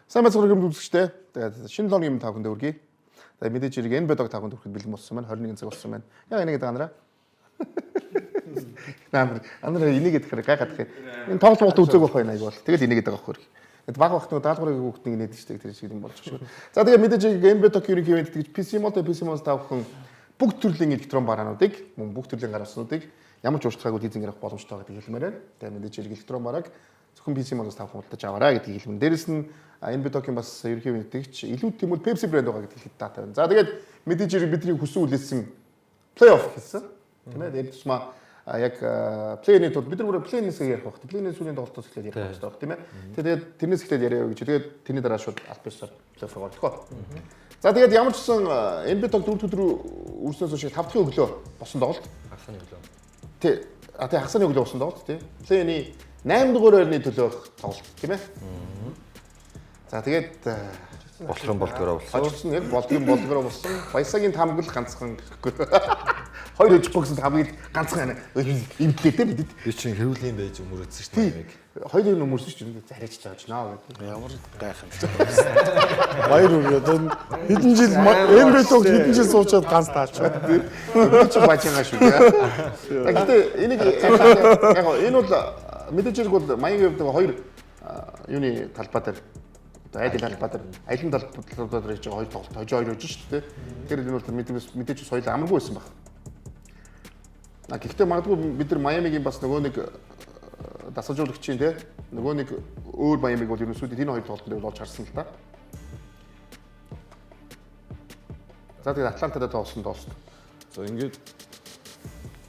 Сайн байцгаана гэмт үзэгчтэй. Тэгээд шинэ лооны юм тавханд өргөе. Тэгээд мэдээж хэрэг энэ бэдог тавханд өрөхөд бэлэн болсон байна. 21 цаг болсон байна. Яг энийг даанараа. Андраа энийг гэхээр гайхаад их. Энэ тоглолт үзег байх байна айгуул. Тэгээд энийг гэдэг аахгүй. Тэгээд баг багт нөгөө даалгаврыг хүүхднийг нээдэг шүү дээ. Тэр шиг юм болж шүү. За тэгээд мэдээж хэрэг энэ бэдог ерөнхий ивент гэж PC Mode тавхан бүгд төрлийн электрон бараануудыг мөн бүгд төрлийн гаргаснуудыг ямар ч уучлалгаагүй лизинг авах боломжтой гэдэг хэлмээр байна. Тэгээд мэдээж хэрэг электрон бараг зөвхөн PC Mode тавхан худалдаж аваарай гэдэг хэлмэн. Дээрэс нь энэ битокийн бас ерөнхий ивентгч илүү тэмүүд Pepsi брэнд байгаа гэдэг хэлэхэд таатай байна. За тэгээд мэдээж хэрэг бидний хүсэн үлээсэн плей-офф хийсэн. Тийм ээ. Тэгээд тусмаа яг плей-ины тул бид нар плей-нээс ярих багт. Плей-ины сүүлийн тоглолтоос эхлээд ярих багт тийм ээ. Тэгээд тэрнээс эхлээд яриа гэж. Тэгээд тэрний дараа шууд альбисаар плей-офф ордгоо. За тэгээд ямар ч гэсэн энэ биток 4 өдөр үрснээс хойш 5 дахь өглөө босон тоглолт. Хагасны өглөө. Тий. Тий хагасны өглөө босон тоглолт тий. Плей-ины 8 дугаар ойрны төлөөх тоглолт тийм ээ. За тэгээд Болдгон болдгороо болсон. Хожигдсон яг болдгороо болсон. Баясагийн тамгал ганцхан гэхгүй. Хоёр өж богсод хамгийн ганцхан имтлээ дээ бид. Би чинь хэрүүлийн байж өмөрөөдсөн шүү дээ намайг. Хоёрын өмөрсөн шүү дээ. Зарайж тааж наа гэдэг. Ямар гайхамшигтай. Баяр үргэлж хэдэн жил МБТ-г хэдэн жил суучаад ганц таачаа. Би ч бачингаа шүү дээ. Гэхдээ энийг яг энэ бол мэдээж хэрэг бол маягийн хувьд хоёр юуны талбай дээр айдын талбай дээр аялын талбай дээр хийж байгаа хоёр тоглолт хожоо хоёр хийж шүү дээ. Тэгэхээр энэ бол мэдээж соёл амаргүй байсан баг. Гэхдээ магадгүй бид нар Майамигийн бас нөгөө нэг дасгалжуулагчийн те нөгөө нэг өөр Майамиг бол ерөнхийдөө энэ хоёр тоглолтод болж харсан л та. За тэгээд Атлантадаа тоглосон. За ингээд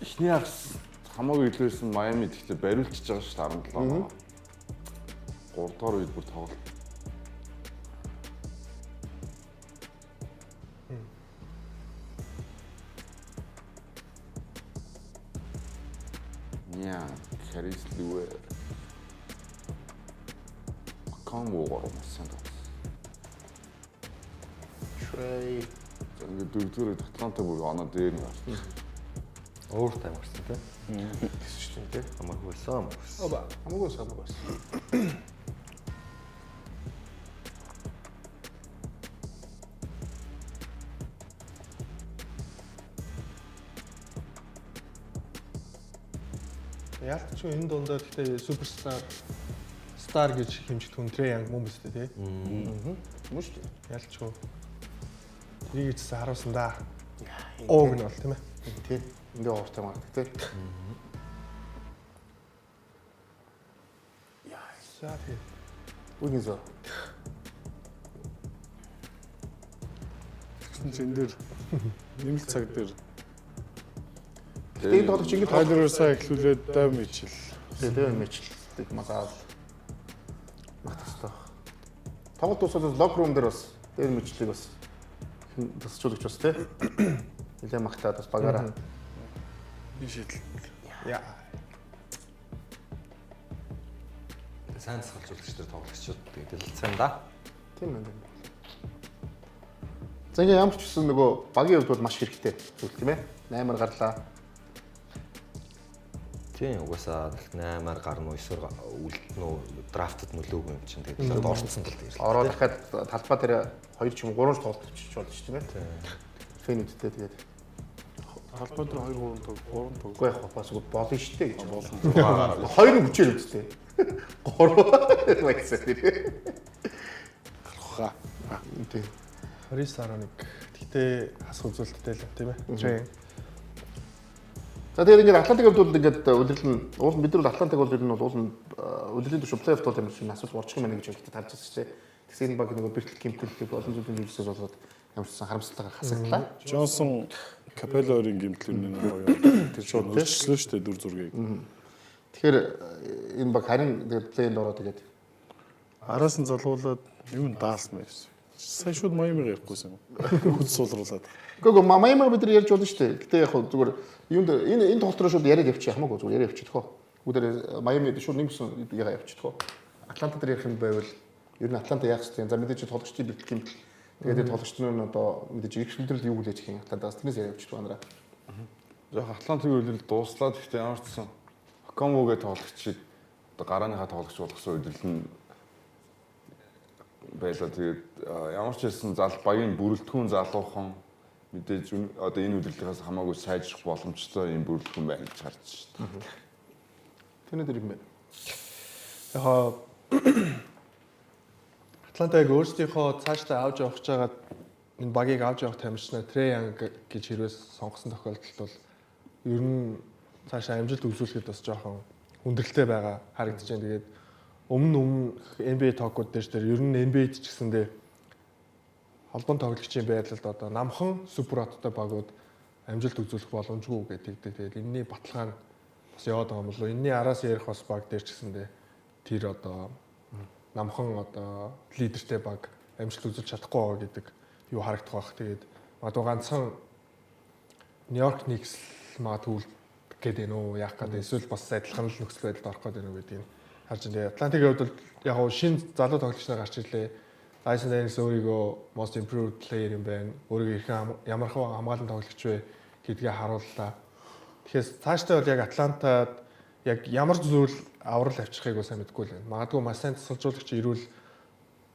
эхний хагас хамаагүй илүүсэн Майами гэхдээ бариулчихж байгаа шүү дээ 17. 3 дахь үед бүр тоглолт. Ja, Caris Lue. Kan våga om sen då. Trey Ингээд дөрөвдүгээр Атланта бүр оноо дээр нь гарсан. Өөр тайм гарсан тийм. гэсэн шүү дээ. Хамаагүй байсан. Оба хамаагүй байсан. Яалт ч энэ дундаа гэхдээ суперстар стар гэж хэмжигдэх хүн Трей Янг мөн биз дээ тий. Мөн шүү дээ. Ялчгүй. Тэрийг ч харуулсан да. Ууг нь бол тийм ээ. Тий. Эндээ ууртай мардаг тий. Яа, сафи. Үгүй зөө. Зэн дээр нэмэлт цаг дээр Тэгээд тоглогч ингэж Тайлерсаа эхлүүлээд дамжил. тэгээд мэчлдэг масаал магтахтай. Тоглолт дуусаад лог рум дээр бас дээр мэчлэг бас тасчуулагч бас тий. Нилээ магтаад бас багаараа. Би шийдэл. Яа. Сайн засгалжуулагч төр тоглогчдод тэгээд сайн да. Тийм ээ. За ингээ ямар ч гэсэн нөгөө багийн хувьд бол маш хэрэгтэй зүйл тийм ээ. 8-аар гарлаа. Тийм угаасаа 8-аар гарна уу 9-аар үлдэн үү драфтд нөлөөгүй юм чинь тэгээд орцсон тал дээр. Ороод дахиад талбай дээр 2 ч юм уу 3 ч тоглолт хийчих болно шүү дээ тийм ээ. Фэнүүдтэй тэгээд Талбай дээр 2 3 тог 3 тог. үгүй яг бас болно шүү дээ гэж болно. 2 хүчээр үсттэй. 3 байсан тийм. Гарах. Тийм. 29.1. Гэтэ хас үзүүлэлттэй л тийм ээ. Трей. За тэгээд ингээд Атлантик хувьд бол ингээд үлрэл нь уул бид нар Атлантик бол ер нь уул нь үлрэлийн төв плей-офф бол юм шиг асууж орчих юм байна гэж хэлэхэд тарж байгаа шүү дээ. Тэгсэн баг нөгөө бэртэл гимтэлтэй олон зүйлийн зүйлсээс болоод ямар ч сан харамсалтайгаар хасагдлаа. Джонсон Капеллорийн гимтлүүний нэг тэр шууд өөрчлөлөө шүү дээ дүр зургийг. Тэгэхээр энэ баг харин тэгээд плей-энд ороод тэгээд Араас нь залгуулад юу даасан байсан. Сая шууд Майами ярихгүйсэн юм. Хүч суулруулад. Гэхдээ Майами бид нар ярьж болно шүү дээ. Гэтэ яг зүгээр юунд энэ тоглолт руу шууд яриад явчих хамаагүй зүгээр яриад явчих тохоо. Бүгдээр Майами шууд нэгсэн яга явчих тохоо. Атланта дээр ярих юм байвал ер нь Атланта яах вэ? За мэдээж тоглогчдын бэлтгэх юм. Тэгээд тоглогч нар нь одоо мэдээж их шүлдрэл юу хүлээж их юм. Атлантаас тэрнээс яриад явчих байна. Яг Атлантик үлрэл дууслаад гэхдээ ямар ч гэсэн Хокомогийн тоглогчид одоо гарааныхаа тоглогч болгосон үед л байлаа. Тэгээд ямар ч хэлсэн багийн бүрэлдэхүүн залуухан мэдээж одоо энэ үйлдэлээс хамаагүй сайжрах боломжтой юм бүрэлдэхүүн байна гэж харж байна. Тэний дээр юм байна. Яг Атлантаг өөрсдийнхөө цаашдаа авч явах гэж байгаа энэ багийг авч явах тамирчнаа Трей Янг гэж хэрвээ сонгосон тохиолдолд бол ер нь цаашаа амжилт үзүүлэхэд бас жоохон хүндрэлтэй байгаа харагдаж байна. Тэгээд өмнө NBA тоокууд дээр ер нь NBA-д ч гэсэндээ холбоон тоглогчийн байрлалд одоо намхан супер хоттой багууд амжилт үзүүлэх боломжгүй гэдэг. Тэгээд энэний баталгаа нь бас яваад байгаа юм болов. Энэний араас ярих бас баг дээр ч гэсэндээ тэр одоо намхан одоо лидертэй баг амжилт үзүүлж чадахгүй байгаа гэдэг юу харагдах байх. Тэгээд магадгүй ганцхан Нью-Йорк Никс магадгүй гэдэг нөө яах гэдэг эсвэл бас адилхан л нөхцөл байдалд орох гэдэг нөө гэдгийг харж байна. Атлантикийн хувьд бол яг гоо шинэ залуу тоглогч нар гарч ирлээ. Dyson Daniels өөрийгөө most improved player юм байна. Өөрийгөө их ямар хамгаалан тоглогч вэ гэдгийг харууллаа. Тэгэхээр цаашдаа бол яг Атлантад яг ямар зүйл аврал авчрахыг бол сайн мэдэхгүй л байна. Магадгүй маш сайн тасалжуулагч ирүүл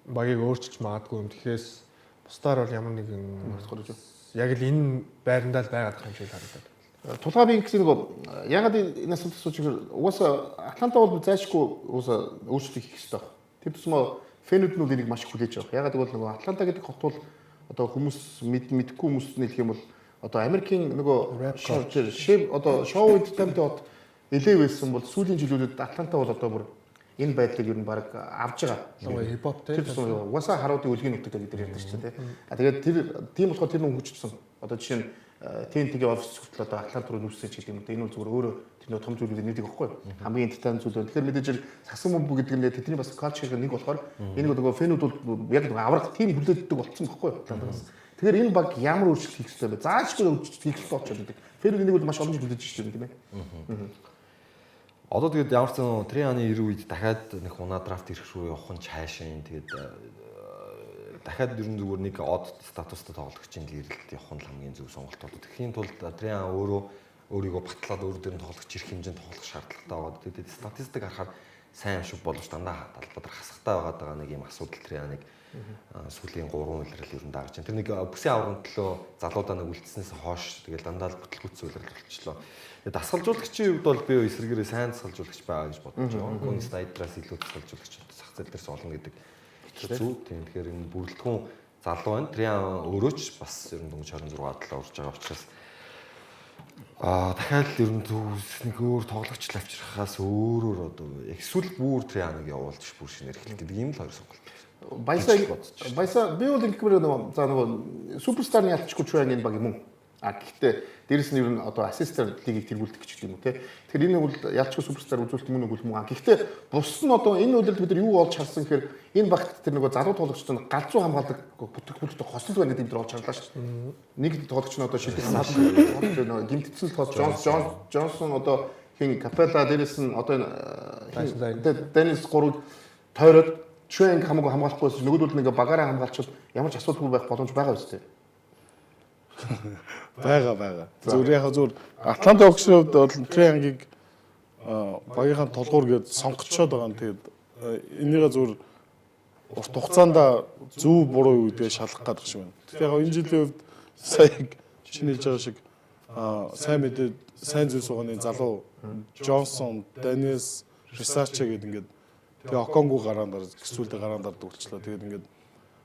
багийг өөрчилж магадгүй юм. Тэгэхээр бусдаар бол ямар нэгэн яг л энэ байрандаа л байгаад байгаа юм шиг харагдаад. Тулгаа би гэсэн нэг ягаад энэ асуулт асууж ихээр угаасаа Атланта бол зайлшгүй угаасаа өөрчлөлт хийх хэрэгтэй байна. Тэр тусмаа фэнүүд нь энийг маш их хүлээж авах. Ягаад гэвэл нөгөө Атланта гэдэг хот бол одоо хүмүүс мэдгүй хүмүүс нэлэх юм бол одоо Америкийн нөгөө одоо шоу эдтэмтэй хот нэлээ байсан бол сүүлийн жилүүдэд Атланта бол одоо бүр энэ байдлыг ер нь баг авж байгаа. Нөгөө хипхоп тэр тусмаа угаасаа харуудын үлгийн нутаг гэдэг ярьдаг чинь тийм. Тэгээд тэр тийм болохоор тэр нэг хүчсэн. Одоо жишээ нь TNT-ийн офис хүртэл одоо Атлант руу нүүсэн ч гэдэг юм. Энэ бол зүгээр өөрөө тэр том зүйлүүд нэгдэг байхгүй юу? Хамгийн энтертайн зүйл байна. Тэгэхээр мэдээж сасан бомб гэдэг нь тэдний бас калчрын нэг болохоор энэ нөгөө фэнүүд бол яг аврах тийм хүлээддэг болсон байхгүй юу? Атлантаас. Тэгэхээр энэ баг ямар өөрчлөлт хийх ёстой вэ? Заашгүй өөрчлөлт хийх ёстой болчиход байдаг. Фэнүүд энийг бол маш олон жил хүлээж ирж байгаа юм тийм ээ. Одоо тэгээд ямар ч нэг Трианы 90 үед дахиад нэг унаа драфт ирэх рүү явах нь цаашаа. Тэгээд дахиад ер нь зүгээр нэг од статустай тоглогчийн гэрэлд явах нь хамгийн зөв сонголт болдог. Тэгэхийн тулд Триан өөрийгөө батлаад өөр дээр нь тоглогч ирэх хэмжээнд тоглох шаардлагатай байгаа. Тэгээд статистик харахаар сайн юм шиг боловч дандаа талбар хасахтай байгаа нэг юм асуудал Трианыг сүүлийн 3 үйлрэл ер нь дагаж байна. Тэр нэг бүсийн аврагын төлөө залуудаа нэг үлдснээс хойш тэгээд дандаа л бүтлгүүц үйлрэл болчихлоо. Тэгээд дасгалжуулагчийн хувьд бол би эсрэгээрээ сайн дасгалжуулагч байгаа гэж бодож байгаа. Гүн снайдераас илүү дасгалжуулагч зах зээл дээрс олно гэдэг зүг. Тэгэхээр энэ бүрэлдэхүүн залуу байна. Триан өөрөө ч бас ер нь дөнгөж 26 талаа урж байгаа учраас дахиад ер нь нэг өөр тоглогч авчрахаас өөрөөр одоо эсвэл бүр Трианыг явуулж бүр шинээр эхлэх гэдэг ийм л хоёр сонголт. Баясаа би бол ингэмээр нөгөө суперстарны ялчгүй Триан энэ баг юм уу? Гэхдээ дээрэс нь ер нь одоо ассистент лигийг тэргүүлдэг гэж юм уу те. Тэгэхээр энэ бол ялчгүй суперстар үзүүлэлт юм уу мөн. Гэхдээ бус нь одоо энэ үйлдэлд бид нар юу олж харсан гэхээр энэ багт тэр нөгөө залуу тоглогчдод галзуу хамгаалдаг бүтээгдэхүүнтэй хосол байна гэдэг нь олж харлаа шүү дээ. Нэг тоглогч нь одоо шилдэг нөгөө гимтцэн тоо Джонсон одоо хин Капелла дээрэс нь одоо Денис 3 тойроод Швен хамаагүй хамгаалахгүйс нөгөөдөл нэг багаараа хамгаалчихвал ямар ч асуудалгүй байх боломж байгаа үстэй. Бага. Зүгээр яг зүгээр Атланта Оксфорд бол Триангийг багийнхаа толгуур гээд сонгочоод байгаа юм. Тэгээд энийгээ зүгээр урт хугацаанд зөв буруу үедээ шалгах гэдэг шиг байна. Тэгэхээр яг энэ жилийн хувьд сая чиний хэлж байгаа шиг сайн мэдээ сайн зүйл сууганы залуу Джонсон, Даниэлс, Рисаче гэдэг ингээд тэгээ Оконгу гараанд эсвэл гараанд дүүрчлээ. Тэгээд ингээд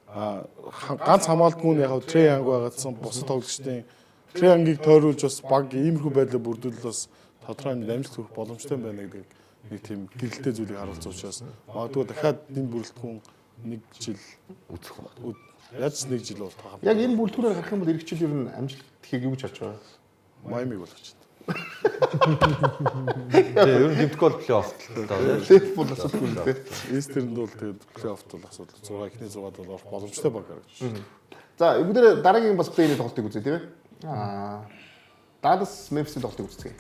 ганц хамгаалтгүй нь яг Трей Янг байгаадсан бус тоглогчдын Трей Янгийг тойруулж бас баг иймэрхүү байдлаар бүрдүүл бас тодорхой хэмжээнд амжилт хүрэх боломжтой байна гэдэг нэг тийм гэрэлтэй зүйлийг харуулсан учраас магадгүй дахиад энэ бүрэлдэхүүн нэг жил үзэх байна. Яаж нэг жил бол таа. Яг энэ бүрэлдэхүүнээр харах юм бол эх жил ер нь амжилт хийхийг юу гэж харж байгаа? Майамиг болгож байна. Тэгээ ер нь дэмтгэл плей-офф талаа. Плей-офф асуудалгүй л дээ. Эстерэнд бол тэгээд плей-оффт бол асуудал 6 ихний 6-д бол орох боломжтой баг гэж. За бүгдээ дараагийн бас плей-ийн тоглолтыг үзье тийм ээ. Dallas Memphis-ийн тоглолтыг үзье.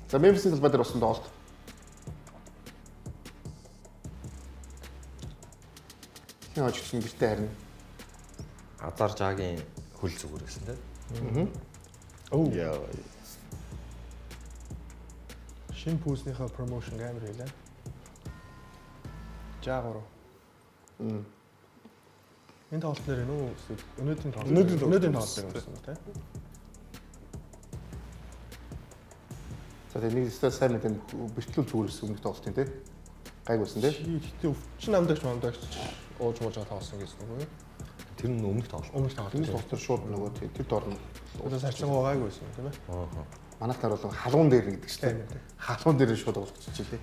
За Memphis-ийн талбай дээр болсон тоглолт. Яа ч гэсэн гэртээ харна. Азар жаагийн хөл зүгээр гэсэн тийм. Оо яа. Шинэ пүүснийхээ промошн амар хийлээ. 63. Энэ тоглолт нэр нүү өнөөдрийн тоглолт. Өнөөдрийн тоглолт байсан тийм. За тэгээ нэг стат сайн нэг бэртлүүл зүгээрсэн өмнөх тоглолт тийм. Гайг байсан тийм. Гэтэ өвчин намдагч ууж мууж тоглосон гэсэн үг үү? Тэр нь өмнөх тоглолт. Энэ тоглолтор шууд нөгөө тэр дорно. Одоо сарчсан гайг байсан тийм ээ. Манайхаар бол халуун дээр гэдэг чинь тийм. Халуун дээр шууд тоглож чилээ.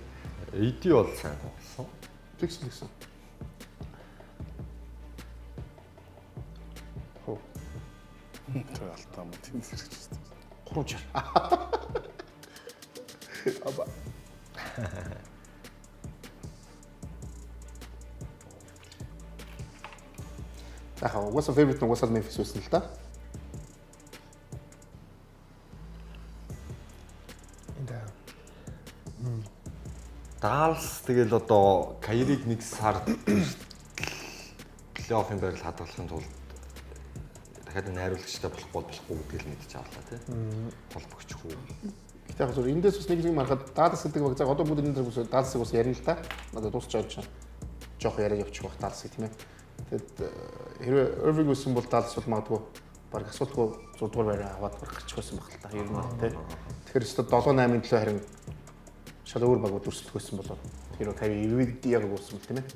AD бол сайн тоглосон. Фикс гэсэн. Хөө. Тэр алтаа мөн тийм зэрэгчтэй. 360. Аба. What's your favorite нь Memphis байсан л да. Далс тэгэл одоо Кайриг нэг сар плей-оффын байрал хадгалахын тулд дахиад найруулагчтай болохгүй гэдгийг л мэдчих авлаа тийм. Холбогчгүй. Гэтэ яг зөв эндээс бас нэг юм харахад Далс гэдэг баг. За одоо бүгд энэ дээр Далсыг бас ярина л да. Надад дуусч байгаа чинь жоох яриа явчих бах Далсыг тийм ээ. Тэгэд хэрвээ Irving үсэн бол Далс бол магадгүй баг асуудалгүй 6 дугаар байраа аваад гарчих байсан баг л та. Ер нь тийм. Тэгэхээр өстө 7-8-ын төлөө харин шал өөр багууд өрсөлдөхөөсөн болоод тэр Кайри Ирвидиаг өгсөн юм тийм ээ.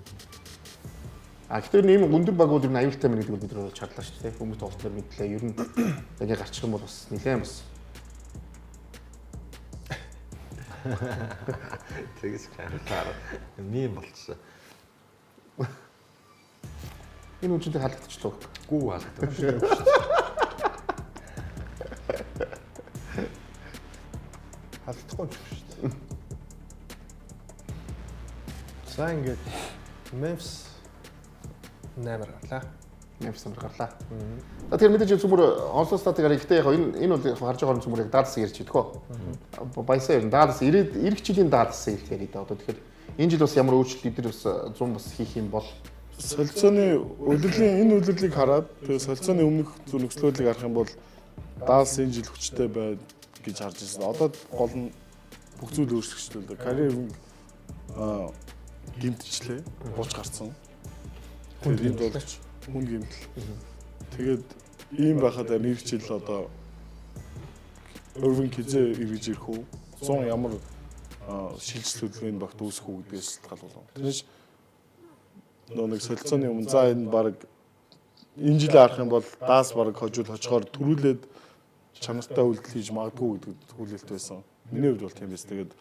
А гэхдээ ийм өндөр багууд ер нь аюултай мэн гэдэг нь бид нар болж харлаа шүү дээ. Өмнөх тоглолтоор мэдлээ. Ер нь яг гарчих юм бол бас нэлээд бас тэгэж харахаар юм болчихсон. энэ үчиндээ халагдчихлоо. Гүү халагдав шүү. Халдахгүй шүү дээ. За ингээд Memphis 8 гарлаа. Memphis гарлаа. За тэр мэдээж зүмөр онцлог статыг хараа. Гэхдээ яг энэ бол харж байгаа зүмөр яг Dallas ярьж идэх үү. Баясаа ер нь Dallas ирэх жилийн Dallas-ыг ярья да. Одоо тэгэхээр энэ жил бас ямар өөрчлөлт эдгээр бас 100 бас хийх юм бол солилцооны энэ үйлдвэрлэлийг хараад тэгээ солилцооны өмнөх зүг нөхцөлийг харах юм бол Dallas энэ жил хүчтэй байд гэж харж байна. Одоо гол нь бүх зүйл өөрчлөгчтэй. Карьер гимтчлээ. Бууч гарцсан. Тэгээд бол хүн гимтэл. Тэгээд ийм байхад нэг жил одоо Irving хизээ эргэж ирэх үү? 100 ямар шилжилтүүдийн багт үүсэх үү гэдгээс шалтгаална. Тэрнээс нэг солилцооны өмнө за энэ баг энэ жил харах юм бол Dallas баг хожууд хожгоор төрүүлээд чанартай үйлдэл хийж магадгүй гэдэг хүлээлт байсан. Миний хувьд бол тийм байсан. Тэгээд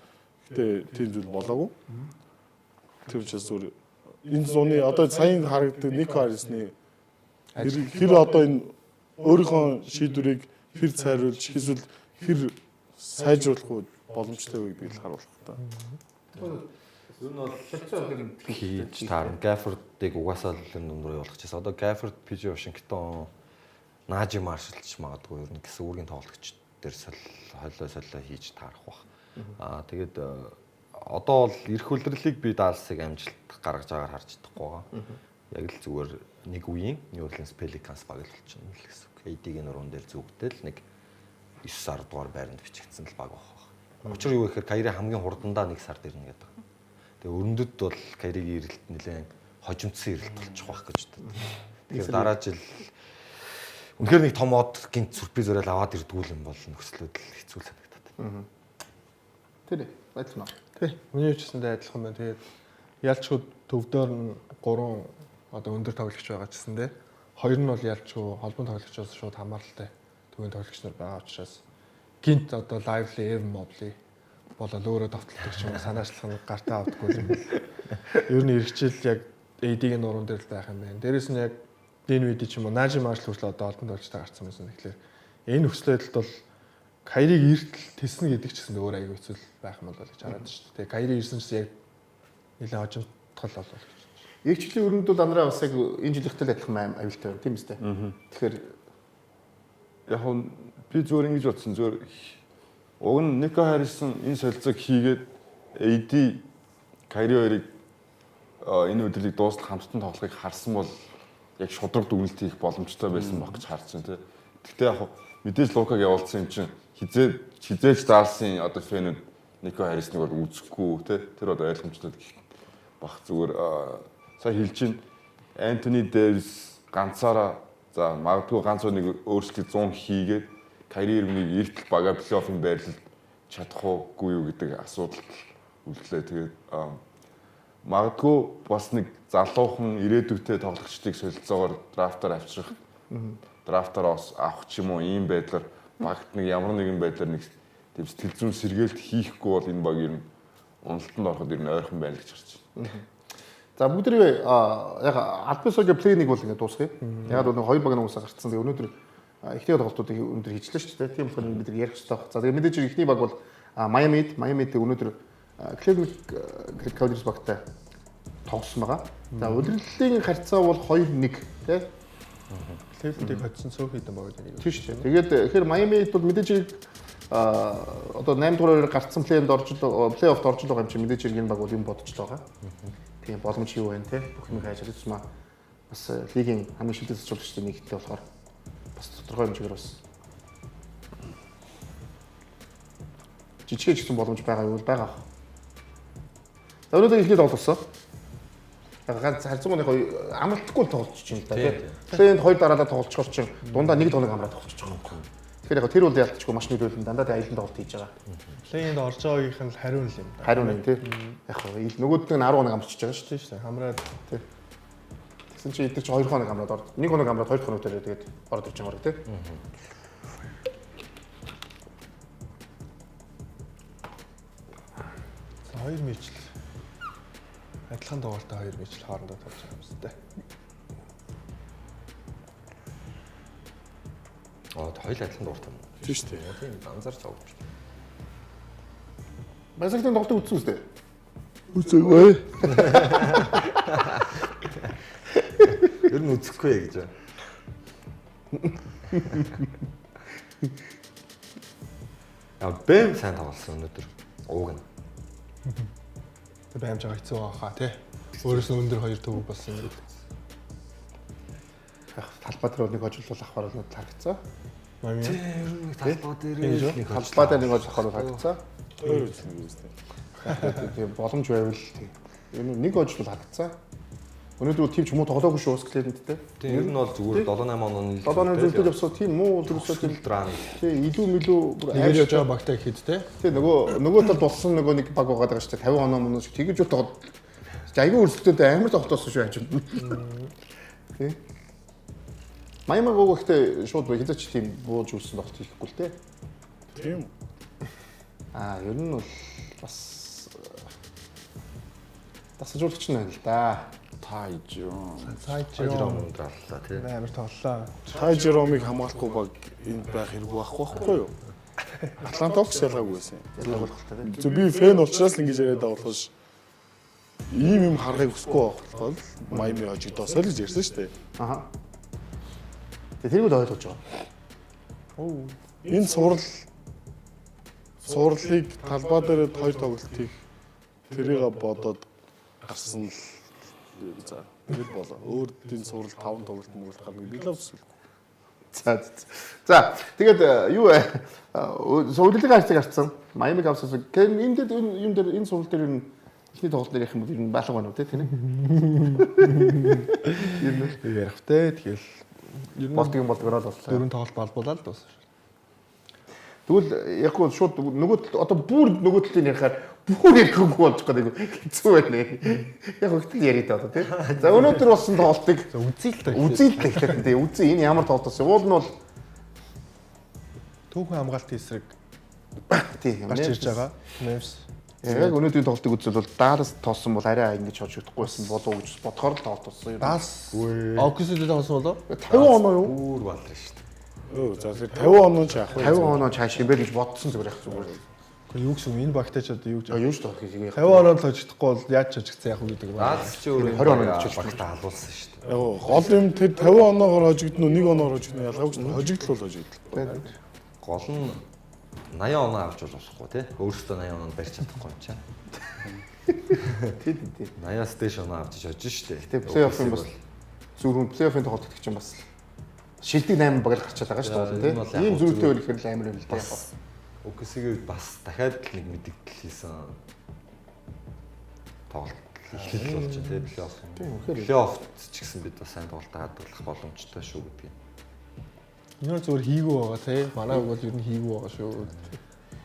гэтээ тийм зүйл болоогүй. Тэр учраас зүгээр энэ зуны одоо саяхан харагддаг Nico Harris-ны хэр одоо энэ өөрийнхөө шийдвэрийг хэр цайруулж эсвэл хэр сайжруулах боломжтой вэ гэдгийг харуулах та. Юу нь бол хийж таарна. Gafford-ыг угаасаа л өндөр явуулчихсан. Одоо Gafford, PJ Washington, Najee Marshall ч магадгүй ер нь гэсэн үүргийн тоглогч дээр солио хийж таарах бах. Тэгээд одоо бол эрх үлрэлийг би Dallas-ыг амжилт гаргаж байгаагаар харж чадахгүй байгаа. Яг л зүгээр нэг үеийн New Orleans Pelicans баг л болчихно л гэсэн. AD-ийн нуруунд дээр зүгтэл нэг 9-10 дугаар байранд бичигдсэн л баг баг. Учир юу гэхээр Kyrie хамгийн хурдандаа нэг сард ирнэ гэдэг. Тэгээ өрнөдөд бол Kyrie-ийн ирэлт нэлээд хожимдсан ирэлт болчих واخ гэж боддог. Тэгэхээр дараа жил үнэхээр нэг том од гинт сүрприз өрөөл аваад ирдгүүл юм бол нөхцөлөд хэцүү санагдаад. тэр адилхан. Тий. Миний хэлсэндээ адилхан байна. Тэгээд ялчгүй төвдөр нь 3 одоо өндөр тоглогч байгаа ч гэсэндээ 2 нь бол ялчгүй холбоон тоглогчоос шууд хамааралтай төвийн тоглогч нар байгаа учраас гинт одоо Lively, Evan Mobley болол өөрөө давталдаг ч юм уу санаачлах нь гартаа авдаггүй юм. Ер нь эргэжил яг AD-ийн нуруунд дээр л байх юм байна. Дээрээс нь яг Dinwiddie ч юм уу Najee Marshall хүртэл одоо олбон тоглогчтой гарцсан байсан. Тэгэхээр энэ нөхцөл байдалд бол Kyrie иртэл тэснэ гэдэг ч гэсэн өөр аягүй хэцүү байх юм бол гэж хараад шүү дээ. Тэгээ Kyrie ирсэн чинь яг нэлээд хожимтгал болов гэж. Яг жилийн өрнөд бол Андраа бас яг энэ жилийнхтэй адилхан аюултай байна тийм үстэй. Тэгэхээр яг нь би зүгээр ингэж бодсон. Зүгээр уг нь Nico Harris энэ солилцоог хийгээд AD Kyrie хоёрыг энэ өдрийг дуустал хамтдан тоглохыг харсан бол яг шудраг дүгнэлт хийх боломжтой байсан баг гэж харж байна тий. Гэхдээ яг мэдээж Лукаг явуулсан юм чинь хизээж Dallas-ын одоо фэнүүд Nico Harris-ыг бол үзэхгүй тий. Тэр одоо ойлгомжтой гэх баг зүгээр сая хэлж чинь Антони Дэвис ганцаараа за магадгүй ганц нэг өөрсдөө 100 хийгээд карьерийг эртэл бага плей-оффын байрлалд чадах уугүй юу гэдэг асуудал үлдлээ. Тэгээд магадгүй бас нэг залуухан ирээдүйтэй тоглогчдыг солилцоогоор драфтаар авчрах. Драфтаар авах ч юм уу ийм байдлаар багт нэг ямар нэгэн байдлаар нэг тийм сэтгэл зүйн сэргээлт хийхгүй бол энэ баг ер нь уналтанд ороход ер нь ойрхон байна гэж харж байна. За бүгдээ яг Альбисогийн плейник бол ингэ дуусгая. Яг нэг хоёр баг нуусаа гарцсан. Тэгээ өнөөдөр ихтэй тоглолтуудыг өндөр хийжлээ шүү дээ. Тийм болохоор бид ярих хэрэгтэй байна. За тэгээ мэдээж ихний баг бол Майамид өнөөдөр Cleveland Cavaliers багтай тоглосон байгаа. За удирдлагын харьцаа бол 2-1 тий. Cleveland-ийг хоцсон цөөх хэдэн баг гэдэг. Тийм шүү дээ. Тэгээд тэгэхээр Майамид бол мэдээж одоо 8 дугаараар гарцсан плей-оффд орж байгаа юм чи мэдээж энэ баг бол юм бодож байгаа. Тийм боломж юу вэ те? Бүх юм хайж чадчихмаа. Бас лигийн хамгийн шилдэг зөвлөгчдийн нэгтэй болохоор бас тодорхой хэмжээгээр бас жижигэж гэсэн боломж байгаа юу байгаа. За өнөөдөр ихний тоглосон. Яг ганц харьцангуйны амралтгүй тоглож чинь л да тий. Тэгээд хоёр дараалал тоглолцохоор чинь дундаа нэг тоног амраад тоглож байгаа юм. Тэгэхээр яг тэр үл ялтчгүй маш нөлөөлөн дандаа аялын тоглолт хийж байгаа. Плейнд орж байгаагийнх нь хариун л юм да. Хариун юм тий. Яг нөгөөд нь 10 хоног амарчиж байгаа шүү дээ. Тийм шүү дээ. Хамраад тий. Тэгсэн чинь эдгээр чи 2 хоног амраад орд. 1 хоног амраад 2 хоног дээр тэгээд орд ирж байгаа тий. За 2 мэйчл. Адилхан дугаартай 2 мэйчл хоорондоо тоглож байгаа юм зү дээ. Хоёул адилхан дууртай юм. Тийм шүү дээ. Тийм анзаарч авах. Басагтын тоглолтыг үзсэн үстэй. Үзээгүй. Ер нь үзэхгүй гэж байна. Бэм сайн тоглосон өнөөдөр. Ууг нь. Тэг баймж байгаа хэцүү байгаа хаа тий. Өөрөөс нь өндөр 2 төв болсон юм. Талбай дээр нэг хожуулал авахаар бол харагцсан. Мами. Талбай дээр Нэг талбай дээр нэг хожуулах харагцсан. Өөр үзсэн юм үстэй. Тийм боломж байвал энэ нэг хожуулал харагцсан. Өнөөдөр тийм ч юм уу тоглоогүй шүү Cleveland-тэй. Тийм ер нь бол зүгээр 7-8 оны 7-8 зүйлтэй явсан тийм муу зүйлсөө тийм драм. тийм илүү мэлүү бүр Нэгээр яж байгаа багтай хэд тий. тийм нөгөө тал болсон нөгөө нэг баг байгаа даа шүү дээ 50 оноо мөн шиг тэгэж үү тоглоод айгүй өрсөлдөлтэй амар тогтоосон шүү хажууд. Тийм. Майамаг өгөхдөө шууд хэзээ ч тийм бууж үлсэн тогт хийхгүй л дээ. Тийм. Ер нь бол бас тасалжуулагч нь байна л да. Тайжон. Ажрам ундраллаа тий. Амар тоглолоо. Тайжеромыг хамгаалахгүй баг энд байх хэрэг байхгүй юу? Атланта Хокс ялгаагүй байсан. Зөв би фэн учраас л ингэж яриад байгаа болохоос ийм юм харахыг хүсэхгүй байх болохоор Майами хожигдосоо л гэж ярьсан шүү дээ. Аха. Тэрийг л ойлгож байгаа. Энэ сурлыг талбай дээр хоёр тоглолтыг тэрийг бодоод гарсан л за тэгэл болоо. Өөр энэ сурал 5 тоглолт мөрөлт гарна би л үсвэхгүй. За тэгээд юу вэ? Удирдлагын харьцааг харцсан. Майами Cavs энэ юм дээр энэ сурал дээр нь ихний тоглолт дээр ярих юм бол ер нь баалга байна уу тийм ээ? Ярих те тэгэл ер нь Болтгийн болдгороо л боллоо. 4 тоглолт балбуулаад дууссан шүү. Тэгвэл яг гоо шууд нөгөө одоо бүр нөгөө талын ярихаар бүр ярихгүй болж байгаа нэг хэцүү байна. Яг өгтөл яриад байгаа тийм. За өнөөдөр болсон тоглолтыг үзээ л та. Тийм үзээ энэ ямар тоглолт вэ? Уул нь бол түүхэн хамгаалтын эсрэг тийм гарч ирж байгаа. Memphis. Яг өнөөдрийн тоглолтыг үзвэл бол Dallas тоосон бол арай ингэж хожигдохгүйсэн болов уу гэж бодохоор л тоглолт болсон. Даллас Оксидтэй тоглосон болоо? 50 оноо юу? Бүр балар шүү дээ. За тэр 50 оноо ч яах вэ? 50 оноо цааш хэмбэр гэж бодсон зүгээр яг зүгээр. Юу гэсэн энэ багтай ч одоо юу гэж Юу ч тоглох 50 оноо л хожигдохгүй бол яаж ч хожигдсан яах вэ гэдэг байна. Даалс ч өөрөө 20 оноо гэж багтаа халуулсан шүү дээ. Яг гол юм тэр 50 оноогоор хожигдно уу 1 оноогоор хожигдно ялгаагүй ч хожигдол хожигдол. Гол нь 80 оноо авч болохгүй тий. Өөрөөсөө 80 оноо барьж чадахгүй юм чаа. тийм. 80-аас дээш оноо авчиж хожиж шүү дээ. Тэгээ плей-оффын бас зөвхөн плей-оффын тоглолт гэдэг чинь бас шилдэг 8 баг л гарчаад байгаа шүү дээ тийм. Ийм зүйтэй үл ихээр л амар юм л дээ. Оксигээ бас дахиад нэг мэдээлэл хийсэн тоглолт эхлэл болж байна тий плей-офф. Тийм үнэхээр Плей-оффт ч гэсэн бид бас сайн тоглолтоо хадгалах боломжтой шүү гэдгийг. Энэ зөвөр хийгүү байгаа тий. Манай үг бол ер нь хийгүү байгаа шүү.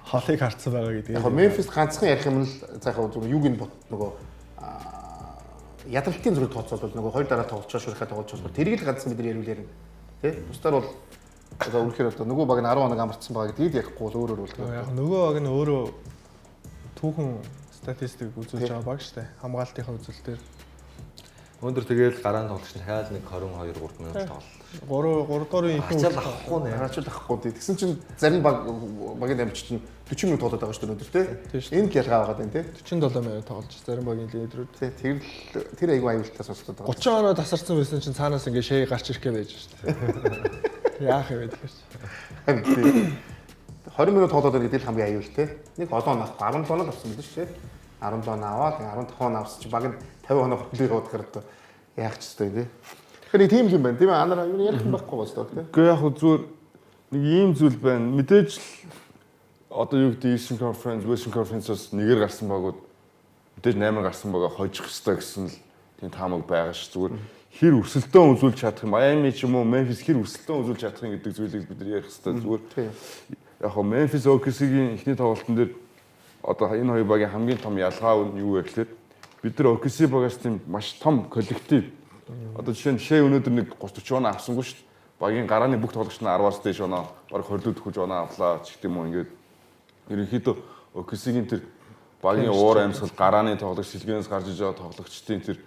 Халыг харцсан байгаа гэдэг. Яг Memphis ганцхан ярих юм л за яг зүгээр юуг нь бот нөгөө ядралтын зүрх тооцоолбол нөгөө хоёр дараа тоглож шуурхаа тоглож байгаа. Тэрийг л ганцхан бид нар ярил ярина. Тэ? Бусдаар бол одоо үнэхээр одоо нөгөө баг нь 10 хоног амарцсан байгаа гэдгийг ярихгүй бол өөрөөр бол Яг нөгөө баг нь өөрөө түүхэн статистик үзүүлж байгаа баг штэ. Хамгаалтынхаа үзүүлэлтээр Өнөөдөр тэгээд гараанд тоглогч нь дахиад нэг 22 3 минут тоглолоо. 3 дугаар ихэнх Ачаал авахгүй нэ. хараач авахгүй. Тэгсэн чинь зарим багийн амжилт нь 40 минут тоглоод байгаа шүү дээ өнөөдөр тэ. Энд ялгаа байгаа юм тэ. 47 минут тоглож зарим багийн лидерүүд. Тэ тэр айгүй аюултай сонсогдоод байгаа. 30 оноо тасарсан байсан чинь цаанаас ингээ шээ гарч ирэх гэж байж штэ. Яах юм бэ тэгэхээр. 20 минут тоглоод байгаа гэдэг л хамгийн аюултай. Нэг олон авахгүй 17 оноо авсан байдаг шүү дээ. 17 аваад 15 он авсан чи баг нь 50 оноо хөрлөө яваад гэхээр яах ч ёстой тий. Тэгэхээр тийм юм байна. Тийм анараа юу ярих юм байхгүй болоо тий. Гэхдээ яг зүгээр нэг ийм зүйл байна. Мэдээж л одоо юу гэдэг Eastern Conference, Western Conference-ос нэгээр гарсан багууд мэдээж 8 гарсан байгаа хожих хэвээр гэсэн л тийм таамаг байгаа ш. Зүгээр хэр өрсөлдөөн үзүүлж чадах юм. Miami ч юм уу Memphis хэр өрсөлдөөн үзүүлж чадах юм гэдэг зүйлийг бид нар ярих хэрэгтэй. Зүгээр яг хоо Memphis OKC-гийн эхний тоглолтын дээр одоо энэ хоёр багийн хамгийн том ялгаа нь юу вэ гэхээр бид нар OKC багаас тийм маш том коллектив. Одоо жишээ нь Шээ өнөөдөр нэг 30-40 оноо авсангүй шүү дээ. Багийн гарааны бүх тоглогч нь 10-аас дээш оноо бараг 20 дэх оноо авлаа ч гэх юм уу ингээд ерөнхийдөө OKC-гийн тэр багийн уур амьсгал гарааны тоглогч сэлгэнээс гарч иж байгаа тоглогчдын тэр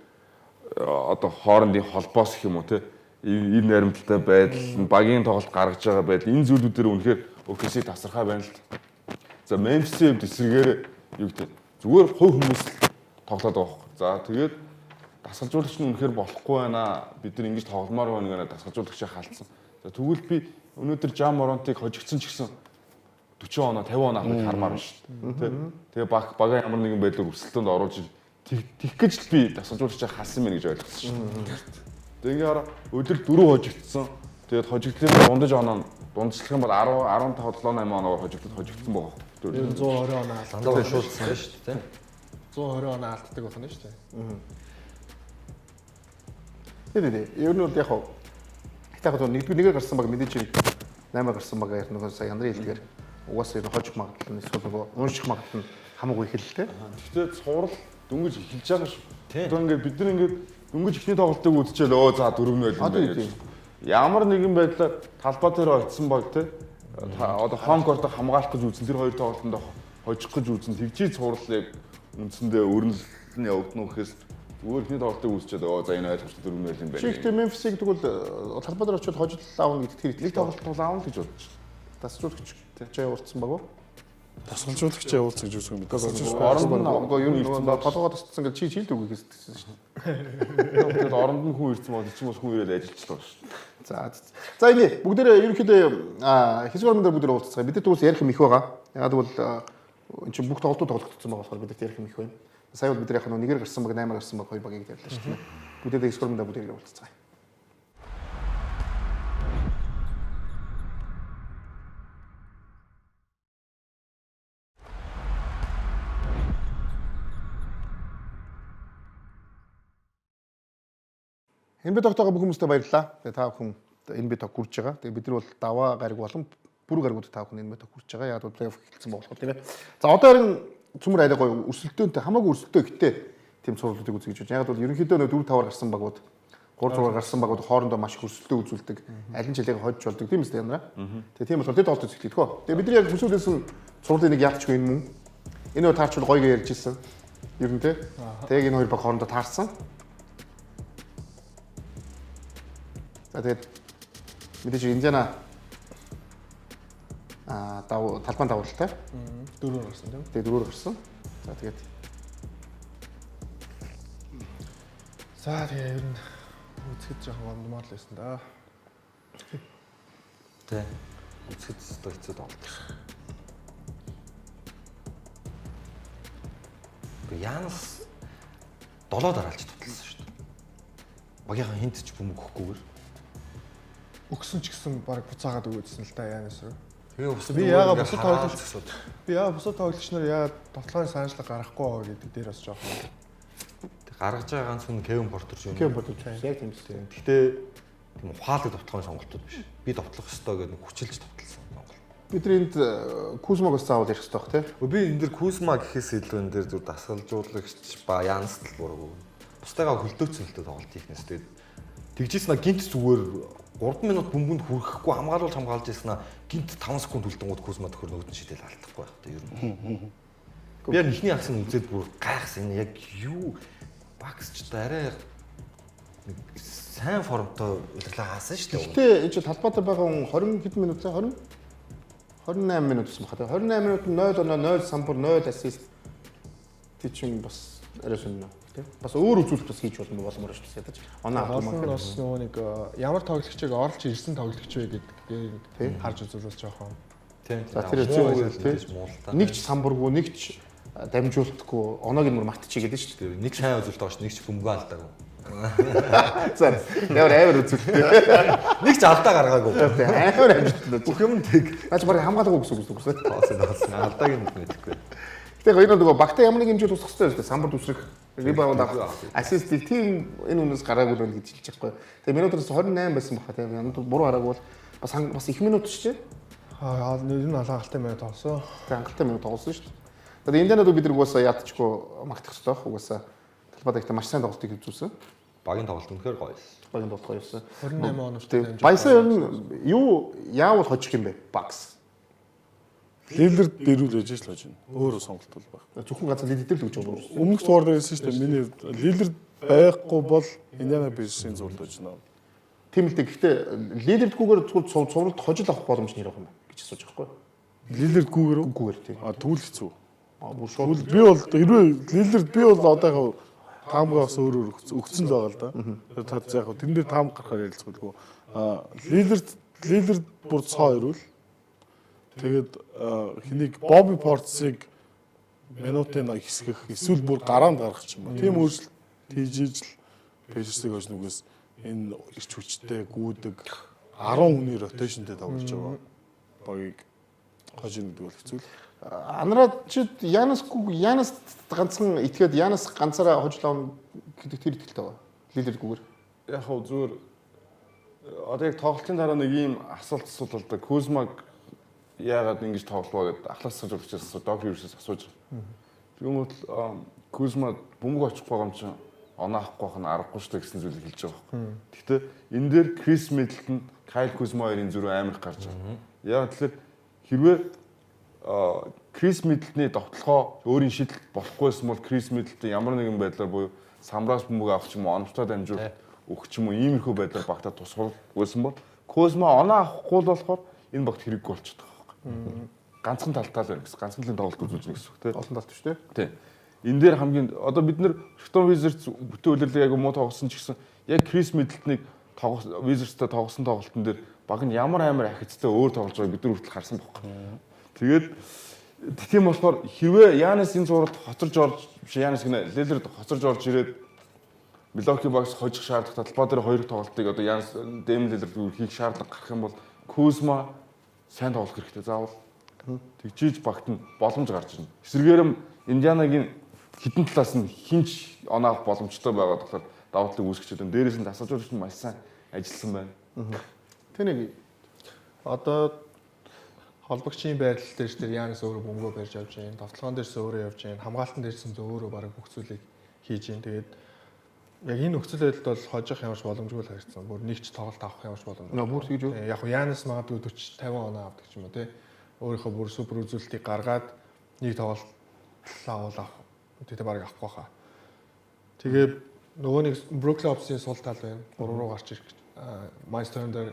одоо хоорондын холбоос гэх юм уу те ив наримталтай байдал багийн тоглолт гаргаж байгаа байдал энэ зүйлүүдээр үнэхээр OKC тасархай байна л. За Memphis-ийн хувьд эсрэгээр юу гэдэг зүгээр хувь хүмүүс тоглоод байгаа байхгүй. За тэгээд дасгалжуулагч нь үнэхээр болохгүй байна. Бид нар ингэж тогломоор байна гэнэ дасгалжуулагчаа хаалтсан. За тэгвэл би өнөөдөр Jam Morant-ыг хожигдсон ч гэсэн 40 оноо 50 оноо авах хармаар байна шүү дээ. Тэгээ бага ямар нэгэн байдлаар өрсөлдөөнд оруулж тэгэх гэж л би дасгалжуулагчаа хаалсан мэн гэж ойлгосон шүү дээ. Тэгээ ингээд өдөр 4 хожигдсон. Тэгээд хожигдлын дундаж оноо дундчлах юм бол 10 15 7 8 оноор хожигдсон байгаа. 120 оноо Дандаа шуулсан байна шүү дээ. 120 оноо алддаг байна шүү дээ. Тий. Ер нь бол яг хоо ихтэй нэгээр гарсан баг мэдээж 8 гарсан баг яг нөгөө сая яндрын хэлгээр угаасаа энэ хожих магадлал нь эсвэл нөгөө унших магадлал нь хамаагүй их л тэ. Гэхдээ цуврал дөнгөж эхэлж байгаа шүү. Одоо ингээд бид нар ингээд дөнгөж ихний тоглолтыг үзчихэл за 4 нь байл юм байна гэж. Ямар нэгэн байдлаар талбай дээр очсон баг те одоо хонкорт хамгаалах гэж үзсэн тэр хоёр тоглолтонд хожих гэж үзсэн тэгжий цувралыг үндсэндээ өрнөл нь явагдана гэхээс зүгээр ихний тоглолтыг үзчихэд за энэ айлгч 4 нь байл юм байна. Чихтэй Memphis-ийг тэгвэл талбай дээр очиод хожил аавна гэдэгт тэр нэг тоглолт бол аавна гэж бодчих. дасгалжуулагч чаа урдсан баг уу? Тасгалжуулагч явуулсан гэж үзсэн юм. Оронд нь нөгөө ер нь толгоо тасцсан гэж чи хилд үгүй гэсэн шүү дээ. Тэгээд оронд нь хүн ирсэн бол чи бас хүн ирээд ажиллаж байгаа шүү. За ингэ бүгдээ ерөнхийдөө хэсгэрмэн дээр бүгдээ уулзцгаая. Бид түрүүс ярих юм их байгаа. Яг тэгвэл эн чинь бүх тоглолтууд тоглогдсон байгаа болохоор бид ярих юм их байна. Сая бол бид яг нэгээр гарсан баг 8 гарсан баг хоёр багийг ярьлаа шүү дээ. Бүгдээ хэсгэрмэн дээр бүгдээ уулзцгаая. Энэ бид тогтоогоо бүх хүмүүстээ баярлалаа. Тэгээ та бүхэн энэ бид тог хүрж байгаа. Тэгээ бид нар бол даваа гариг болон бүр гаригууд та бүхэн энэ бид тог хүрж байгаа. Яг бол плей-офф эхэлсэн болохоор тийм ээ. За одоо харин цөмөр арай гоё өрсөлдөөнтэй хамаагүй өрсөлдөө ихтэй тийм цувралуудыг үзье гэж байна. Яг бол ерөнхийдөө 4-5-аар гарсан багууд 3-6-аар гарсан багууд хоорондоо маш их өрсөлдөө үзүүлдэг. Аль нь жилийн хожиж болдог тийм үстэй янараа. Тэгээ тийм болохоор тэд тоглолт үзэх тэгэхгүй. Тэгээ бид нар яг хүсүүлсэн цувралыг нэг яалтчгүй энэ мөн. Энэ хоёр таарч гоё ярьж ирсэн. Ер нь тийм. Тэгээ энэ хоёр баг хоорондоо таарсан. За тэгээд мэдээж Индиана талбайн давуултай. 4-өөр гарсан тийм. Тэгээд 4-өөр гарсан. За тэгээд ер нь үзэхэд жоохон гомдмоор л байсан да. Тэ. Үзэхэд хэцүү тоглолт. Янс 7 дараалж туталсан шүү дээ. Багийнхаа хинт ч бөмбөг өгөхгүйгээр Өгсөн ч гэсэн баг буцаагаад өгөөдсөн л да яанаас вэ? Тэгээ Би яагаад бусад тоглогч нар яагаад тоглоомын санаачлаг гаргахгүй байгаа гэдэг дээр бас жоохон. гаргаж байгаа ганц хүн Кевин Портер шүү. Кевин Портер яг тийм шүү. Гэхдээ тийм ухаалаг товтлогын сонголтууд биш. Би товтлох ёстой гэдэг нь хүчилж товтлсон сонголт. Бидний энд Кузмаг бас заавал ярих хэрэгтэй баг тий. Би энэ дэр Кузма гэхээс илүү энэ дэр зүр дасгалжуулагч ба Янс л буруу. Бусдаагаа хөлдөөцсөн л тоглолт хийхнээс тэгээд тэгжсэн гинт зүгээр 3 минут бөмбөнд хүрэхгүй хамгаалуулж хамгаалж яснаа гинт 5 секунд үлдэнгууд Кузма төхөр нөгөөд нь шидэл алдахгүй байх та ер нь. Би яг ихний аксын үзээд бүр гайхсан энэ яг юу багсч арай сайн формтой удирдлага хаасан шүү дээ. Гэтэ энэ ч талбайтай байгаа хүн 20 хэд минут цаа 20 28 минут гэсэн баха. 28 минут 0 оноо 0 самбар 0 ассист тийч бас арай сонирно. Бас өөр үзүүлэлт бас хийж болно болмоор шүү дээ ядаж. Оноо авах бас нөгөө нэг ямар тоглогчийг орлож ирсэн тоглогч вэ гэдгийг харж үзүүлж байгаа юм. Тийм. За тэр зөв нэг ч самбаргүй нэг ч дамжуултгүй оноог нь мөр мартчих гэдэг шүү дээ. Нэг сайн үзүүлэлт байгаа ш нэг ч бөмбөг алдаагүй. За ямар үзүүлэлт. Нэг ч алдаа гаргаагүй. Амар амжилттай. Бүх юм тэг. Наач барыг хамгаалаагүй гэсэн үг үү? Тоосон. Алдааг нь мэдэхгүй. Тэгээ хоёр нөгөө багтаа ямар нэг хэмжээд тусах хэрэгтэй шүү дээ. Самбар түсрэх, ребаунд авах, ассист тийм энэ үнээс гараагүй л гэж хэлж байгаа. Тэгээ минутаас 28 байсан баха тийм. Ямар буруу хараагүй бол бас их минут шүү дээ. Энэ нь алгаалтай минут тоглосон. Тэгээ хангалттай минут тоглосон шүү дээ. Тэгээд эндэнэд бид нар угаасаа ядчихгүй магтах хэрэгтэй байх. Угаасаа талбайд ихтэй маш сайн тоглолтыг үзүүлсэн. Багийн тоглолт үнэхээр гоё байсан. Багийн тоглолт гоё байсан. 28 оновчтой дамжуулсан. Баясаа ер нь юу яавал хожих юм бэ? Багс. Лилерд дэрүүл ээж л хож байна. Өөрөө сонголт бол баг. Зөвхөн ганцхан лидер л гэж байна. Өмнөх дугаар дээр хэлсэн шүү дээ. Миний лилерд байхгүй бол Индиана Пейсерсийн зурд хож байна. Тийм л дээ. Гэхдээ лидердгүйгээр зүгээр цувралд хожил авах боломж нэр авах юм гэж асууж байгаа байхгүй. Лилерд гүүгээр үү? Гүүгээр тийм. Тэгвэл хэцүү. Бүр шууд Би бол хэрвээ лилерд би бол одоо яг таамгаа бас өөрөөр өгсөн л байгаа л да. Тад яг тэн дээр таам гарахаар ярилцгаагүй. Лилерд бүр цоо ирвэл тэгээд хэнийг Бобби Портсыг минутын хэсгэх эсвэл бүр гараанд гаргах юм ба. Тийм өөрчлөлт хийж ижил Пейсерсийг хож нүгээс энэ ирч хүчтэй гүйдэг 10 хүний ротейшнтэй тоглож байгаа багийг хож ийн гэдэг бол хэцүү л. Анараад чи Янас ганцхан итгээд Янас ганцаараа хожлоо гэдэг тэр итгэлтэй байгаа. Лидердгүйгээр. Яг хөө зүгээр одоо яг тоглолтын дараа нэг ийм асуулт л да. Кузмаг яагаад ингэж тоглолоо гэдээ ахлаас жуулчаас Доки юусаас асууж байгаа. Тэгмэд Кузма бөмбөг очих байгаа юм чинь оноо авахгүй байх нь аргагүй шүү дээ гэсэн зүйлийг хэлж байгаа байхгүй. Гэхдээ энэ дээр Крис Миддлтон, Кайл Кузма хоёрын зүрх амар их гарч байгаа. Яг тэгэхээр хэрвээ Крис Миддлтны довтлохоо өөрийн шийдэл болохгүйсэн бол Крис Миддлтон ямар нэгэн байдлаар буюу самраас бөмбөг авах ч юм уу, оновчтой дамжуулах өгч юм уу, иймэрхүү байдлаар багтаа тусгал байсан бол Кузма оноо авахгүй л болохоор энэ багт хэрэггүй болчиход байгаа. Ганцхан талтаа л байна гэсэн. Ганцхан талын тоглолт үзүүлж байгаа гэсэн үг тийм. Олон талт шүү дээ. Тийм. Энэ дээр хамгийн одоо бид нэр Washington Wizards бүтэн үлрэлийг айгу муу тоглосон ч гэсэн яг Крис Миддлтоныг Wizards-тай тоглосон тоглолтын дээр баг нь ямар амар ахицтай өөр тоглож байгааг бид нар хүртэл харсан байхгүй. Тэгээд тийм болохоор хэрвээ Янис энэ зурагт хоцорж орж биш Янис гинэ Лилерд хоцорж орж ирээд Милоки багс хожих шаардлага талбай дээр хоёр тоглолтыг одоо Янис Дэм Лилерд хийх шаардлага гарах юм бол Кузма сайн тоглох хэрэгтэй заавал. Тэгжиж багт нь боломж гарч ирнэ. Эсвэргээр нь Индианагийн хитэн талаас нь хинч оноо авах боломжтой байгаа болохоор давуу талыг үүсгэж байгаа. Дээрээс нь дасгалжуулагч нь маш сайн ажилласан байна. Тэнийг Одоо холбогчийн байрлал дээр ч тэр Янис өөрөө бөмбөгөө барьж авч байна. Довтлогоон дээрс өөрөө явж байна. Хамгаалтан дээрсэн өөрөө бараг бүх зүйлийг хийж байна. Тэгээд яг энэ нөхцөл байдалд бол хожих ямарч боломжгүй л харагдсан. Бүр нэг ч тоглолт авах ямарч боломжгүй. бүр тэгж үү? Яг Янис магадгүй 40 50 оноо авдаг ч юм уу тий. Өөрийнхөө бүр супер үзүүлэлтийг гаргаад нэг тоглолт авах. Тэгээд бараг авахгүй хаа. Тэгээд нөгөө нэг Brooklyn Ops-ийн сул тал байна. 3 руу гарч ирэх. Miles Turner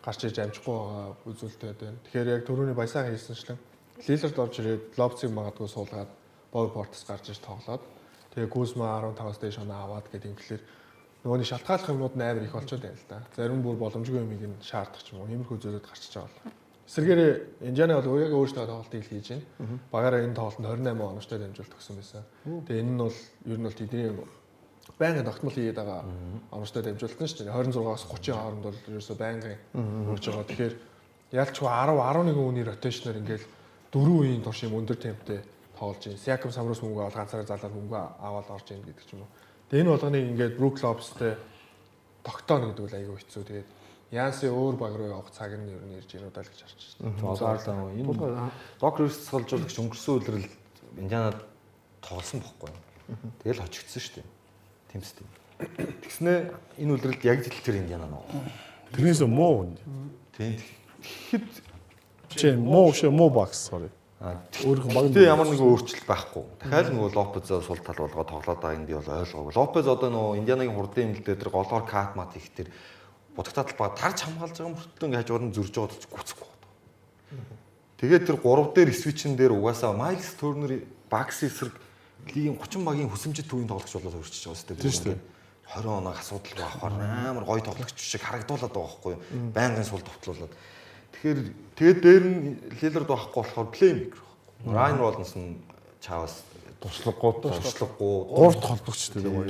гарч ирж амжихгүй байгаа үзүүлэлттэй байна. Тэгэхээр яг түрүүний баясаа хэлсэнчлэн Lillard орж ирээд Lopez-ийг магадгүй суулгаад Bobby Portis гарч ирж тоглоод тэгээ Kuzma 15-аас дээш оноо аваад гэдэг юм хэлэхээр нөгөөний шалтгааллах юмнууд нь амар их болчиход байна л да. Зарим бүр боломжгүй юмыг нь шаардах ч юм уу. Иймэрхүү зүйлүүд гарчиж байгаа. Эсвэргээр Индиана бол яг өөрсдөө тоглолтыг хийж байна. Багаараа энэ тоглолтод 28 оновчтой дамжуулт өгсөн байсан. Тэгээ энэ нь бол ер нь бол тэдний байнгын тогтмол хийгээд байгаа оновчтой дамжуулт нь шүү дээ. 26-аас 30-ийн хооронд бол ерөөсөө байнгын үрж байгаа. Тэгэхээр ялчгүй 10 11 үний ротейшнээр ингээл 4 үеийн турш юм өндөр темптэй тоглож байна. Siakam самрус мөнгө аваад ганцаараа залаад мөнгө аваад орж ийн гэдэг ч юм уу. Тэгээ энэ болгоныг ингээд Brook Lopez-тэй тогтооно гэдэг үл айгүй хэцүү. Тэгээд Янси өөр баг руу явах цаг нь ер нь ирж ирнэ удаа л гэж харж Зарлаа. Энэ Doc Rivers цолжуулагч өнгөрсөн үеэр Индианад тоглосон бохгүй. Тэгэл хожигдсон шүү дээ. Тимстэй. Тэгснэ энэ үлрэлд яг зэлтэр Индиана нөө. тэрнээс муу. Тийм. Хэд чи муу багс sorry. Өөрийнх нь баг Тэгээ ямар нэгэн өөрчлөлт байхгүй. Дахиад нөгөө Лопезоо сул тал болгоод тоглоод байгаа юм би бол ойлгоогүй. Лопез одоо нөгөө Индианагийн хурдын хэмнэлтээр тэр голоор кат мат их тэр будагтаад баг тарж хамгаалж байгаа мөртлөө ингээ хажуугаар нь зөрж байгаа ч гүцэхгүй. Тэгээд тэр 3 дээр свичэн дээр угаасаа Майлс Тернер Бакс эсрэг лигийн 30 багийн хөсөмжид төвийн тоглогч болоод өөрчилж байгаа Тийм үстэй. шүү дээ. 20 оноо асуудалгүй авахаар амар гоё тоглогч шиг харагдуулаад байгаа байхгүй юу? Байнгын сул товтлуулаад. Тэгэхээр тэгээд дээр нь Лилард байхгүй болохоор плеймейкер байхгүй. Райан Роллинс нь чаавас туршлагагүй Гурт холбогчтой гоё.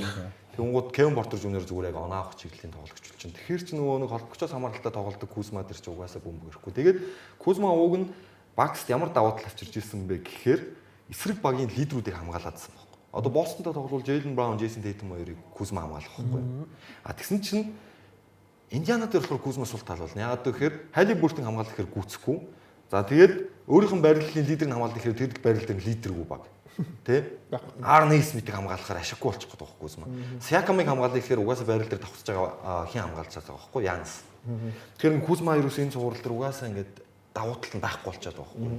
Тэнгууд Кевин Портер Жуниор зүгээр яг онаах чиглэлийн тоглогч бол чинь. Тэгэхээр чи нөгөө нэг холбогчоос хамааралтай тоглодог Кузма дээр ч угаасаа бөмбөгөхгүй. Тэгээд Кузма ууг нь Бакст ямар давуу тал авчирж ирсэн бэ гэхээр эсрэг багийн лидерүүдийг хамгаалаадсан байхгүй. Одоо Бостонтой тоглол Jaylen Brown, Jason Tatum хоёрыг Кузма хамгаалах байхгүй. А тэгсэн чинь Индиана дээр болохоор Кузма сул тал болно. Яагаад гэхээр Halliburton хамгаалах гэхээр гүцэхгүй. За тэгээд өөрийнх нь бариллын лидерийг хамгаалах гэхээр тэр барил дээр лидергүй баг. Тэ? Арнейс мэтийг хамгаалахаар ашиггүй болчих гээд байгаа Кузма. Сиакамыг хамгаалах гэхээр угаасаа барил дээр давхцаж байгаа хин хамгаалж байгаа байхгүй Янс. Тэгэхээр Кузма юус энэ цуврал дээр угаасаа ингээд давуу тал нь байхгүй болчиход байгаа байхгүй.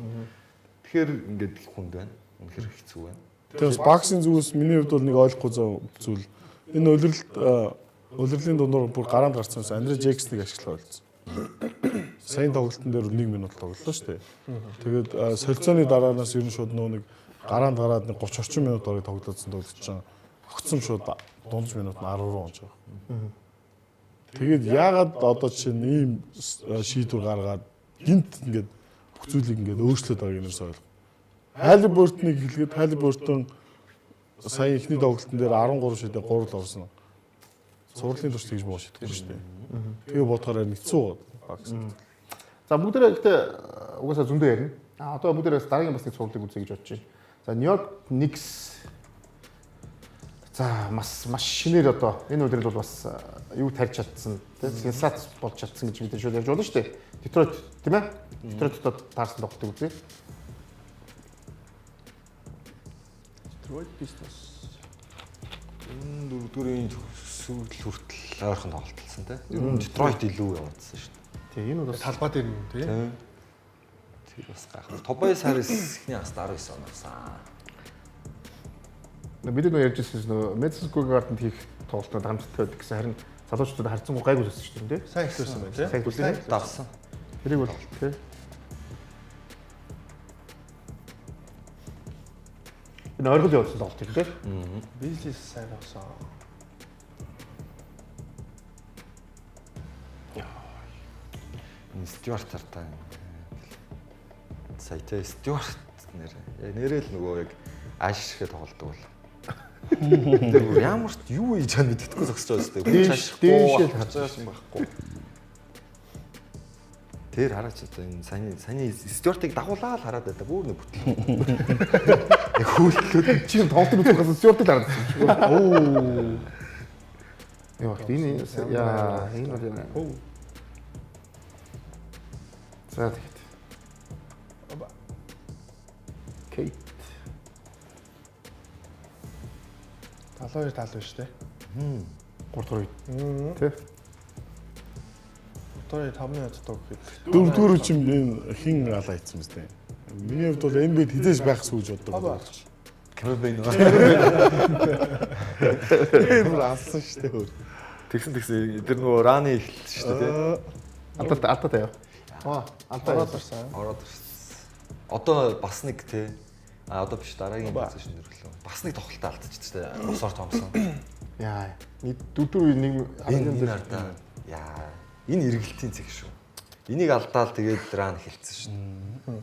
Тэгэхээр ингээд хүнд байна. Үнэхээр хэцүү байна. Тэгээс баксын зүгээс миний хувьд бол нэг ойлгохгүй зүйл энэ улирлын дундуур бүр гараанд гарсан ус Андре Джексныг ашиглах болсон. Сайн тоглолтын дээр 1 минут тоглолоо шүү дээ. Тэгээд солилцооны дараанаас ер нь шууд нөө нэг гараанд гараад нэг 30 орчим минут орыг тоглоодсон тоглолт чинь огцом шууд дундаж минут нь 10 руу онж байгаа. Тэгээд яагаад одоо чинь ийм шийдвэр гаргаад гинт ингээд бүх зүйлийг ингээд өөрчлөөд байгааг нэрс ойлгоо. Halliburton-ыг хэлгээд Halliburton сая ихний тоглолтын дээр 13 шидэ 3 л орсон. Сурлын турш тэгж боо шитгэв шүү дээ. Тэгээ бодохоор хэцүү багс. За бүгдээ гэхдээ угаасаа зөндөө ярина. Одоо бүгдээс дараагийн бас нэг сурлыг үзье гэж бодож байна. За Нью-Йорк Никс. За маш шинээр одоо энэ үеэрл бол бас юу тарьж чадсан тийм сенсац болж чадсан гэж бид шууд ярьж болно шүү дээ. Детройт тийм ээ? Детройтод таарсан тоглолтыг үзье. Detroit Pistons. Энэ дөрөвдүгээр сүүлд хүртэл ойрхон тоглолтсон тийм. Ер нь Детройт илүү явагдсан шүү дээ. Тийм энэ бол Талбай дээр нь тийм. Тэр бас гайхав. Тобайс Харрис ихний хаст 19 оноорсан. бид нөө ярьж ирсэн нөө Madison Square Garden хийх тоглолтод хамттай байдаг гэсэн харин залуучуудад харьцангуй гайгүй байсан шүү дээ. Сайн ихлүүлсэн байна тийм. Сайн хүлээн Давсан. тэрийг бол тийм. Энэ оргил явуулсан тоглолт тийм. Бизнес сайн болсон. Энэ Стюарт тартаа. Саятай Стюарт нэрээ л нөгөө яг аашишгээ тоглодог бол. Тэр бүр ямар ч юу хийж байгаа мэддэхгүй зогсож байгаа юм байна. Дээшээ хацаасан байхгүй. Тэр хараач одоо энэ саяны Стюартыг дагуулаа л хараад байдаг. Бүр нэг бүтэл. Яг хөлтлөөд чи тоглолтын үзүүлсэн Стюартыг хараад байсан шүү. Оо. Яа, энэ яа, энэ бол яа. За тэгэхэд. Кейт. 72 тал биш үү? 3 дахь үед. Тэ. Одоо 5 минут тоглох гэдэг. Дөрөвдүгээр үчим энэ хин алаа ийцсэн мэт. Миний хувьд бол NBA хизээж байх сүүж боддог. Кэмбэй нөө. Тэр алсан шүү дээ. Тэгсэн эдгээр нөгөө раны эхэлсэн шүү дээ. Алдаа таяа. Алдаа орсон. Ороод ирсэн. Одоо бас нэг те. Одоо биш дараагийн позишн нэрлээ. Бас нэг тоглолтоо алдчихсан шүү дээ. Осоор Томсон. Яа. Нэг 4 үе нэг Энэ ардаа. Яа. Энэ эргэлтийн цэг шүү. Энийг алдаал тэгээд ран эхэлсэн шүү.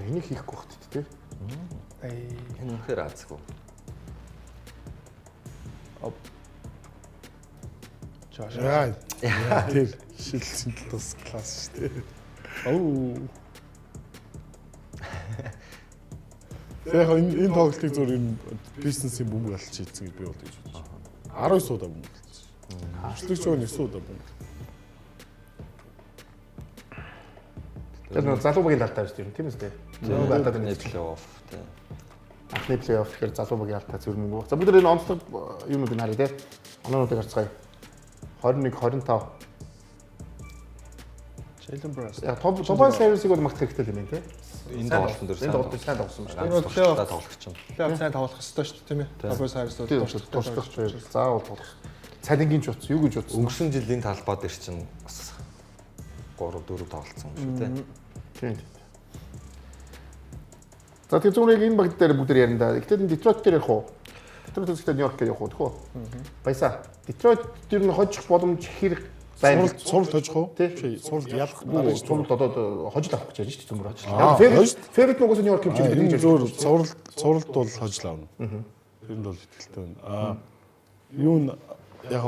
Энийг хийхгүй багт тий. Энэ үнэхээр азгүй. Яа. Тэр шилсэн тус класс шүү дээ. Оо. Яг энэ тоглолтыг зөв энэ бизнесийн бөмбөг алж хийцэн гэж би бодож байна. 19 удаа бөмбөлсөн. Хөвчлөгч байгаа 9 удаа бөмбөл. Тэгэхээр нэг залуу багийн талтай шүү дээ. Тийм үү? Залуу багийн талтай нэг плей-офф тий. Анхны плей-офф гэхээр залуу багийн талтай зөвлөмгөө. За бид нар энэ онцлог юмнуудыг харъя те. Оноонуудыг харцгаая. 21 25. Jalen Brunson. Яг Tobias Harris-ыг бол магтах хэрэгтэй юм те. Энэ тоглолтын дээр сайн тоглосон шүү дээ. Энэ бол плей-офф тоглох чинь. плей-офф сайн тоглох хэрэгтэй шүү дээ тийм ээ. Tobias Harris бол туршлах байж. Заавал тоглох. Цалингийн ч утсан, юу гэж утсан. Өнгөрсөн жилийн талбай дээр чинь бас 3 4 тоглолцсон юм шүү тий. Тийм. За тэр зүгээр энэ баг дээр бүгд ярина да. Гэхдээ энэ Детройт дээр явах уу? Детройт үстэй Нью-Йорк явах уу тэхүү? Баясаа. Детройт дээр нь хожих боломж хэрэг байна. Суралт хожих уу? Тий. Суралт ялах суралт одоо хожил авах гэж байна шүү дээ зүмөр хожил. Яг фэврит нугас Нью-Йорк юм чинь энэ зөөр суралт бол хожил аавна. Тэр нь бол ихтэй байна. Юу н яг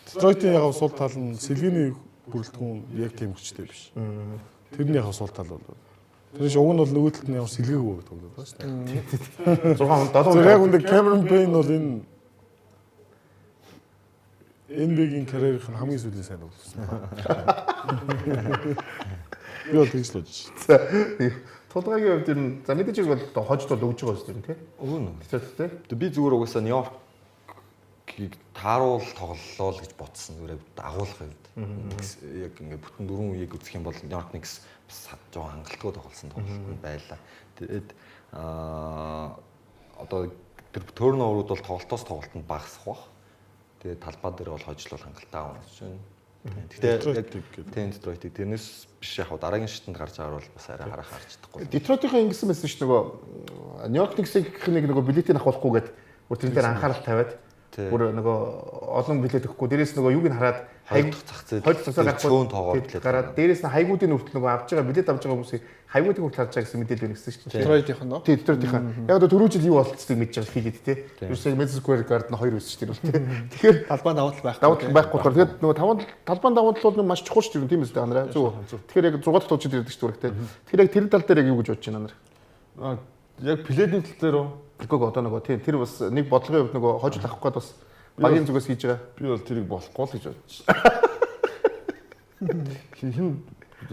Детройтын яг сул тал нь сэлгээний бүрэлдэхүүн яг тийм хүчтэй биш. Тэрний яг сул тал бол. Тэрш уг нь бол нөгөө талд нь яг сэлгээгүй гэдэг юм байна шүү дээ. 6 он 7 Тэр яг үндэ Cameron Payne бол энэ NBA-гийн карьерийнх нь хамгийн сүүлийн сайн тоглосон. Би бол тэгж л бодож байна. Тулгагийн хувьд энэ за мэдээж бол одоо хожид бол өгж байгаа шүү дээ тий. Өгнө. Тий. Би зүгээр угаасаа Нью-Йоркийг тааруул тоглолоо л гэж бодсон. Зүгээр агуулах юм. Яг ингээд бүтэн дөрвөн үеийг үзэх юм бол Нью-Йорк Никс жоо хангалтгүй тоглосон тоглолт байлаа. Тэгээд одоо тэр turnover-ууд бол тоглолтоос тоглолтод багасах бах. Тэгээд талбай дээр бол хожил бол хангалттай авах гэж байна. Гэхдээ яг тийм Детройт тэрнээс биш яг дараагийн шатанд гарч байгаа бол бас арай харах харж чадахгүй. Детройтын ингэсэн байсан шүү нөгөө Нью-Йорк Никсийг нөгөө билетийг авахгүйгээд бүр тэр дээр анхаарал тавиад бүр нөгөө олон билет өгөхгүй дээрээс нөгөө юуг нь хараад хайгдах зах зээл гарахгүй тоогоод гараад дээрээс нь хайгуудын хүртэл нөгөө авч байгаа билет авч байгаа хүмүүсийг хайгуудын хүртэл харж байгаа гэсэн мэдээлэл өгсөн шүү дээ. Детройтын нь. Тийм Детройтын. Яг одоо түрүү жил юу болцсыг мэдж байгаа хэлээд тий. Ерөөсөө Madison Square Garden 2 байсан шүү дээ тий. Тэгэхээр талбайн давуу тал байхгүй. давуу тал байхгүй болохоор тэгээд нөгөө талбайн давуу тал бол маш чухал шүү дээ тийм үстэй анараа. Зүг. Тэгэхээр яг 6 дахь туучид ирдэг шүү дээ. Тэгэхээр яг тэр тал дээр яг юу гэж бодож байна анараа? Яг плейдийн тал дээр үү? Тэгэхгүй одоо нөгөө тийм тэр бас нэг бодлогын хувьд нөгөө хожид авах гээд бас багийн зүгээс хийж байгаа. Би бол тэрийг болохгүй л гэж бодож байна. Хин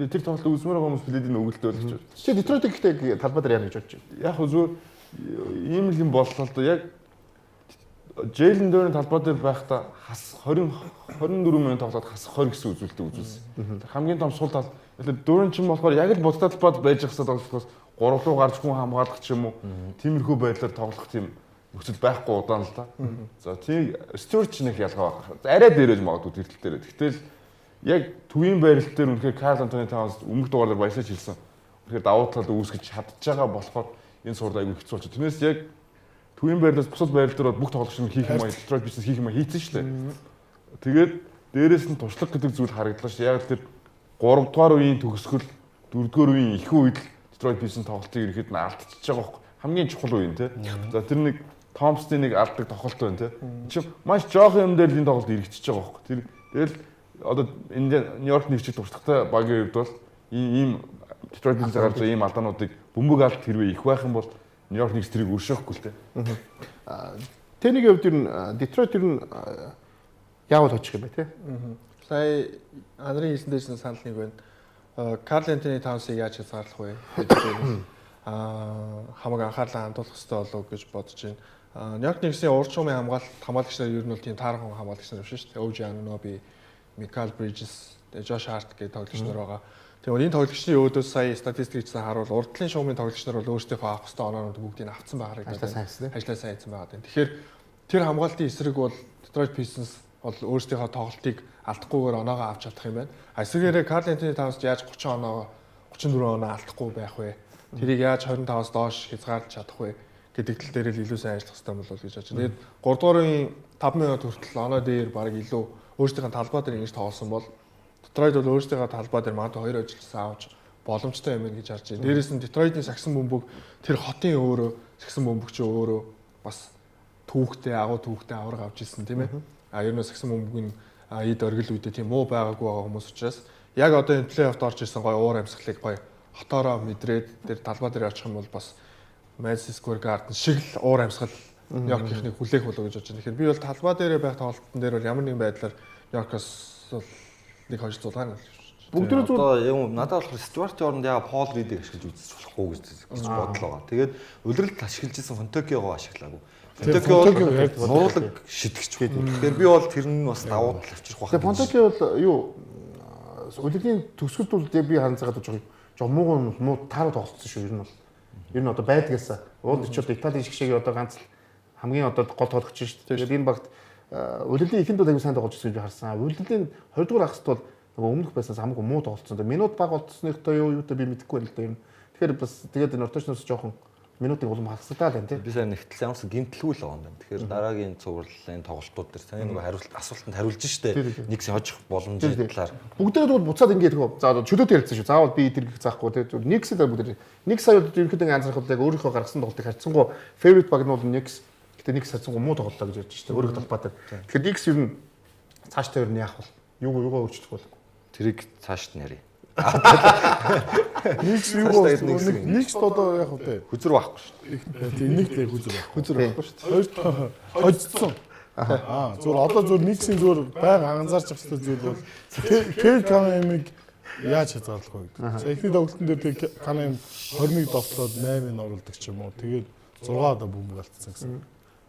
тэр тоглолт үзмээр байгаа хүмүүс плейдийн өгөлтөө л гэж бодож. Чи Детройтыг ихтэй талбай дээр яана гэж бодож байна. Яг зүгээр ийм л юм боллоо л яг Jalen Duren талбай дээр байхдаа хас 24 минут тоглоод хасах 20 гэсэн үзүүлэлтийг үзүүлсэн. Хамгийн том сул тал Duren ч юм болохоор яг л бодтой талбайд байж байгаа болохоос 3 руу гарч хүн хамгаалах ч юм уу тиймэрхүү байдлаар тоглох тийм нөхцөл байхгүй удаан л та. За тийм Stewart ч нэг ялгаа байна. Арай дээрэж магадгүй тэр тал дээр. Гэтэл яг төвийн байрал дээр үнэхээр Karl Anthony Towns өмнөх дугаар дээр баясаж хэлсэн. Тэгэхээр давуу тал үүсгэж чадж байгаа болохоор энэ сурд аягүй хэцүү болчих. Тэрнээс яг төвийн байрлалаас бусад байрал дээр бүх тоглогч нь хийх юм аа Detroit бизнес хийх юм аа хийцэн шүү дээ. Тэгээд дээрээс нь туршлага гэдэг зүйл харагдлаа шүү. Яг тэр 3 дугаар үеийн төгсгөл 4 дугаар үеийн их үед Detroit бизнес тоглолтыг ирэхэд нь алдчихж байгаа байхгүй. Хамгийн чухал үеийн тий. За тэр нэг Thompson-ы нэг алддаг тоглолт байна тий. Чи маш жоохон юм дээр л энэ тоглолт иргэжиж байгаа байхгүй. Тэр тэгэл одоо энэ Нью-Йорк нэгчиг туршлагатай багийн хувьд бол ийм Detroit бизнес гарч байгаа ийм алдаануудыг бөмбөг алт хэрвээ их байх юм бол Нью-Йорк Никс тэрийг өршөөхгүй л тий. Тэнийг хувьд ер нь Детройт ер нь яавал очих юм бэ тий? Сая Андрей хэлсэн дээрс санал нэг байна. Карл Антони Таунсыг яаж хязгаарлах вэ гэж хамаг анхаарлаа хандуулах хэрэгтэй болов гэж бодож байна. Нью-Йорк Никсийн уурчмын хамгаалагч нар ер нь бол тийм таархан хамгаалагч нар биш шүү дээ. OG Anunoby, Michael Bridges, Josh Hart гэх тоглогч нар байгаа. Тэгэхээр энэ тоглогчны өөдөөс сая статистик хийсэн харуул урдлын шуумын тоглогч нар бол өөрсдийнхөө авах хэвээр оноонууд бүгдийг авцсан байгааг ажлаа сайн хийсэн байгаа. Тэгэхээр тэр хамгаалтын эсрэг бол Detroit Pistons бол өөрсдийнхөө тоглолтыг алдахгүйгээр оноогоо авч чадах юм байна. Эсвэргээрээ Karl Anthony Towns яаж 30 оноо 34 оноо алдахгүй байх вэ? Тэрийг яаж 25-аас доош хязгаарлаж чадах вэ гэдэг тал дээр л илүү сайн ажиллах хэрэгтэй болов гэж бодож байна. Тэгээд 3 дугаар үеийн 5 минут хүртэл оноо дээр баг илүү өөрсдийнхөө талбай дээр ингэж тоглосон бол Detroit бол өөрсдийнхөө талбай дээр магадгүй 2 ажилтсан авч боломжтой юм гэж харж байна. Дээрээс нь Detroit-ийн сагсан бөмбөг тэр хотын өөрөө сагсан бөмбөг чи өөрөө бас түүхтэй агуу түүхтэй авраг авч ирсэн тийм ээ. Ер нь сагсан бөмбөг нь эд оргил үедээ тийм муу байгаагүй байгаа хүмүүс учраас яг одоо энэ плей-оффд орж ирсэн гоё уур амьсгалыг гоё хотоороо мэдрээд тэр талбай дээр очих юм бол бас Madison Square Garden шиг л уур амьсгал Нью-Йоркийнхнийг хүлээх болов гэж бодож байна. Тэгэхээр би бол талбай дээр байх тоглолтын дээр бол ямар нэгэн байдлаар Нью-Йоркоос бол 1-2 зулгаана. Бүгд зөв Одоо юм надад болохоор Стюарт Жорданд яа Пол Ридийг ашиглаж үзэж болохгүй гэж бодлоо. Тэгээд улиралд ашиглажсэн Фонтекиогоо ашиглаагүй. Фонтекио нуурлаг шитгэж байна. Тэгэхээр би бол тэр нь бас давуу тал авчрах байх. Тэгээ Фонтекио бол юу улиралын төгсгөлд бол би ханцаагаад жоо муу тааруу тоглолцсон шүү. Ер нь одоо байдгаас ууд очиод Италийн шиг одоо ганц хамгийн одоо гол тоглогч шүү дээ. Тэгээд энэ багт улирлын ихэнд бол аягүй сайн тоглож байсан гэж би харсан. Улирлын 20 дугаар хагасд бол өмнөх байснаас хамаагүй муу тоглолцсон. Минут бага болцсныхтой юутай би мэдэхгүй байна л да юм. Тэгэхээр бас тэгээд энэ орточноос жоохон минутыг улам хагасдаа л байна тийм. Би сайн нэгтэл ямарсан гинтлгүй л байгаа юм байна. Тэгэхээр дараагийн цувралын тоглолтууд дээр таны нэг асуултанд хариулж штэ. Нэгс хожих боломжийн талаар. Бүгдээрээ бол буцаад ингээд за чөлөөтэй хэлсэн шүү. Заавал би тэргийг заахгүй тийм. Нэгсэл бүгдээ. Нэг саяд ерөнхийдөө анзаархад яг өөрийнхөө гаргасан тоглолтыг харьцангуй favorite баг нь бол Нэгс. Гэтэ Нэгс харьцангуй муу тоглолтоо гэж ярьж штэ. Өөрийнхөө талбай дээр. Тэгэхээр Нэгс ер нь цааштай ер нь яах вэ? Юугаа өөрчлөх вэ? Тэрийг цаашд нарийн. Нэгс одоо яг үү те. Хүзэр байхгүй шүү дээ. Тийм нэг л хүзэр байх. Хүзэр байхгүй шүү. Хоёр хожцсон. Зүгээр одоо зүгээр нэгсийн зүгээр байнга анзаарч авах хэрэгтэй зүйл бол Кэл Канемиг яаж хязгаарлах вэ гэдэг. За эхний тоглолтын дээр тэг Канем 21 довтлоод 8-ыг оруулдаг ч юм уу. Тэгээд 6 удаа бөмбөг алдсан гэсэн.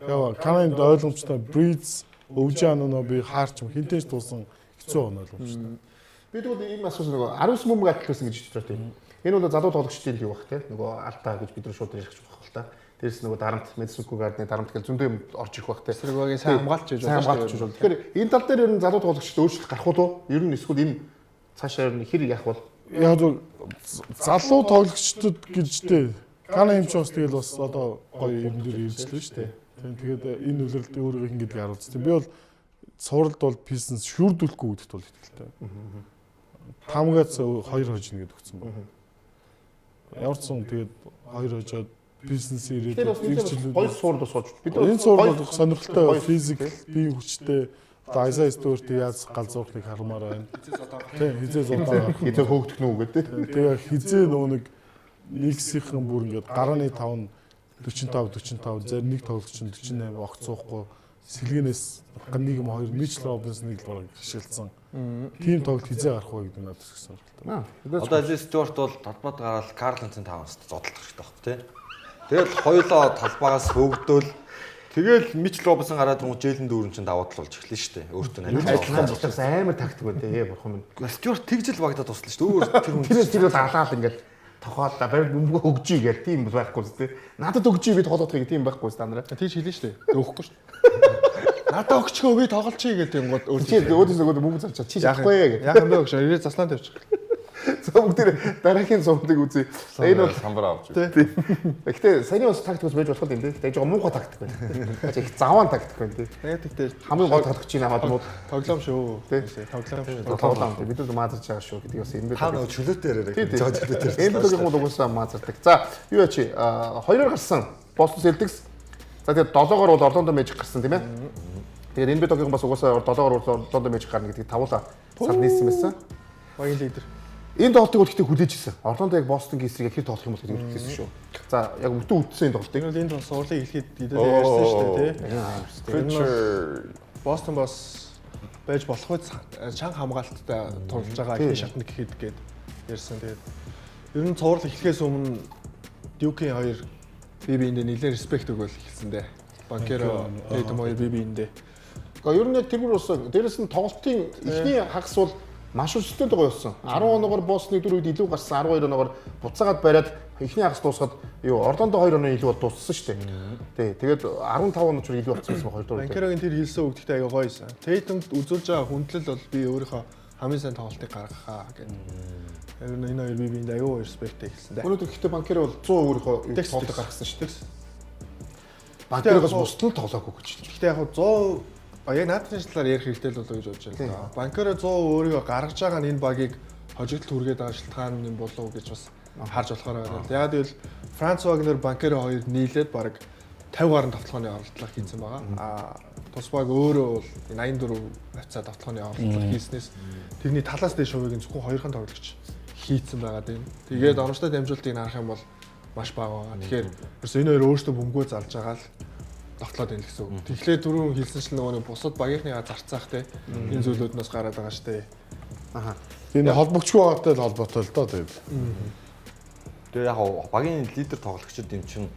Яа Канемд ойлгомжтой Бриз Өвжаноо би хаарч хинтэж туусан хэцүү оноо ойлгомжтой. Би тэгвэл ийм асуусан нөгөө 19 бөмбөг алдсан гэж бодож байна. Энэ бол залуу тоглогчдын юу бах те нөгөө алдаа гэж бид нар шууд ярьж болох л та. Дээрс нөгөө дарамт Мэдсүнку гардны дарамт гэл зөндөө юм орж ирэх бах те. Сэргөөгийн сайн хамгаалч гэж байна. Тэгэхээр энэ тал дээр ер нь залуу тоглогчд өөрчлөлт гарах уу? Ер нь эсвэл энэ цаашаа ер нь хэр яах вэ? Яг зөв залуу тоглогчдод гэжтэй Кана юм ч бас тэгэл бас одоо гоё юм дээр иржлээ шүү дээ. Тэгээд энэ үлрэлт өөрийгөө хин гэдгийг харуулсан. Би бол цувралд бол Писэнс шүрдүүлэхгүй гэдэгт бол итгэлтэй. 5-аас 2 хожно гэдээ өгсөн байна. Ямарчсан тэгээд 2 хожоод бизнес ирээд ирчлүүд гоё суурд сууж. Бид энэ суурд бол сонирхолтой физик, бие хүчтэй одоо Айса Стюарт яаж галзуурхныг хармаар байна. Тийм хизээ зодоо хизээ хөөгдөх нү гэдэг. Тэгээ хизээ нөгөө нэг нэгсийнхэн бүр ингээд гарааны 5 45 зарим нэг тоглогч нь 48 огт суухгүй сэлгэнээс нэг юм хоёр Мич Робинс нэг л бараг хишгэлцэн. Тим тоглолт хизээ гарах вэ гэдэг надад их сонирхолтой. Одоо Алис Стюарт бол талбайд гараад Карланцын 5-аас зодтолдох хэрэгтэй байхгүй тий. Тэгэл хоёулаа талбайгаас хөөгдөөл тэгэл Мич Робинсон гараад Жэйлэн дүүрэн чинь давуу тал болж эхэлнэ шүү дээ. Өөртөө ажиллаж амар тактик байна тий бурхан минь. Стюарт тэгжэл багтаад туслана шүү дээ. Өөр тэр алаад ингээд тохиолдоо барь бөмбөгөө өгчий гэх тийм байхгүй зү тий. Надад өгчий би тоглоодох тийм байхгүй стандараа. Тийч хэлнэ шүү дээ. Өгөхгүй шүү. Надад өгчгөө би тоглолчий гэдэг юм гол өөдөөс нөгөө бөмбөг зарчаа чи яахгүй гэх. Яг юм бэ өгш. Ирээ заслан тавьчих. За бүгд дараагийн сумдыг үзье. Энэ бол самбар авч. Гэхдээ саяны бас тактикс байж болох юм дээ. Тэгэж байгаа муухай тактик байна. Их заваан тактик байна тий. Тэгтээ хамгийн гол тоглогчийн аваад мод тоглоом шүү. Тоглоом. Бид нар маазарч байгаа шүү гэдэг бас энэ та нөгөө чөлөөтэй яриараа. Энэ дэгийн мод угаасаа маазардаг. За юу яа чи 2-оор гарсан Бостон Селтикс. За тэгээд 7-оор бол Орландо Мэжик гарсан тийм ээ. Тэгээд энэ дэгийн бас угаасаа 7-оор Орландо Мэжик гарна гэдгийг тавуулаа сар нийсэн байсан. Багийн лидер. Энэ тоглолтыг бол гэхдээ хүлээжсэн. Орландо яг Бостонгийн эсрэг хэр тоглох юм бол гэдгийг хэлсэн шүү. За яг өвтөн үтсэн энэ тоглолтыг. Энэ бол суурлыг хэлэхэд идэл ярьсан шүү дээ тий. Бостон бас байж болох үз чанга хамгаалттай тулж байгаа ихний шатны гэхэд гээд ярьсан. Тэгээд ер нь цуврал эхлэхээс өмнө Дюкийн хоёр BB-ндээ нэлээд респект өгөөл эхэлсэн дээ. Банкеро Эдэм хоёр BB-ндээ. Гэхдээ ер нь яг тэрмэр болсон. Дээрэс нь тоглолтын эхний хагас бол маш өрсөлдөөнтэй гоё болсон. 10 оноогоор Бостны 4 үед илүү гарсан, 12 оноогоор буцаагаад бариад эхний хагас дуусгаад юу Орландо 2 оноо илүү дууссан шүү дээ. Тий. Тэгээд 15 оноо ч илүү болсон байсан 2 дугаар. Банкерогийн тэр хэлсэн үгдэгтэй аяга гоё байсан. Тэйтэмд үзүүлж байгаа хүндлэл бол би өөрийнхөө хамгийн сайн тоглолтыг гаргахаа гэдэг. Яг энэ хоёр BB-нд аяга респект хийсэн дээ. Өнөөдөр ихтэй Банкеро бол 100 өөрийнхөө тоглолтыг гаргасан шүү дээ. Банкерогоос бусдад тоглоогүй гэж. Гэхдээ яг 100 яг наадмын талаар ярих хэрэгтэй л болоо гэж бодож байна л да. Банкеро 100 өөрийгөө гаргаж байгаа нь энэ багийг хожигдол түргээд байгаа шалтгаан юм болов уу гэж бас харж болохоор байна. Яг л Франц Вагнер Банкеро хоёр нийлээд баг 50 гаруй тоглооны оролдлого хийсэн байгаа. Тус баг өөрөө бол 84 авцаа тоглооны оролдлого хийснээс тэрний талаас дэш хувийг зөвхөн хоёрхан тоглогч хийцэн байгаа тийм. Тэгээд оромжтой дамжуултыг харах юм бол маш бага байгаа. Тэгэхээр ерөөсөө энэ хоёр өөрсдөө бөмбөгөө залж байгаа л давтлаад байна гэсэн үг. Тэгэхээр дөрөв хэлсэн чинь нөгөө бусад багийнхныгаа зарцаах те энэ зүйлүүднээс гараад байгаа штэ. Аха. Энэ холбогчгүй байгаатай л холбоотой л доо тэгээд. Тэгээ яг багийн лидер тоглогчид юм чинь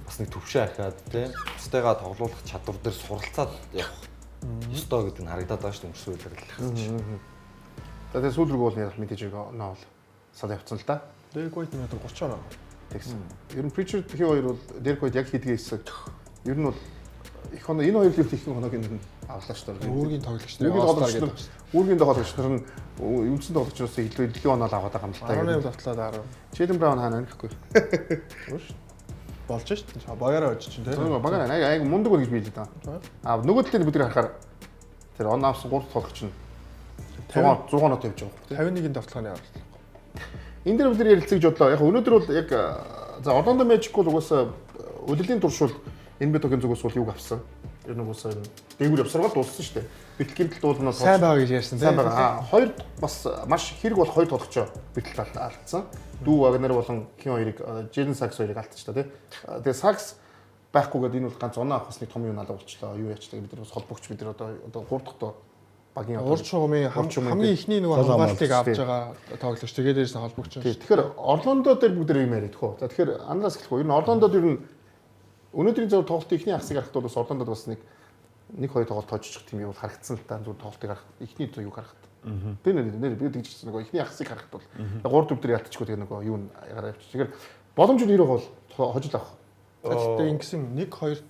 бас нэг төвшөө ахаад тийм бусдайгаа тоглуулах чадвар дээр суралцаад явах ёстой гэдэг нь харагдаад байгаа шүү дээ өнгөрсөн үеэр. За тэгээ сүүл рүү бол яг мэдээж ноо сал явцсан л да. Derek White метр 30 ороо. Тэгсэн. Ер нь Pritchard хий хоёр бол Derek White яг хийдгээ хэсэг. Ер нь бол их хоног энэ хоёр ливт их хоног энэ авлаа шүү дээ. Үүргийн тоглогч Үүргийн тоглогч нар нь үндсэн тоглогчноос илүү дэлхийн оноо аваад байгаа юм л та. 18 давтлаад 10. Jaylen Brown хаана гэхгүй. Болж шít. Багаараа очиж чинь тийм. Багаар аяг мундаг гэж биелээ да. Нөгөө талын бид нар харахаар тэр он авсан 3 тоглогч нь 100 оноо тавьж байгаа. 51-ийн давталгааны авлаа. Энэ дээр бид нар ярилцгийг бодлоо. Яг өнөөдөр бол яг за Orlando Magic бол угаасаа удирдлагын туршуул NBA тогийн зүгээс бол юг авсан. Ер нь угаасаа дээгүүр явсараа дууссан шүү дээ. Бэлтгэл дуулнаас Сайн байгаа гэж ярьсан тийм. Хоёр бас маш хэрэг бол хоёр тоглогчоо бэлтгэл алдсан. Дүү Вагнер болон хин хоёрыг Jalen Sachs хоёрыг алдчихлаа тий. Тэгээ Sachs байхгүйгээд энэ бол ганц оноо авах басны том юм алга болчлоо. Юу яачлаа бид нар бас холбогч бид нар одоо 3 дахь доо багийн Урд шугамын хамгийн ихний нөгөө хамгаалтыг авч байгаа тоглогч тэгээд дээрээс холбогч. Тэгэхээр Орлондо дээр бүгд юм яриад хөө. За тэгэхээр анараас эхлэх үү. Ер нь Орлондод ер нь өнөөдрийн зөв тоглолтын ихний ахсыг харахад бол Орлондод бас нэг хоёр тоглолт тоожчих тийм юм бол харагдсан л та зөв тоглолтыг харах ихний зөв юу харахад. Тэр нэр би тэгж чинь нөгөө ихний ахсыг харахад бол 3 4 дээр ялтчихгүй тэгээ нөгөө юу ягараа явчих. Тэгэхээр боломж нь ирэх бол хожил авах. Тэгтээ ингэсэн 1-2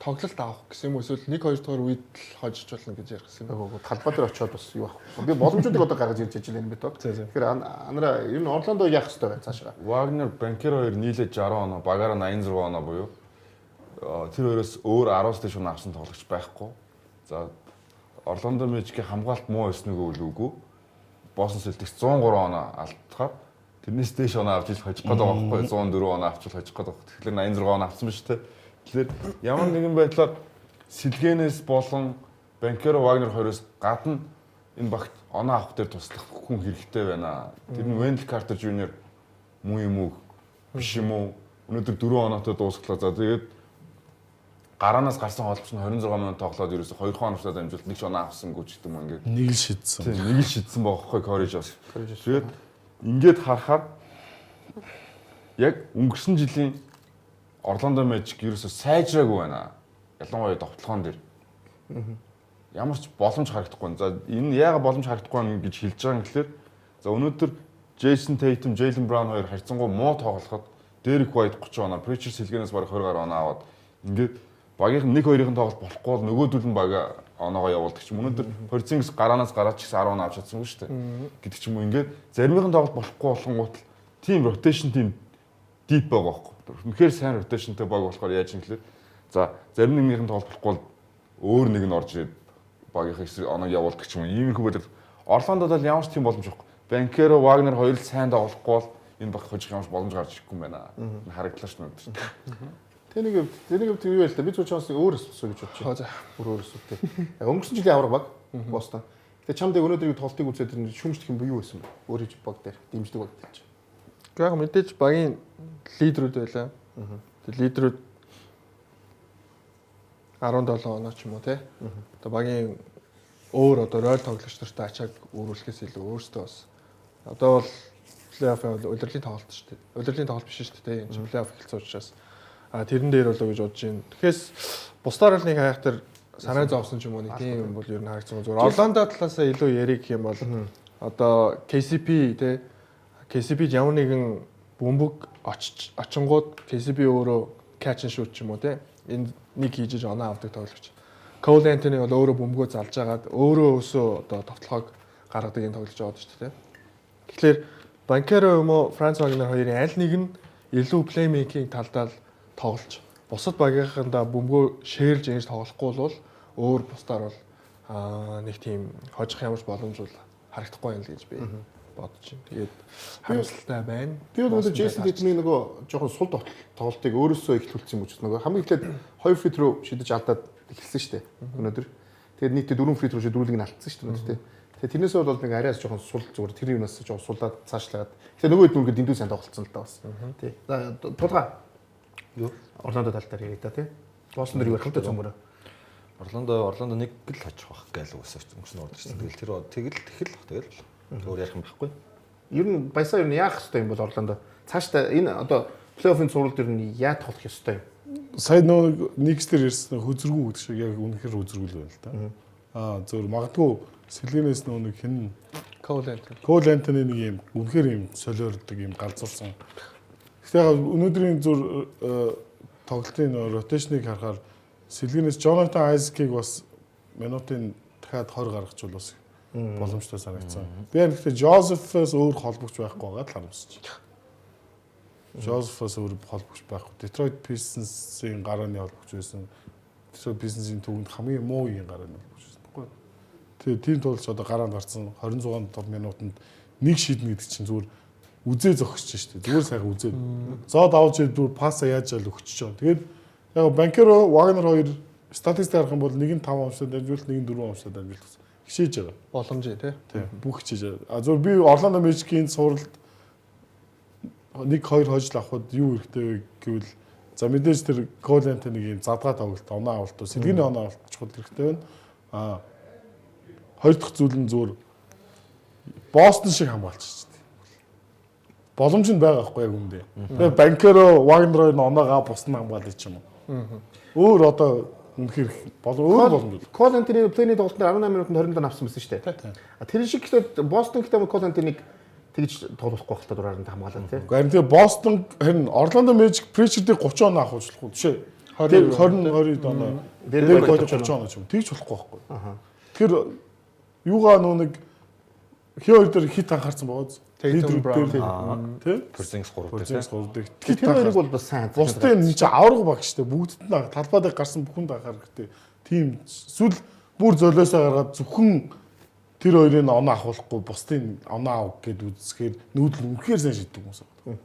тоглолт авах гэсэн юм эсвэл 1-2 дахь үед л хожиж болно гэж ярьсан юм. Талбай дээр очиод бас юу авах. Би боломжуудыг одоо гаргаж ирж байгаа юм бэ тоо. Тэгэхээр анараа ер нь Орлондо яах хэрэгтэй байна цаашаа. Wagner, Banker хоёр нийлээд 60 оноо, багаараа 86 оноо буюу тэр хоёроос өөр 10-аас дээш оноо авсан тоглогч байхгүй. За Orlando Magic-ийн хамгаалалт муу байсан үгүй. Boston Celtics 103 оноо алдахаар тэрнээс дээш оноо авч иж хожих гээд байгаа байхгүй 104 оноо авч хожих гээд байгаа. Тэгэхээр 86 оноо авсан биз дээ. Тэгэхээр ямар нэгэн байдлаар сэлгэнээс болон Banker Wagner хоёроос гадна энэ багт оноо авах дээр туслах хүн хэрэгтэй байна. Тэр нь Wendell Carter Jr. муу юм уу биш юм уу? Өнөөдөр 4 оноотой дуусглаа. За тэгээд гараанаас гарсан холбогч нь 26 минут тоглоод ерөөсө 2 хоногтой дамжуулт нэг ч оноо авсангүй ч гэдэг юм ингээд Нэг л шидсэн. тийм нэг л шидсэн бохоггүй коррижос. Тэгээд ингээд харахаар яг өнгөрсөн жилийн Orlando Magic ерөөсө сайжраагүй байна. Ялангуяа довтлогоон дээр. Ямар ч боломж харагдахгүй. За энэ яагаад боломж харагдахгүй юм гэж хэлж байгаа юм гэхээр за өнөөдөр Jason Tatum, Jaylen Brown хоёр харьцангуй муу тоглоход Derek White 30 оноо, Pritchard сэлгэнээс бараг 20 гаруй оноо аваад ингээд багийнх нь 1-2-ын тоглолт болохгүй бол нөгөөдөл нь бага оноогоо явуулдаг ч юм. Өнөөдөр Porzingis гараанаас гараад ч гэсэн 10 оноо авч чадсангүй шүү дээ. Гэдэг ч юм уу ингээд заримын тоглолт болохгүй болгонгууд team rotation team deep байгаа байхгүй. Үнэхээр сайн rotationтэй баг болохоор яаж юм гэхээр за зарим нэгнийхэн тоглолт болохгүй бол өөр нэг нь орж ирээд багийнхаа эсрэг оноог явуулдаг ч юм уу. Иймэрхүү байдлаар Орлондод бол ямар ч тийм боломж байхгүй. Banker, Wagner хоёр л сайн тоглохгүй бол энэ баг хожих ямар ч боломж гарч ирэхгүй юм байна. Харагдлаа шүү дээ. Тэнийг юу яа л та би зөв чамс өөр асуусан гэж бодчих. За. Өөр асуутай. Өнгөрсөн жилийн авраг баг Бостон. Тэгээ чамд өнөөдрийн тоглолтыг үзээд шүмжлэх юм юу байсан бэ? Өөр баг дээр дэмждэг баг гэж. Яг мэдээж багийн лидерүүд байлаа. Тэгээ лидерүүд 17 оноо ч юм уу те. Одоо багийн өөр одоо роль тоглогч нартай ачааг өөрүүлэхээс илүү өөрсдөө бас одоо бол плей-оффын удирдлагын тоглолт шүү дээ. Удирдлагын тоглолт биш шүү дээ. Энэ чинь плей-офф эхэлсэн учраас тэрэн дээр болоо гэж бодож байна. Тэгэхээр бусдаар л нэг хайх тэр санаа зовсон ч юм уу нэг тийм юм бол ер нь харагдсан зүгээр. Орландо талаасаа илүү ярих юм бол одоо KCP те KCP ямар нэгэн бөмбөг очингууд KCP өөрөө catch and shoot ч юм уу те энэ нэг хийж оноо авдаг тоглогч. Cole Anthony бол өөрөө бөмбөгөө залж агаад өөрөө өсөө одоо товтлогоог гаргадаг энэ тоглож байгаа шүү дээ. Тэгэхээр Banchero юм уу Franz Wagner хоёрын аль нэг нь илүү playmaking талдаа тоглож бусад багийнхандаа бөмбөгөө шеэрлж ингэж тоглохгүй бол өөр бусдаар бол нэг тийм хожих ямар ч боломж бол харагдахгүй юм л гэж би бодож байна. Тэгээд харамсалтай байна. Би өнөөдөр Jason Tatum-ийн нөгөө жоохон сул тоглолтыг өөрөөсөө ихлүүлсэн юм уу ч нөгөө хамгийн эхлээд 2 free throw шидэж алдаад эхэлсэн шүү дээ. Өнөөдөр. Тэгээд нийтдээ 4 free throw шиг дөрүлийг нь алдсан шүү дээ. Тэгээд тэрнээсээ бол нэг араас жоохон сул зүгээр тэр юунаас жоохон сулаад цаашлаад. Тэгээд нөгөө хэд нүргээ дэндүү сайн тоглолцсон л та бас. Тий. За тулгаа. Юу? Орландо тал дээр яриа та тий. Бостон дэр юу ярих вэ цөмөрөө. Орландо нэг л хожих байх гээл өнгөрсөн удаа шүү. Тэгэл өөр ярих юм байхгүй. Ер нь баясаа ер нь яах ёстой юм бол Орландо. Цаашдаа энэ одоо плей-оффын зурвал ер нь яаж тоглох ёстой юм? Сая нөгөө нэгсдэр ярьсан хөзөргүү гэдэг шиг яг үнэхээр хөзөргүүл байна л да. Зөвөр магадгүй сэлгэнээс нөгөө хэн Кол Антони нэг юм үнэхээр юм солиордог юм галзуурсан. Гэхдээ өнөөдрийн зүр тоглолтын ротейшнийг харахаар сэлгэнээс Джонатан Айзекийг бас минутын дахиад 20 гаргачихвал бас боломжтой санагдсан. Би гэхдээ Жозефээс өөр холбогч байхгүй байгаа л харамсаж байна. Жозефээс өөр холбогч байхгүй. Детройт Пистонсийн гарааны холбогч байсан. Детройт Пистонсийн төвөнд хамгийн муу юм гарааны холбогч байсан байхгүй. Тэгээ тийм тулд одоо гараанд гарсан 26 минутанд нэг шийднэ гэдэг чинь зүгээр үзээ зогсож штэ. Зүгээр сайхан үзээд. Зоод авч ирдүү пасса яаж ял өгчөж байгаа. Тэгээд яг Банкеро, Вагнер хоёр статистик харах юм бол нэг нь 5 амсаад дамжуулт, нэг нь 4 амсаад дамжуулт хичээж байгаа. Боломжтой тий. Бүх хичээж байгаа. Зөв би Орландо Мэжикийн суралт 1-2 хожил авахд юу хэрэгтэй вэ гэвэл за мэдээж тэр Кол Антонигийн задгаа тоглолт оноо авалт, сэлгэний оноо авалт чухал хэрэгтэй байна. Хоёр дахь зүйл нь зүгээр Бостон шиг хамгаалч шүү дээ. Боломж нь байгаа байхгүй яг үндэ. Тэгээ Банкеро, Вагнер хоёр оноогоо Бостон хамгаалж юм уу? Өөр одоо үнэхээр өөр боломж. Кол Антони плейний тоглолтод 18 минутанд 27 авсан байсан шүү дээ. Тэр шиг гэхдээ Бостон гэхдээ Кол Антоник тэгж тоглохгүй байх та дураар нь хамгаалаа тий. Харин тэгээ Бостон харин Орландо Мэжик Причердийг 30 оноо авах болох уу? Жишээ 20 оноо дээр 30 оноо ч юм. Тэгж болохгүй байхгүй. Тэр юугаа нэг хий хоёр дээр хит анхаарсан байгаа зү. Tatum Brown тий. Пүрсингс 3 3 тэр хоёрыг бол бас сайн. Бусдын нэг чи авраг баг штэ. Бүгдд нь талбай дээр гарсан бүхэнд анхаар хэрэгтэй. Тийм эсвэл бүр золиосоо гаргаад зөвхөн тэр хоёрын оноо авахгүй бусдын оноо ав гэд үзсгээр нүүдэл үнэхээр сайн шийддэг хүмүүс байна.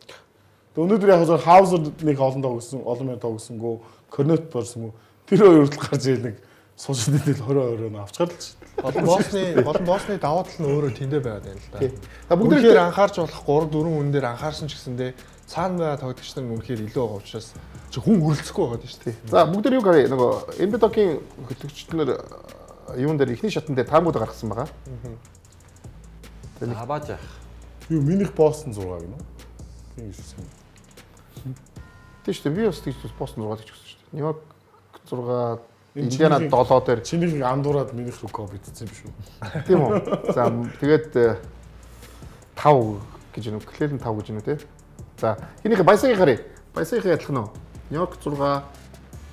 Тэгээ өнөөдөр яг зөв Хаузер нэг олон минут тоглосонгүй, Корнет борсонгүй. Тэр хоёр хүртэл гарч ийл нэг суушид идэл 20 авчгаар л шүү. Олон боосны даваа тал нь өөрөө тэндээ байгаад байна л да. Бүгдээр анхаарч болох 3-4 хүн дээр анхаарсан ч гэсэндээ цаана байгаа тоглогч нар үнэхээр илүү байгаа учраас хүн хөрөлцөхгүй байгаа шүү дээ. За бүгдээр юу гарыг нөгөө Эмбитокийн хөтлөгчднөр юун дээр ихний шатн дээр таамууд гаргасан байгаа. Хабааж яах. Юу минийх Бостон 6 гэнэ. Тийм шүү. Тийм шүү. Би бас тийч Бостон 6 гэж хэлсэн шүү дээ. Нью-Йорк 6 Индиана 7 дээр чиний андуураад минийх рүү битсэн юм шүү. Тийм үү. За тэгээд 5 гэж нэг Клэлен 5 гэж нэг тий. За энийхээ Баясагийн гарыг. Баясагийн адилхан уу? Нью-Йорк 6,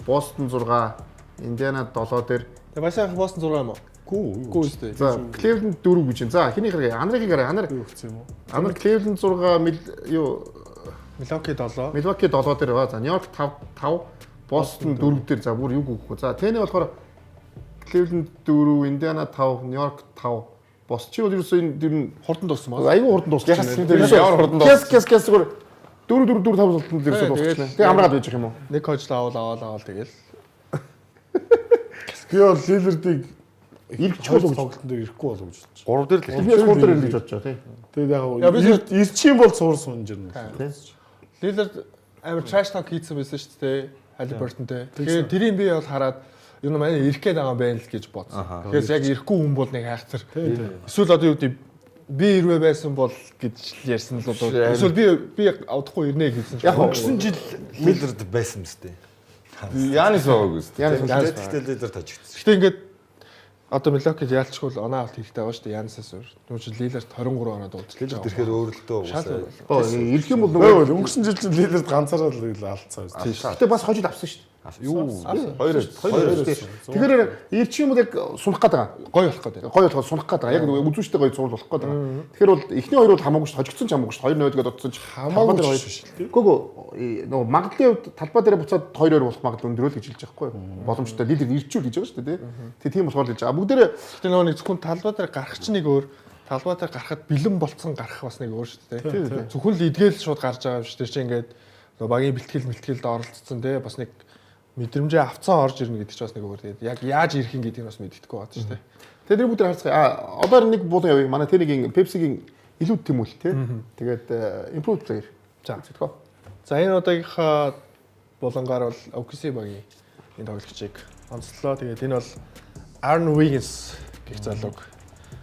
Бостон 6, Индиана 7 дээр. Тэгээ Баясагийн Бостон 6 юм уу? Гүү шүү дээ. За Клэлен 4 гэж байна. За хинийх гарыг? Анарын гарыг. Анар юу өгсөн юм уу? Анар Клэлен 6 юу Милоки 7. Милвоки 7 дээр байгаа. За Нью-Йорк 5 Бостон 4 дээр за бүр юу гүөх вэ? За тэний болохоор Кливленд 4, Индиана 5, Нью-Йорк 5. Босч чи ерөөсөө энэ хурдан дууссан байна. Айгүй хурдан дуусчихсан. Ямар хурдан дууссан. Кэс зүгээр 4 5 толтон дээрсээ дуусчихсан. Тэгээ амраад байж юм уу? Нэг хожил аваад тэгэл. Би бол Лилердийг ирэх чөлөө тоглолтын дээр ирэхгүй болов гэж бодож 3 дээр л би 3 дээр л гэж бодож байгаа тийм. Тэгээд яг ирчих юм бол суурсан юм жирнэ. Лилерд амар trash talk хийсэн байсан шүү дээ. Алибертонтэй. Тэгэхээр тэрийг би бол хараад юу манай ирэх гээд байгаа юм байна л гэж бодсон. Тэгэхээр яг ирэхгүй хүн бол нэг хайхтар. Эсвэл одоо юу гэдэг би ирвэ байсан бол гэж ярьсан л одоо. Эсвэл би авдахгүй ирнэ гэсэн. Яг өнгөрсөн жил Миллерд байсан мэт. Янис байгаагүй шүү. Тэгтэл Лилер тажигдсан. Гэтэ ингээд одоо Милоки яалчгүй оноо авалт хэрэгтэй байгаа шүү дээ. Янсаас өөр. Түүнч Лилерт 23 оноо дуулчих. Лилер тэрхээр өөрөлтөө уусаа. Ирэх юм бол нөгөө өнгөрсөн жил чинь Лилерд ганцаараа л алдсан. Гэтэ бас хожид авсан шүү дээ. Юу? Хоёр. Тэгэхээр ирчих юм бол яг сунах гээд байгаа. Гой болох гээд. Гой болохоо сунах гээд байгаа. Яг нөгөө үзүүштэй гой цуул болох гээд байгаа. Тэгэхээр бол эхний хоёр бол хамаагүй шүү. Хожигдсон ч хамаагүй шүү. 2-0 гэдээ бодсон ч хамаагүй шүү. Гүгөө нөгөө магадлалын хувьд талбай дээр буцаад 2-2 болох магадлал өндрөө л гэж хэлж байгаа байхгүй. Боломжтой Лилер ирчүүл гэж байгаа шүү дээ. Тэгээ тийм болохоор л хэлж байгаа. Бүгдээрээ гэтэ нөгөө нэг зөвхөн талбай дээр гарах чинь нэг өөр. Талбай дээр гарахад бэлэн болцсон гарах бас нэг өөр шүү дээ. Зөвхөн л эдгээл шууд гарч байгаа юм шүү дээ. Чи ингээд нөгөө багийн бэлтгэлд оролцсон те бас нэг мэдрэмжээ авцсан орж ирнэ гэдэг чинь бас нэг өөр. Тэгээд яг яаж ирэх юм гэдгийг бас мэддэхгүй байна шүү дээ. Тэгээд тэр бүгд харцгаа. Одоо нэг буулан явъя. Манай тэнийг Pepsi-гийн илүүд тэмүүл те. Тэгээд improved player. За энэ удаагийнхаа булангаар бол OKC багийн энэ тоглогчийг онцлоо. Тэгээд энэ бол Aaron Wiggins гэх залууг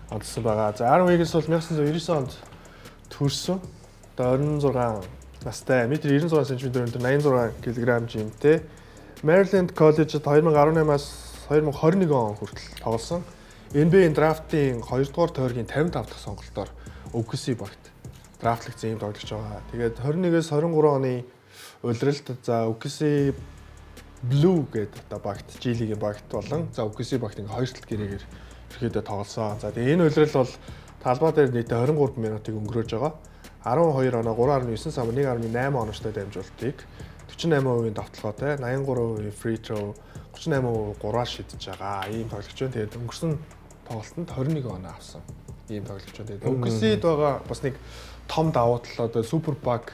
онцлсан байгаа. За Aaron Wiggins бол 1999 онд төрсөн. Одоо 26 настай, 1.96 cm өндөр, 86 кг жимтэй. Maryland College-д 2018-аас 2021 он хүртэл тоглосон. NBA-ийн драфтын 2 дугаар тойргийн 55 дахь сонголтоор OKC багт драфтлагдсан юм тоглогч байгаа. Тэгээд 21-с 23 оны улиралд за OKC Blue гэдэг одоо багт G League-ийн багт болон за OKC багт ингээ хоёр талд гэрээгээр ерөөдөө тоглосон. За тэгээд энэ улирал бол талбай дээр нийтээ 23 минутыг өнгөрөөж байгаа. 12 оноо 3.9 сам 1.8 оноочтой дамжуултыг 48% давталгаатай 83% free throw 38% 3-аар шидэж байгаа. Ийм тоглогч байна. Тэгээд өнгөрсөн тоглолтод 21 оноо авсан. Ийм тоглогч байна. Тэгээд OKC-д байгаа бас нэг том давуу тал одоо супер баг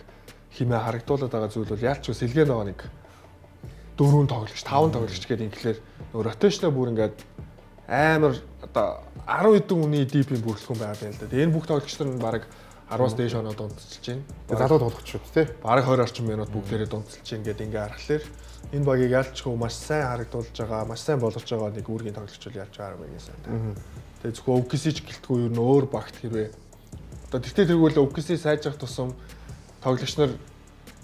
хэмээн харагдуулаад байгаа зүйл бол яалч бас сэлгэн байгаа нэг 4 тоглогч, 5 тоглогч гэдэг ингээр нөгөө ротейшнаа бүр ингээд амар одоо 10 хэдэн үний дипийн бүрэлдэхүүн байгаа юм л да. Тэгээд энэ бүх тоглогч нар нь баг 10-аас дээш оноо дундчилж байна. Тэгээд залуу тоглогч шүү дээ. Бараг 20 орчим минут бүгдээрээ дундчилж байна гэдэг ингээ харахаар энэ багийг ялчгүй маш сайн харагдуулж байгаа, маш сайн болгож байгаа нэг үүргийн тоглогч бол ялж байгаа юм байна. Тэгээд зөвхөн OKC ч гэлтгүй юу н өөр багт хэрвээ одоо тэгтээ тэргүүл OKC сайжрах тусам тоглогч нар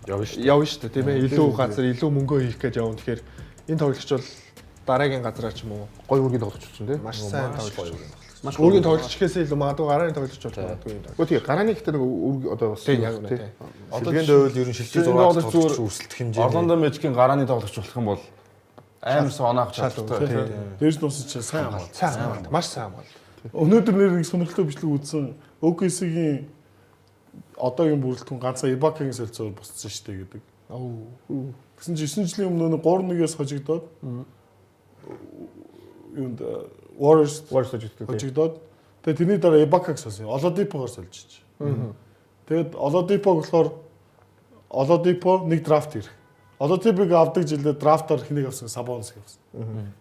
явна шүү дээ тийм ээ. Илүү газар илүү мөнгөө хийх гэж явна. Тэгэхээр энэ тоглогч бол дараагийн газараа ч юм уу Гой үргийн тоглогч чинь тийм. маш сайн тоглогч. Маш өөрийн тоглогч гэхээсээ илүү магадгүй гарааны тоглогч болж магадгүй юм даа. Гэхдээ тэгээ гарааны ихтэй нэг одоо бас Тийм яг үнэ тийм. Сэлгэнд байвал ер нь шилжиж 6 тоглогч өрсөлдөх хэмжээ. Орландо Мэжикийн гарааны тоглогч болох юм бол амар соноох чадвартай. Дээрс нуусч сайн хамгаалт. Сайн хамгаалт. Маш сайн хамгаалт. Өнөөдөр нэг сонирхолтой бичлэг үзсэн. OKC-гийн одоогийн бүрэлдэхүүн ганцхан Ibaka-гийн солилцоогоор босцсон шүү дээ гэдэг. Тэгсэн чинь 9 жилийн өмнө 3-1-ээс хожигдоод юунд Warriors хожигдоод тэгээд тэрний дараа Ibaka-г сонсон. Oladipo-гоор солилцож. Тэгээд Oladipo болохоор Oladipo нэг драфт ирэх. Oladipo-г авдаг жилдээ драфтаар хэнийг авсан? Sabonis авсан.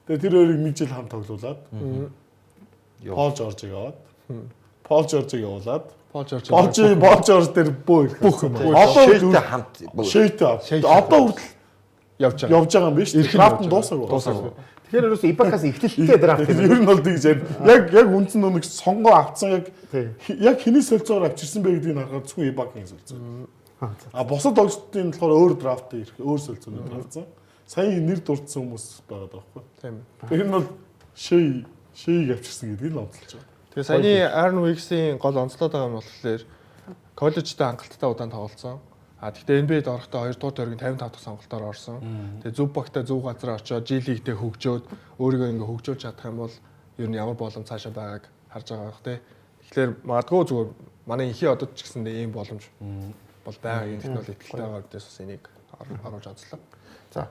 Тэгээд тэр хоёрыг нэг жил хамт тоглуулад Paul George-ыг аваад Paul George-ыг явуулаад Paul George дээр бүх юм. Одоо шийдтэй хамт шийдтэй. Одоо хүртэл явж байгаа юм биш үү? Драфт нь дуусаагүй. тэгэхээр ерөөсөө Ibaka-с эхлэлтэй драфт юм. Ер нь бол тэгж яг үндсэн нэг сонгоо авцсан яг хэний солилцоогоор авчирсан бэ гэдгийг харахад зөвхөн Ibaka-гийн солилцоо. А бусад тоглолтын болохоор өөр драфт ирэх, өөр солилцоонд авцсан. Сайн нэр дурдсан хүмүүс байгаа даахгүй. Тийм. Тэр нь бол шийг авчирсан гэдгийг л онцолж байгаа. Тэгээ саяны Aaron Wiggins-ийн гол онцлоод байгаа юм болохоор коллежтэй хангалттай удаан тоглолцсон. А тэгтээ NBA-д орохдоо 2 дугаар тойргийн 55 дахь сонголтоор орсон. Тэгээ зөв багтаа зөв газар очоод G League-тэй хөгжөөд өөрийгөө ингээ хөгжүүлж чадах юм бол ер нь ямар боломж цаашаа байгааг харж байгаа бах тий. Тэгэхээр магадгүй зүгээр манай инхий одод ч гэсэн ийм боломж бол байгаа юм технологи итгэлтэй байгаа гэдээс бас энийг оруулж онцлоо. За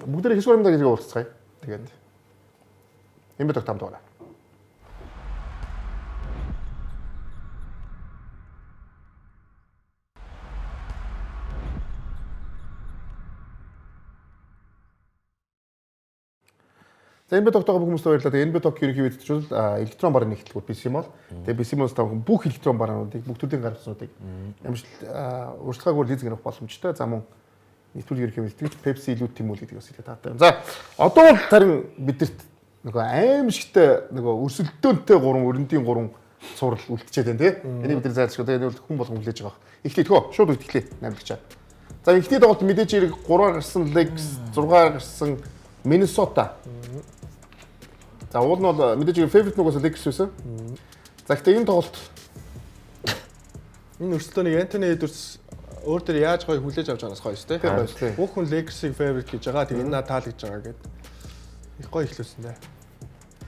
бүгдээ хэсгээр юмдаа гэж уулзцгаая. Тэгээд энэ бод тамд байна. За энэ бод тогтоогоо бүх хүмүүст баярлалаа. Тэгээ энэ бод ток ерөнхий мэдчил электрон барны нэгтлгүүд BCMOL. Тэгээ BCMOL-с тавхан бүх электрон бараануудыг бүх төрлийн гаргацнуудыг урьдчилгаагаар лизинг авах боломжтой. За мөн нийтүүл ерөнхий мэдтгэж Pepsi илүүд тэмүүл гэдэг бас хэлээ таатай. За одоо бол харин бидэрт нөгөө аимшигтай нөгөө өрсөлдөөнтэй 3 өрөндийн 3 цуврал үлдчихэд байна тий. Энийг бид зайлшгүй. Тэгээ хүн болгон хүлээж байгаа. Эхлэе тгөө шууд ütгэлээ намлагчаа. За эхний тоглолт мэдээж хэрэг 3-аар гарсан Lakers, 6-аар гарсан Minnesota. За уул нь бол мэдээж favorite нугаас Lakers байсан. За гэхдээ энэ тоглолт энэ өрсөлдөөнийг Anthony Edwards өөр дээр яаж гоё хүлээж авч байгаанаас гоё шүү дээ. Бүх хүн Lakers-ийг favorite гэж байгаа. Тэгээ энэ надад таалагдж байгаа гэдэг. Их гоё ихлүүлсэн дээ.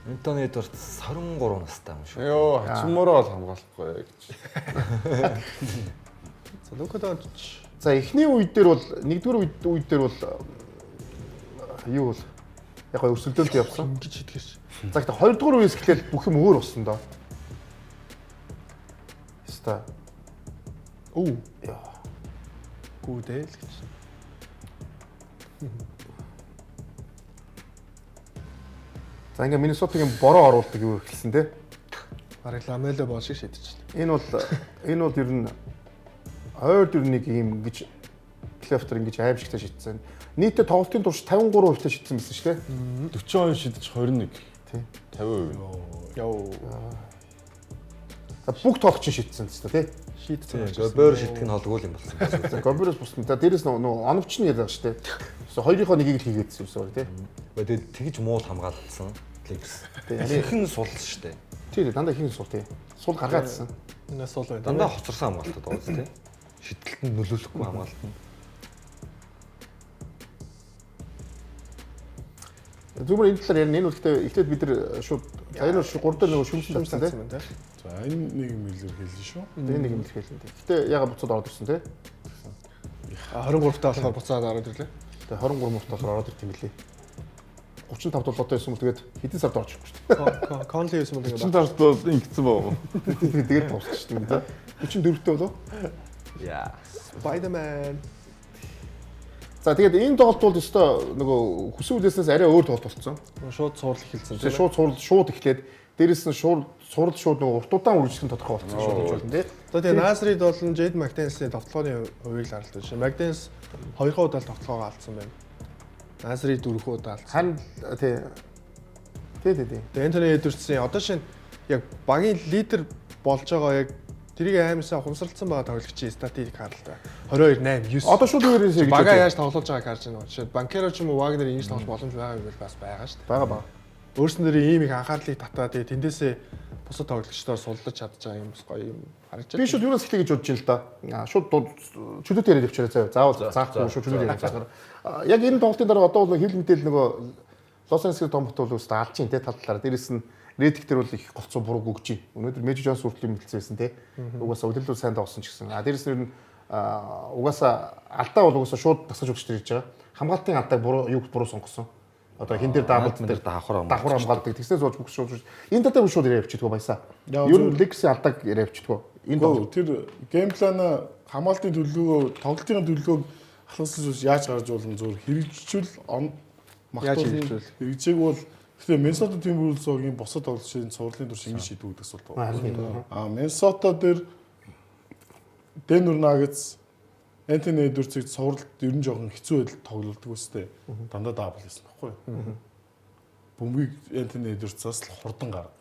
Anthony Edwards 23 настай юм шүү. Йоо, хачмороо бол хамгаалахгүй гэж. За Luka Doncic. за эхний үед дээр бол нэгдүгээр үед дээр бол юу бол яг гоё өрсөлдөөнтэй явсан. Ингэж хийдгээс. За гэхдээ хоёрдугаар үеэс эхлээд бүх юм өөр болсон доо. Яста. Оо. Яа. Гүдэл гэж. За ингээ Миннесотагийн бороо оруулдаг юу эхэлсэн те. Бараг Ламело бол шиг шийдчихлээ. Энэ бол ер нь ойр ер нэг юм гэж плей-офф дээр ингэж аимшигтай шийдсэн. Нийтдээ тоглолтын турш 53% шийдсэн байсан шүү дээ. 42 шидэж 21. Тий. 50%. Яу. Бүх тоглолт чинь шийдсэн тест тий. Шийдсэн. Гобер шилдэг нь холгүй юм болсон. Гоберос бусна. Дээрээс нөгөө оновч нь яриад шүү дээ. Хоёрынхоо нэгийг л хийгээдсэн юмсаа тий. Тэгээд тэгж муу хамгаалсан. Лекс. Тий. Ихэнх сулсан шүү дээ. Тий дандаа ихэнх сул тий. Сул гаргаадсан. Энэ сул байна. Дандаа хоцорсон хамгаалтад байгаа зү тий. Шидэлтэнд нөлөөлөхгүй хамгаалт нь. Зүгээр энэ талаар ярина. Энэ үлдээ эхлээд бид нар шууд энэ 3 дээр нөгөө шүмжлэн тавьсан тий. За энэ нэг юм илэрхийлнэ шүү. Энэ нэг юм хэлсэн тий. Гэтэ яга буцаад ороод ирсэн тий. 23 таа болохоор буцаад ороод ирлээ. Тэгээ 23 мөрт болохоор ороод ирт юм билий. 35 бол одоо байсан бол тэгээд хэдэн сард орж ирэхгүй шүү дээ. Конли байсан бол Чин тарт бол ингэсэн баа. Тэгээд товсчих шүү дээ. 44-т болов. Яа. Spider-Man. За тэгээд энэ тоглолт бол өстой нөгөө хүсэн үлээснээс арай өөр тоглолт болсон. Шууд цуурлах хэлсэн. Тэгээ шууд эхлээд дээрэс нь шууд нөгөө уртудаан үргэлжлэх тодорхой болсон шүү гэж болно тий. Одоо тэгээ Насрид болон Jade McDaniels-ийн тоглооны хувийг л харалтай шээ. McDaniels 2 удаа тоглоогоо алдсан байна. Насрид 4 удаа алдсан. Харин тий. Тэгээ Anthony Edwards-ийн одоо шинэ яг багийн лидер болж байгаа яг тэрийг аймсаа ухамсарлцсан байгаа тоглогчийн статистик харалтай. 22-8-9. Одоо шууд өөрөөсөө гэж Бага яаж тоглож байгааг харж байна. Жишээд Банкеро ч юм уу Вагнер ингэж тоглох боломж байгаа юм бол бас байгаа шүү дээ. байгаа. Өөрсөн дээр ийм их анхаарлыг татаа тэгээ тэндээсээ бусад тоглогчдоор сулдаж чадж байгаа юм бас гоё юм харагдаж байна. Би шууд юунаас эхлэе гэж бодож байна л да. Шууд чөлөөт яриад явчихараа заяа. Заавал заахгүй шууд чөлөөт яриад явчихаар. Яг энэ тоглолтын дараа одоо бол хил мэдээл нөгөө Лос Анжелес томбот бол өстө алж чинь те тал талаар. Дээрэс нь Редик дээр бол их голцоо буруу гөгж. Өнөөдөр Мэжи Жонс хүртэл мэлцсэн те. Угаасаа удирдал сайн тоглосон ч гэсэн. Дээрэс нь угаасаа алдаа бол угаасаа шууд тасгаж өгч ирж байгаа. Хамгаалтын алдааг буруу сонгосон. Одоо хин дээр даабал дээр давхар хамгаалдаг. Тэгснээс болж бүх шууд. Энэ татаа шууд яриа явчихдгоо баясаа. Ер нь Лекси алдааг яриа явчихдгоо. Энэ тэр гейм плана хамгаалтын төлөвлөгөө, тоглолтын төлөвлөгөөг ахлуулсан яаж гаргаж болно зөв хэрэгжүүл магтуул хэрэгжээг бол тэгэхээр Миннесота Тимберлвулфсийн босод тоглолтын цувралын тур шингэн шийдвүүд асуулт байна. Миннесота дээр Денвер Нагетс Anthony Edwards-ыг цувралд ер нь жоохон хэцүү байдал тоглолдог үстэй. Дандаа даабл хийсэн баггүй. Бөмбөгийг Anthony Edwards-аас л хурдан гаргав.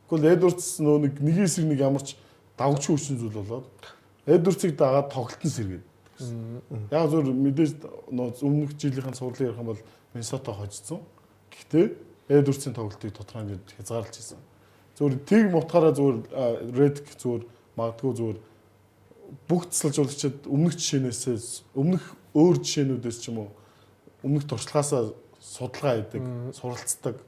Гэхдээ Edwards нэг эсрэг нэг ямар ч давгч хүчин зүйл болоод Edwards-ыг дагаад тоглолтын сэргээд. Яг зөв мэдээж өмнөх жилийн цувралыг ярих юм бол Миннесота хожсон. Гэхдээ Edwards-ийн тоглолтыг тодорхой хэмжээнд хязгаарлаж хийсэн. Зөвхөн тийг мутахаараа зөвхөн Redick зөвхөн магадгүй зөвхөн бүх тасалжуулагчид өмнөх жишээнээс өмнөх өөр жишээнүүдээс ч юм уу өмнөх туршлагаасаа судалгаа хийдэг, суралцдаг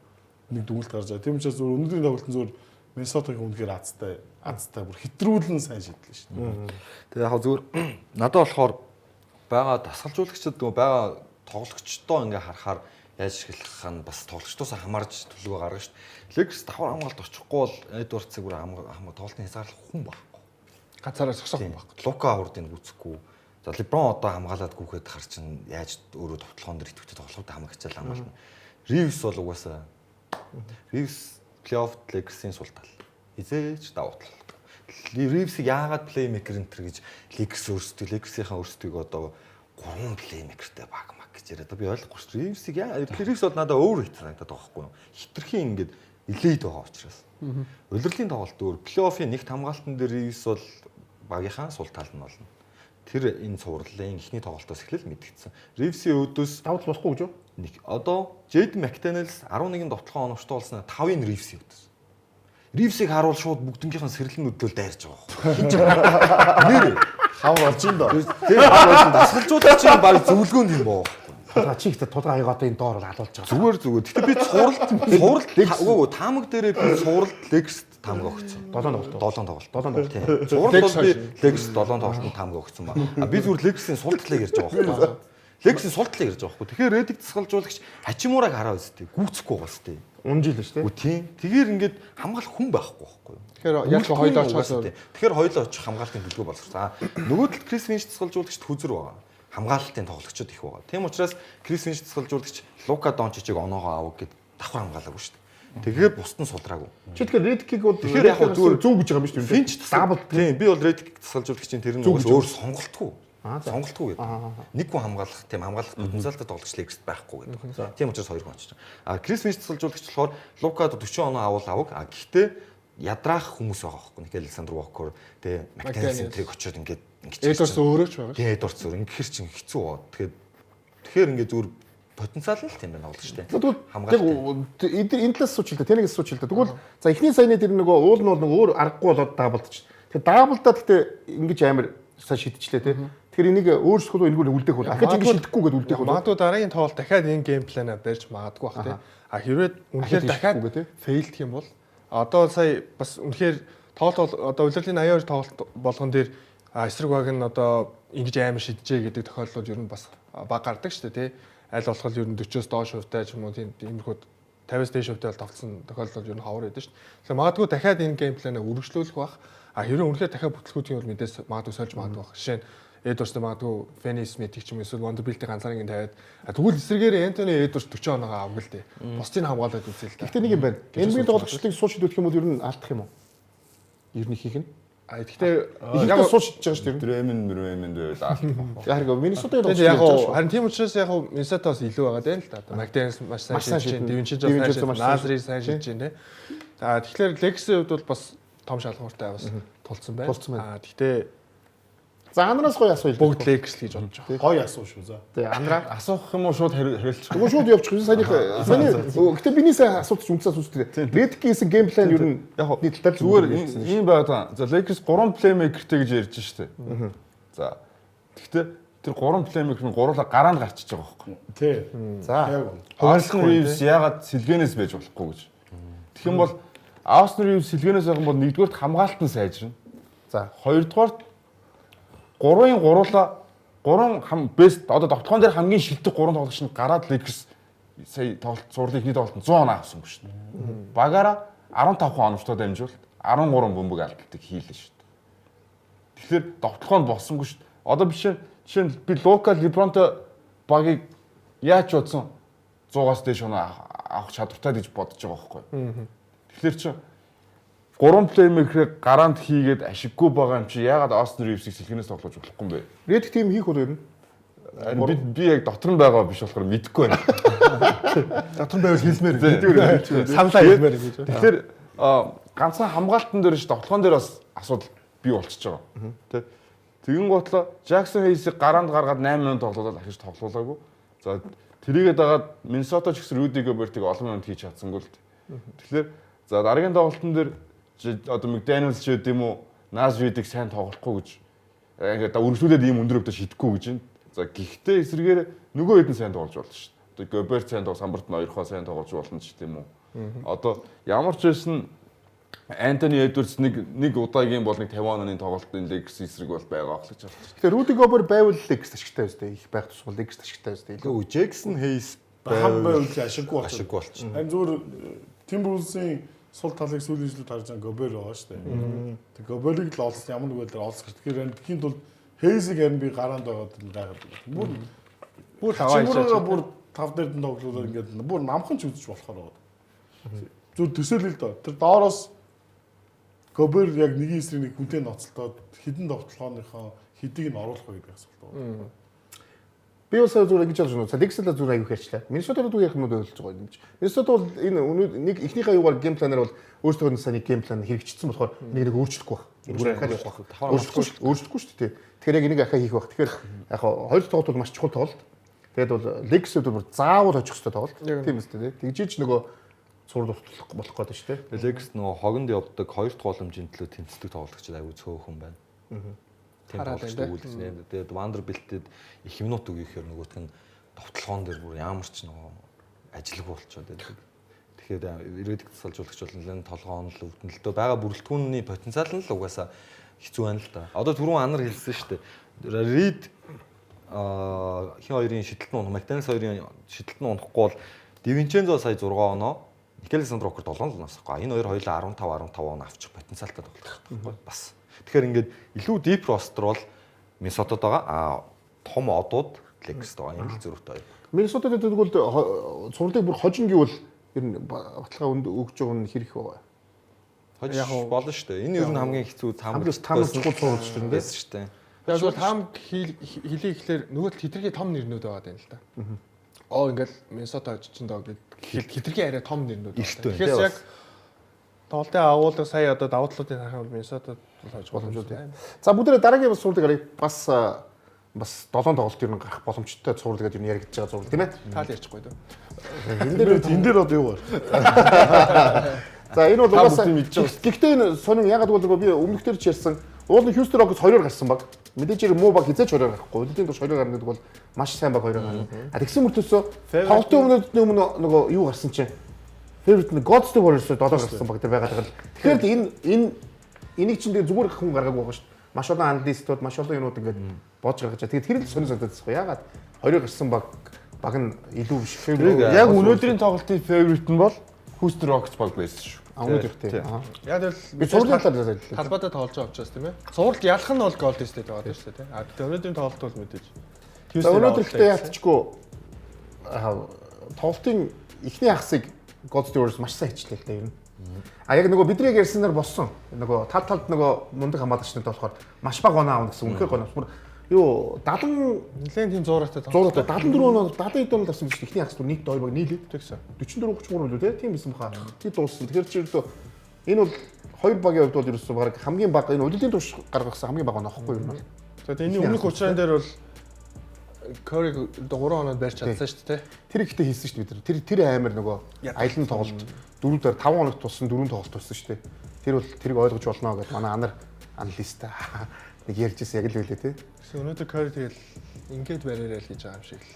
нэг дүгнэлт гарч байгаа. Тийм учраас зөвхөн өнөөдрийн тоглолтын зөвхөн Миннесотагийн үнэхээр азтай бүр хэтрүүлэн сайн шийдлээ шүү дээ. Тэгээ яг зүгээр надад болохоор байгаа дасгалжуулагчид байгаа тоглогчдоо ингээ харахаар яаж эхлэх нь бас тоглогчдоос хамаарч төлөвөө гаргана шүү дээ. Лекс давхар хамгаалт очихгүй бол Эдвардсыг бүр тоглолтын хязгаарлах хүн баг. Ганцаараа согсох юм баг. Лука хурдыг гүцэхгүй. За Леброн одоо хамгаалаад гүхэд хар чин яаж өөрөө тоглоом дээр идэвхтэй тоглоход хамаг хичээл хамгаална. Ривс бол угаасаа Ривс плей-офф Лексийн сул тал. Хизээч давуу тал. Ривсийг яагаад плеймейкер энтер гэж Лекс Лексийнхаа өөрсдийг одоо 3 плеймейкертэй баг маг гэж яриад би ойлгохгүй шүү. Ривсийг Ривс бол надад өөр хэтрээд байгаа байхгүй юу? Хитрхийн ингээд илээд байгаа учраас. Улирлын тоглолт өөр плей-оффын нэгт хамгаалтан дээр Ривс бол багийнхаа сул тал нь болно. Тэр энэ цувралын эхний тоглолтоос эхлэл мэдгэцсэн. Ривсийн өөдөөс давтал болохгүй гэж юу? Нэг одоо Jade McDaniels 11 довтлогоо оновчтой болсноо 5-ын Ривсийн өөдөөс. Ривсийг харуул шууд бүгднгийнхэн сэрэлэн өдлөөл дайрж байгаа. Нэр хавар болж ин доо. Тэр дасгалжуулагч чинь баг зөвлөгөөнд юм боо. Чи ихтэй тулгааг одоо энэ доор алуулж байгаа. Зүгээр. Гэтэ би цувралт таамаг дээрээ би цувралт Лекст таамаг өгсөн. 7 тоглолт. Цувралт бол би Лекст 7 тоглолтод таамаг өгсөн ба. Би зүгээр Лексийн сул талыг ярьж байгаа байхгүй. Лексийн сул талыг ярьж байгаа байхгүй. Тэгэхээр Редик дасгалжуулагч Хачимураг хараа үстэй. Гүцэхгүй байгаа үстэй. Унжил шүү дээ. Үгүй тийм. Тэгэхээр ингээд хамгаалах хүн байхгүй байхгүй. Тэгэхээр яг хоёулаа очихоос тэгэхээр хоёулаа очих хамгаалтын төлөвлөгөө боловсруулсан. Нөгөө талд Крис Винч дасгалжуулагчд хүзэр байгаа. Хамгаалтын тоглогчид их байгаа. Тийм учраас Крис Винч дасгалжуулагч Лука Дончичийг оноогоо авах гэд давхар хамгаалаагүй шүү дээ. Тэгэхээр бусд нь сулраагүй. Чи тэгэхээр Редикийг бол тэгэхээр яг зөв гэж байгаа юм шүү дээ. Винч даабал тийм би бол Редик дасгалжуулагчийн тэр нь өөр сонголтгүй. сонголтгүй гэдэг. Нэг хүн хамгаалах тийм хамгаалах потенциалтай тоглогч Лейкерс байхгүй гэдэг. Тийм учраас 2 хүн очиж байгаа. Крис Мич тасалжуулагч болохоор Лука 40 оноо авах. Гэхдээ ядраах хүмүүс байгаа байхгүй. Никэл Александр Вокер тэгээ Мактенс энтриг очиод ингээд Эдвардс өөрөө ч байгаа. Тэгээ Эдвардс өөр ингэхэр чинь хэцүү баа. Тэгэхээр ингээд зүгээр потенциал нь л тийм байна тоглож штэ. Тэгвэл энэ талаас сууч л да. Тэнийгээс сууч л да. Тэгвэл за эхний саяны тэр нөгөө уул нь бол нөгөө өөр аргагүй болоод даабалдчих. Тэгээ даабалдаад гэхдээ ингэж амар сайн шидчихлээ те. Тэгэхээр энийг өөрсдөө илгүүл үлдээх бол ахиж ингэ шидэхгүй гэдээ үлдээх бол. Магадгүй дараагийн тоглолт дахиад энэ гейм планаа барьж магадгүй бах те. А хэрвээ үнэхээр дахиад фейлдэх юм бол одоо сая бас үнэхээр тоглолт одоо улирлын 82 тоглолт болгон дээр эсрэг баг нь одоо ингэж амар шидэжээ гэдэг тохиолдлууд ер нь бас баг гардаг шүү дээ тий. Аль болох ер нь 40-оос доош хувьтай ч юм уу тиймэрхүү 50-аас дээш хувьтай тоглосон тохиолдлууд ер нь ховор байдаг шүү дээ. Тэгэхээр магадгүй дахиад энэ гейм планаа үргэлжлүүлэх бах. А хэрвээ үнэхээр дахиад бүтлгүүдийн бол мэдээс магадгүй сольж магадгүй бах. Жишээ нь Эдвардс магадгүй Фенни Смитийг ч юм уу эсвэл Вандербилтийн ганцаарыг тавиад тэгвэл эсрэгээр Энтони Эдвардс 40 оноогоо авгал тээ. Бусдыг хамгаалаад үзээ л та. Гэхдээ нэг юм байна. NBA тоглогчдыг сууч шидэх юм бол ер нь алдах юм уу? Ер нь хийх нь. Гэхдээ яг сууч шидэж байгаа шүү дээ. Дрэмэн байвал алдах. Яг Миннесотагийн тоглогч яг харин тийм учраас яг Миннесотаос илүү байгаа дээ л та. Мактенс маш сайн шидэж байна. Дивинчиж сайн шидэж байна. Назри сайн шидэж байна те. Тэгэхээр Лексийн хувьд бол бас том шалгууртай бас тулцсан байна. Гэхдээ за Андраас гоё асуу хэлдэг. Бүгд Лекс л гэж бодож байгаа. Гоё асуу шүү за. Тэгээ Андраа Асуух юм уу шууд хариулчих. тэгвэл шууд явчих. Саяны гэхдээ биний сайн асуулт үнцээс үүсдэг. Редкис гейм план ер нь яг нэг талаар Зүгээр ийм байгаа. За Lakers 3 плеймейкертэй гэж ярьж штэ. За гэхдээ тэр 3 плеймейкер нь гуруула гараанд гарчиж байгаа байхгүй. Тий. за Austin Reeves ягаад сэлгэнээс байж болохгүй гэж. Тэгэх юм бол Austin Reeves сэлгэнээс байх юм бол нэгдүгээрт хамгаалалт нь сайжирна. за Хоёрдугаарт 3-ын гуруула 3 бест одоо довтлогон дээр хамгийн шилдэг 3 тоглогч нь гараад Lakers сая тоглолт зурлын ихний тоглолтод 100 оноо авсан шүү дээ. Багаараа 15 оновчтой дамжуулалт 13 бөмбөг алдалтыг хийлээ шүү дээ. Тэгэхээр довтлогоонд боссонгүй шүү дээ. Одоо жишээ нь би Лука Лебронтой багийг яаж бодсон 100-аас дээш оноо авах чадвартай гэж бодож байгаа байхгүй. Тэгэхээр чи 3 плеймейкерыг гараанд хийгээд ашиггүй байгаа юм чи ягаад Austin Reeves-ийг сэлгэнээс тоглож болохгүй юм бэ? Редк тим хийх бол ер нь Би яг дотор нь байгаа биш болохоор мэдэхгүй байна. дотор нь байвал хэлмээр саналаа хэлмээр гэж. Тэгэхээр ганцхан хамгаалтан дээр ш тоглоом дээр бас асуудал бий болчихж байгаа. Тэ. Тэгэн готлоо Jackson Hayes-ийг гараанд гаргаад 8 минут тоглуулаад ахиж тоглуулаагүй. За тэрийгээ дагаад Minnesota ч гэсэн Rudy Gobert-ийг олон минут хийж чадсангүй л. Тэгэхээр за дараагийн тоглолтын дээр одоо McDaniels ч гэдэм үү Naz Reid-ийг сайн тоглохгүй гэж ингээд үргэлжлүүлээд ийм өндөр өвдөж шидэхгүй гэж байна. За гэхдээ эсрэгээр нөгөө хэд нь сайн тоглож болно шүү дээ. Одоо Gobert сайн тоглож, самбарт нь хоёрхоо сайн тоглож болно ч гэдэм үү. Одоо ямар ч байсан Anthony Edwards нэг удаагийн бол нэг 50 оны тоглолтын Lakers эсрэг бол байгаа ахлаж байна. тэгэхээр Rudy Gobert байвал Lakers ашигтай байстай их байх тусмал Lakers ашигтай байстай. Илүү Jackson Hayes хам байвал ашиггүй ашиггүй болчихно. Харин зүгээр Timberwolves-ийн сул талыг сүүлийн жилд харж байгаа Gobert байгаа шүү дээ. Тэг Gobert-ыг л олсон ямар нэг байдлаар олсох. Тэгэхээр тэхийн тулд Hayes-ийг харин би гараанд байгаад л байгаад. Бүр таваа бүр 5 дээр нь тоглуулаад ингээд бүр намхан ч үзэж болохоор байгаа. Зүр төсөөлөл л доо. Тэр доороос Gobert яг нэгэн эсрэг нэг хүнтэй ноцолтоод хідэн довтлогооныхоо хэдийг нь оруулах вэ гэдэг асуулт байна. Би бас зүгээр ингэж бодож байна. Lakers-ла зүгээр аягүй хэрчлээ. Minnesota-д үеийнх нь болж байгаа юм гэж. Minnesota бол энэ нэг эхнийхээ юугаар гейм планаар бол өөрсдөө нь саний гейм план хэрэгжчихсэн болохоор нэг өөрчлөхгүй байх. Өөрчлөхгүй шүү дээ. Тэгэхээр яг энийг ахаа хийх байх. Тэгэхээр яг хоёр тоглолт бол маш чухал тоглолт. Тэгээд бол Lakers-д бол заавал очих хэрэгтэй тоглолт. Тийм үстэй тий. Тэгжиж нөгөө цуур дутлах болох гэдэг шүү дээ. Lakers нөгөө хогонд явдаг хоёр дахь боломжийн төлөө тэмцдэг тоглогчид аягүй цөөхөн байна. Тийм тоглолттой үлдсэн. Тэгээд Vanderbilt-д их минут өгөхээр нөгөөх нь довтлогоон дээр бүр ямар ч нөгөө ажиглаг болчиход байдаг. Тэгэхээр ирээдүйд салжуулагч бол нэлээд толгоон л өвдөнөлтөө байгаа бүрэлдэхүүнний потенциал нь л угаасаа хэцүү байна л да. Одоо түрүүн Анар хэлсэн шүү дээ. Reed хин хоёрын шидэлтэн унах, McDaniels хоёрын шидэлтэн унахгүй бол Divincenzo сая 6 оноо, Nickel Alexander Walker 7 л насахгүй. Энэ хоёр хоёулаа 15 оноо авчих потенциалтай тоглох бас. Тэгэхээр ингээд илүү deep roster бол Minnesota-д байгаа. Том одууд Lakers-д байгаа. Ийм л зөрүүтэй. Minnesota-д тэгвэл цуурлыг бүр хожин гэвэл ер нь баталгаа өгж байгаа нь хэрэг байгаа. Хож болно шүү дээ. Энэ ер нь хамгийн хэцүү тамлж цуурлж шүү дээ. Байсан шүү дээ. Яг бол таам хэлий ихлээр нөгөө хитрхи том нэрнүүд байгаа юм л да. Ингээл Миннесота очиж доо гэд хитрхи арай том нэрнүүд байна. Тэгэхээр яг тоглолтын агуулга сая одоо давуу талуудыг харах бол Миннесотад болж боломжтой байна. За бүгдээ дараагийн бас суултыг харъя. Бас 7 тоглолт ер нь гарах боломжтой цуврал гэдэг юм яригдж байгаа цуврал тийм ээ. Таал ярьчихгүй дөө. энэ дээр одоо юу вэ? За энэ бол угаасаа гэхдээ энэ сонин ягаад гэвэл би өмнөх төр ч ярьсан уулын Houston Rockets 2-оор гарсан баг. Мэдээж муу баг хизээч 2-оор гарахгүй. Үлдийн турш 2-оор гарна гэдэг бол маш сайн баг 2-оор гарна. Тэгсэн мөртөөсөө тоглолтын өмнө нөгөө юу гарсан чинь favorite нь Golden State Warriors 7-оор гарсан баг тэр байгаад байгаа. Тэгэхээр энийг чинь зүгээр хүн гаргаагүй байгаа шүү дээ. Маш олон аналистууд маш олон юмуд ингээд боож гаргаж байгаа. Тэгээд тэр л сонир санагдчихсан. Ягаад 2-оор гарсан баг нь илүү биш. Яг өнөөдрийн тоглолтын favorite нь бол Houston Rockets баг байсан шүү. Өнөөдөр тийм. Яг л би цувралын талаар талбайдаа тоглож байгаа учраас тийм ээ. Цувралд ялах нь бол Golden State байгаа шүү дээ. Тэгтээ өнөөдрийн тоглолт бол мэдээж. За өнөөдөр ихтэй яалтчгүй тоглолтын эхний хагасыг Golden State Warriors маш сайн хийчихлээ л дээ юм. Яг нөгөө бидний ярьсанаар болсон. Нөгөө талд нөгөө мундаг хамгаалагчнууд болохоор маш бага оноо аавна гэсэн үнэхээр гонос. Юу 70 нэлээд тийм 100-аатай 74 оноо 70 хэд оноо авсан биш ихний хагас нийт 2 баг нийлээд тэгсэн. 44 33 үлээ тийм байсан баха. Тий дууссан. Тэгэхээр чи ердөө энэ бол хоёр багийн хувьд бол ерөөсөө баг хамгийн бага энэ удирдлагын турш гаргасан хамгийн бага оноо ахгүй юм байна. За энэ өмнөх уучран дээр бол Curry 3 оноод барьж чадсан шүү дээ. Тэр ихтэй хийсэн шүү дээ бид. Тэр амар нөгөө аялын тоглолт 4-ээр 5 хоног туссан 4 тоглолт туссан шүү дээ. Тэр бол тэрийг ойлгож болно гэж манай анар аналист нэг ярьж ирсэн яг л үлээ тий. Гэсэн өнөөдөр Curry тэгэл ингээд бариараа л хийж байгаа юм шиг л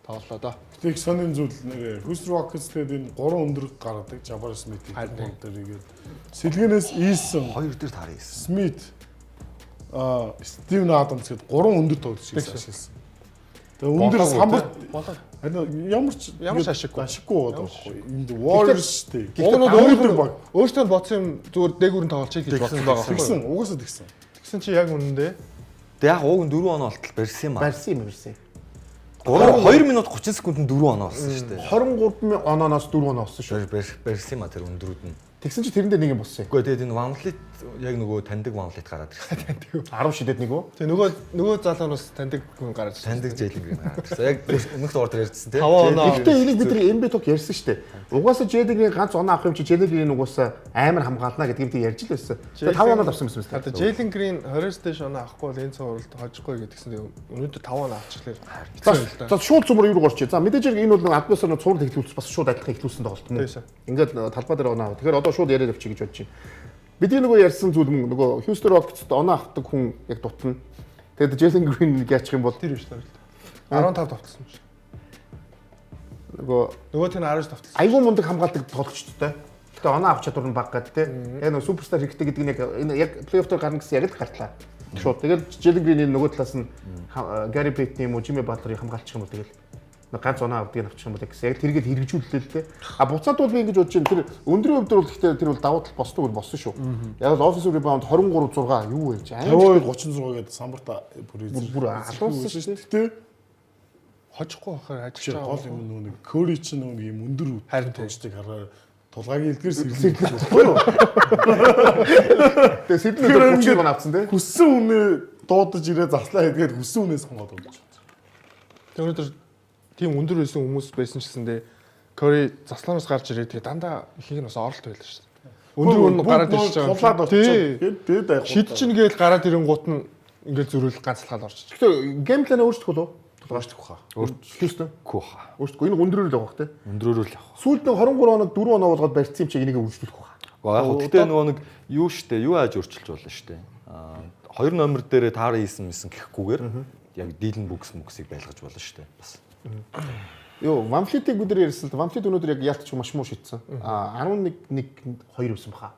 тоглолоо доо. Тэг сонин зүйл нэг Houston Rockets тэгээд энэ 3 өндөр гаргадаг Jabari Smith-ийг дээр игээд сэлгэнээс ийсэн 2 дээр таарсан. Smith Steven Adams гээд 3 өндөр тоглож шилсэн. Тэгээ өндөр самбар ямар ч ашиггүй байгаа байхгүй. Энд Warriors шүү дээ. Өөрөөр баг өөртөө бодсон юм зүгээр дээгүүрэн тоглож хийж болсон байгаа байхгүй. Тэгсэн угаасаа тэгсэн. Тэгсэн чи яг үнэндээ. Тэг яг ууг нь 4 оноо болтол барьсан юм аа. Барьсан. 2 минут 30 секундэд 4 оноо болсон шүү дээ. 23 онооноос 4 оноо болсон шүү. Барьсан юм аа тэр өндрүүд нь. Тэгсэн чи тэрэн дээр нэг юм болсон юм. Үгүй тэгээд энэ Ванлит яг нөгөө таньдаг Ванлит гараад ирсэн. 10 шидэд нэг үү? Тэг нөгөө залуунаас таньдаг хүн гараад ирсэн. Таньдаг Jalen Green гараад ирсэн. Яг өмнөх дугаар дээр ярьжсэн тийм. 5 оноо. Гэхдээ энийг бид нар NBA Talk ярьсан шүү дээ. Угаасаа Jalen Green ганц оноо авах юм чи Jalen Green угаасаа амар хамгаална гэдгийг бид ярьж л байсан. Тэгээд 5 оноо авсан юм байна. Одоо Jalen Green 20 дэш оноо авахгүй бол энэ цувралд хожихгүй гэдгсэн. Өнөөдөр 5 оноо авчихлаа. За шууд цумар юу горч. За мэдээж энэ бол администрын цуврал хэвлүүлсэн бас шууд адилхан хэвлүүлсэн тоглолт юм. Ингээд талбай дээр оноо авах. Тэгэхээр одоо шууд яриад авчих гэж бодож байна. Бидний нөгөө ярьсан зүйл мөн нөгөө Houston Rockets-д оноо авдаг хүн яг дутна. Тэгээд Jalen Green-ийг яачих юм бол тэр биш л 15 тавтсан юм шиг. Нөгөө тэр 19 тавтсан. Айгуу мундаг хамгаалдаг тоглогчтой. Гэтэ оноо авах чадвар нь бага гэдэг те. Яг нөгөө суперстар хэрэгтэй гэдэг нь яг плей-офф дээр гарна гэсэн яг л гартлаа. Шууд. Тэгээд Jalen Green-ийн нөгөө талаас нь Gary Payton юм уу Jimmy Butler-ыг хамгаалчих юм бол тэгэл ганц оноо авдгийг авчих юм бол гэсэн. Яг тэргээд хэрэгжүүллээ л те. Буцаад бол би ингэж бодож байна. Тэр өндрийн хувьд бол гэхдээ тэр бол давуу тал босдог болсон шүү. Яг л offensive rebound 23-6 юу вэ? 50-36 гэдэг самбарта бүр алуулсан шүү дээ. Гэтэ хожихгүй байхаар ажиж байгаа гол юм нэг Curry ч нэг юм өндөр харин тоглолтыг хараа тулгагийн элдгэр сэргэлээ. Тэгээ Сиднейд 30 гон авсан те. Хүссэн үнэ дуудаж ирээ заслаа хийгээд хүссэн үнээс хамгаад болж байна. Тэр өнөөдөр тийм өндөр байсан хүмүүс байсан ч гэсэндээ Curry заслаанаас гарч ирээ тэгээ дандаа ихийг нь бас оролт байлаа шүү дээ. Өндөр гараад ирж байгаа. Тэгээд шид чинь гээл гараад ирэнгуут нь ингээд зөрүүл ганцлахаад орчих. Гэхдээ геймплэнээ өөрчлөх үү? тулгааждаг хаа. Houston Куха. Өөртөө энэ өндрөөр л явах те. Өндрөөр л явах. Сүүлд нь 23 оноо 4 оноо болгоод барьсан юм чи энийг үргэлжлүүлэх баха. Яг гэхдээ нөгөө нэг юу штэ юу ааж өөрчилж болно штэ. 2 номер дээр таараа хийсэн гэхгүйгээр яг Dylan Brooks-ыг байлгаж болно штэ. Бас. Йоо, Ванфлитийг бид нар ярьсан л Ванфлит өнөөдөр яг яалтч маш муу шийдсэн. 11-1 2 байсан баха.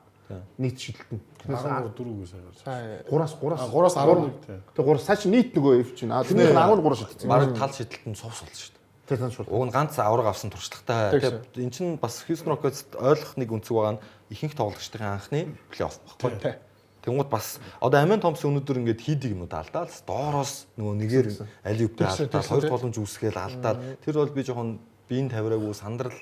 Нийт шидэлтэн. 13 4 гэсэн сая. 3-аас 3-аас 11 тий. Тэгээ 3 цааш нийт нөгөө эв чинь. Тэрнийх нь 13 шидэлсэн. Бараг тал шидэлтэн цовс болно шүү дээ. Тэр тань шууд. Уг нь ганц авраг авсан туршлагатай. Тэгээ эн чинь бас Houston Rockets ойлгох нэг үнцэг байгаа нь ихэнх тоглогчдын анхны плей-офф баггүй. Тэнгууд бас одоо Амин Томпсон өнөөдөр ингээд хийдэг юмнууд алдаад доороос нөгөө нэгээр алиуптэй алдаад хоёр боломж үүсгээл алдаад тэр бол би жоохон биеийн тавираагүй сандрал